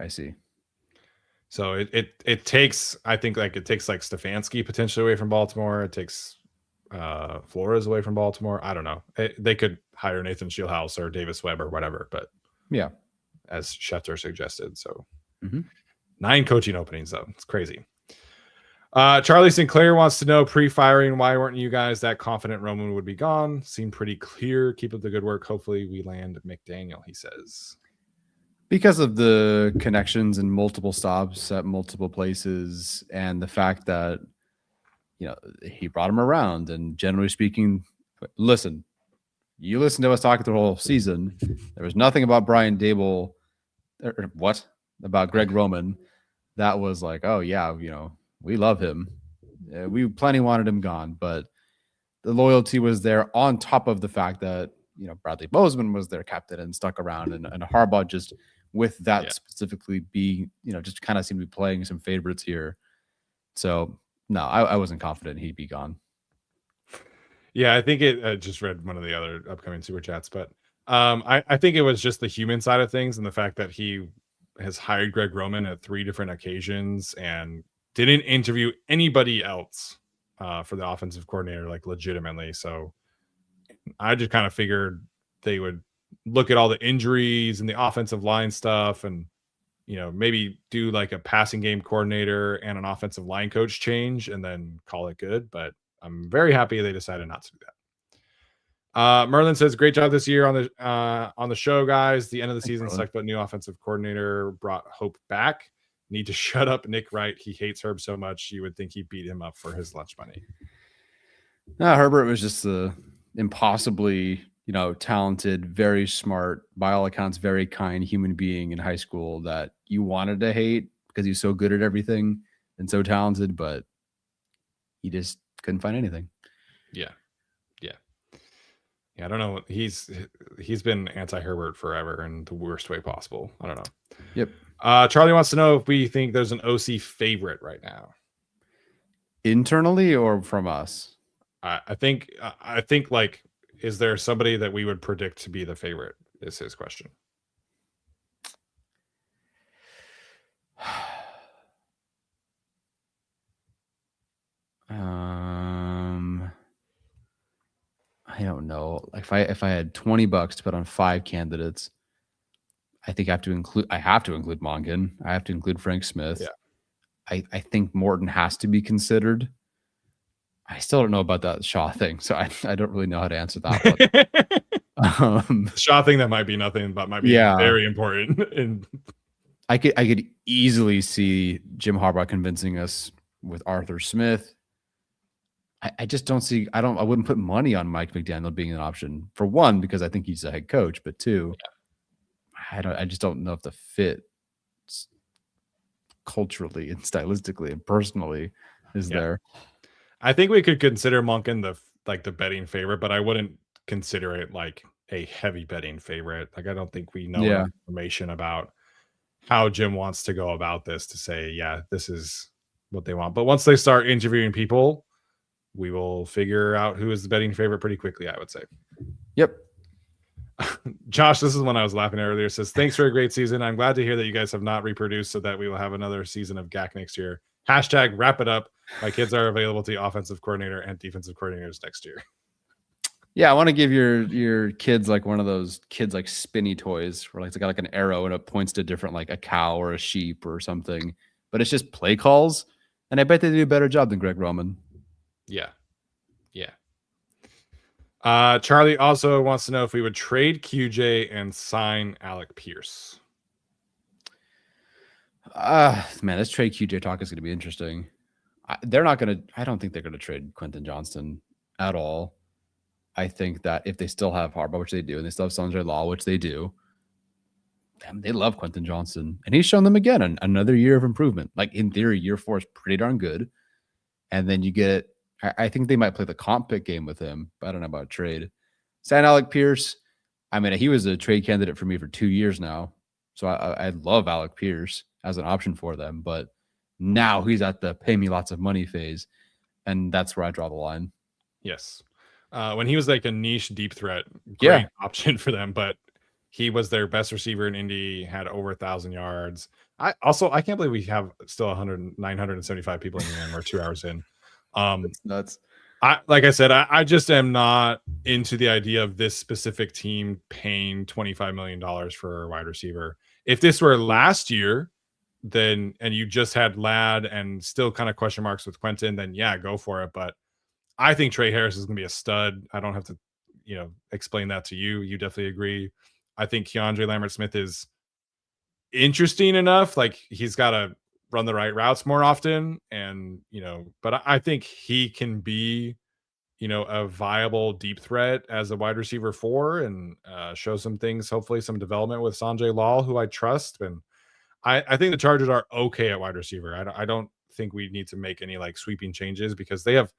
So it takes, I think, like it takes like Stefanski potentially away from Baltimore. It takes Flores away from Baltimore. I don't know. They could hire Nathan Shieldhouse or Davis Webb or whatever, but yeah, as Schefter suggested. So 9 coaching openings though. It's crazy. Charlie Sinclair wants to know, pre-firing, why weren't you guys that confident Roman would be gone? Seemed pretty clear. Keep up the good work. Hopefully we land McDaniel, he says. Because of the connections and multiple stops at multiple places, and the fact that he brought him around, and generally speaking, you listen to us talking the whole season. There was nothing about Brian Dable or what about Greg Roman that was like, oh yeah, we love him. We plenty wanted him gone, but the loyalty was there on top of the fact that, Bradley Bozeman was their captain and stuck around, and Harbaugh just with that specifically be, just kind of seemed to be playing some favorites here. So no, I wasn't confident he'd be gone. Yeah, I think I just read one of the other upcoming super chats, but I think it was just the human side of things and the fact that he has hired Greg Roman at 3 different occasions and didn't interview anybody else for the offensive coordinator, like legitimately. So I just kind of figured they would look at all the injuries and the offensive line stuff and, maybe do like a passing game coordinator and an offensive line coach change and then call it good. But I'm very happy they decided not to do that. Merlin says, great job this year on the show, guys. The end of the season sucked, but new offensive coordinator brought hope back. Need to shut up Nick Wright. He hates Herb so much you would think he beat him up for his lunch money. No, Herbert was just the impossibly, talented, very smart, by all accounts, very kind human being in high school that you wanted to hate because he's so good at everything and so talented, but he just couldn't find anything. Yeah. I don't know. He's been anti-Herbert forever in the worst way possible. I don't know. Yep. Charlie wants to know if we think there's an OC favorite right now. Internally or from us? I think like, is there somebody that we would predict to be the favorite is his question. I don't know. If I had $20 to put on 5 candidates, I think I have to include Monken. I have to include Frank Smith. Yeah. I think Morton has to be considered. I still don't know about that Shaw thing, so I don't really know how to answer that one. Shaw thing that might be nothing, but might be very important. And I could easily see Jim Harbaugh convincing us with Arthur Smith. I just don't see. I wouldn't put money on Mike McDaniel being an option, for one, because I think he's a head coach, but 2, I just don't know if the fit culturally and stylistically and personally is there. I think we could consider Monken the betting favorite, but I wouldn't consider it like a heavy betting favorite. Like, I don't think we know enough information about how Jim wants to go about this to say, this is what they want. But once they start interviewing people, we will figure out who is the betting favorite pretty quickly, I would say. Yep. Josh, this is when I was laughing earlier, says, thanks for a great season. I'm glad to hear that you guys have not reproduced so that we will have another season of GAC next year. # wrap it up. My kids are available to the offensive coordinator and defensive coordinators next year. Yeah, I want to give your kids like one of those kids like spinny toys where it's got like an arrow and it points to different, like a cow or a sheep or something. But it's just play calls. And I bet they do a better job than Greg Roman. Yeah. Charlie also wants to know if we would trade QJ and sign Alec Pierce. Man, this trade QJ talk is going to be interesting. I don't think they're going to trade Quentin Johnston at all. I think that if they still have Harbaugh, which they do, and they still have Sanjay Law, which they do, they love Quentin Johnston. And he's shown them again another year of improvement. Like, in theory, year 4 is pretty darn good. And then you get, I think they might play the comp pick game with him, but I don't know about trade. Sign Alec Pierce. I mean, he was a trade candidate for me for 2 years now. So I love Alec Pierce as an option for them. But now he's at the pay me lots of money phase. And that's where I draw the line. Yes. When he was like a niche deep threat, great option for them. But he was their best receiver in Indy, had over 1,000 yards. I can't believe we have still 975 people in here and we're 2 hours in. It's nuts. Like I said, I just am not into the idea of this specific team paying $25 million for a wide receiver. If this were last year, and you just had Ladd and still kind of question marks with Quentin, then yeah, go for it. But I think Trey Harris is going to be a stud. I don't have to, explain that to you. You definitely agree. I think Keandre Lambert-Smith is interesting enough. Like he's got to run the right routes more often. And, but I think he can be, a viable deep threat as a wide receiver 4 and show some things, hopefully some development with Sanjay Lal, who I trust. And I think the Chargers are okay at wide receiver. I don't think we need to make any like sweeping changes because they have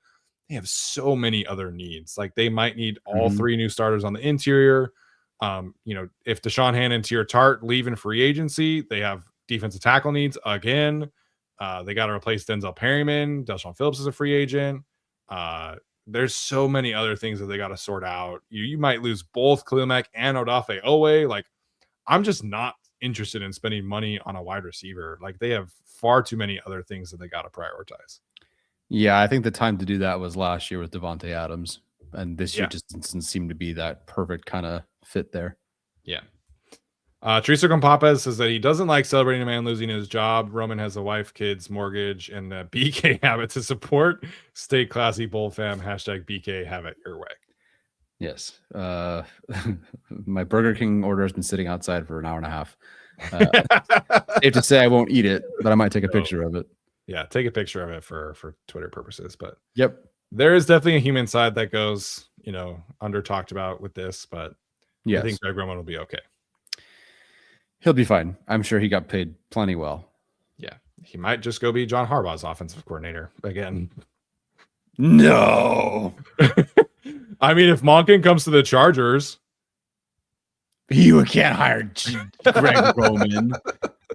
so many other needs. Like they might need all 3 new starters on the interior. If Deshaun Hannon to your Tart leave in free agency, they have defensive tackle needs again. They got to replace Denzel Perryman. Deshaun Phillips is a free agent. There's so many other things that they got to sort out. You might lose both Khalil Mack and Odafe Owe. Like I'm just not interested in spending money on a wide receiver. Like they have far too many other things that they got to prioritize. Yeah, I think the time to do that was last year with Devontae Adams. And this year just doesn't seem to be that perfect kind of fit there. Yeah. Teresa Compapa says that he doesn't like celebrating a man losing his job. Roman has a wife, kids, mortgage, and a BK habit to support. Stay classy, Bull fam. Hashtag BK have it your way. Yes. My Burger King order has been sitting outside for an hour and a half. Safe to say I won't eat it, but I might take a picture of it. Yeah, take a picture of it for Twitter purposes. But yep, there is definitely a human side that goes, under talked about with this, but I think Greg Roman will be okay. He'll be fine. I'm sure he got paid plenty well. Yeah, he might just go be John Harbaugh's offensive coordinator again. No. I mean, if Monken comes to the Chargers, you can't hire Greg Roman.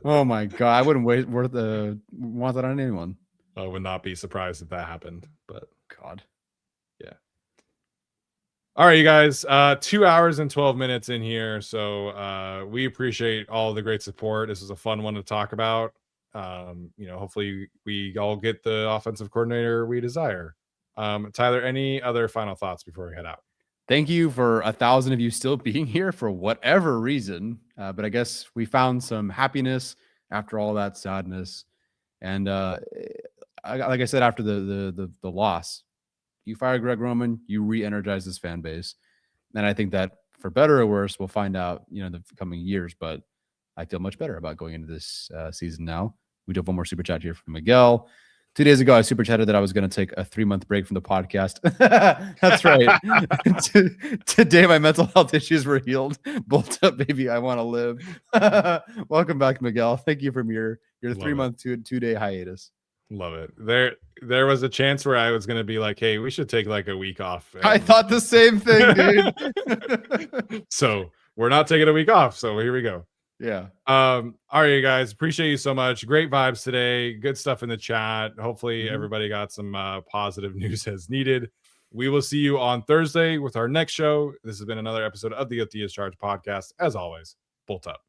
Oh my God, I wouldn't want that on anyone. I would not be surprised if that happened. But God, yeah. All right, you guys. 2 hours and 12 minutes in here, so we appreciate all the great support. This was a fun one to talk about. Hopefully we all get the offensive coordinator we desire. Tyler, any other final thoughts before we head out? Thank you for 1,000 of you still being here for whatever reason. But I guess we found some happiness after all that sadness. And like I said, after the loss, you fire Greg Roman, you re-energize this fan base. And I think that for better or worse, we'll find out, in the coming years. But I feel much better about going into this season now. We do have one more super chat here from Miguel. 2 days ago, I super chatted that I was going to take a 3-month break from the podcast. That's right. Today, my mental health issues were healed. Bolt up, baby. I want to live. Welcome back, Miguel. Thank you from your 3-month, 2-day hiatus. Love it. There was a chance where I was going to be like, hey, we should take like a week off. I thought the same thing, dude. So we're not taking a week off. So here we go. Yeah. All right, you guys. Appreciate you so much. Great vibes today. Good stuff in the chat. Hopefully everybody got some positive news as needed. We will see you on Thursday with our next show. This has been another episode of the Guilty as Charged podcast. As always, bolt up.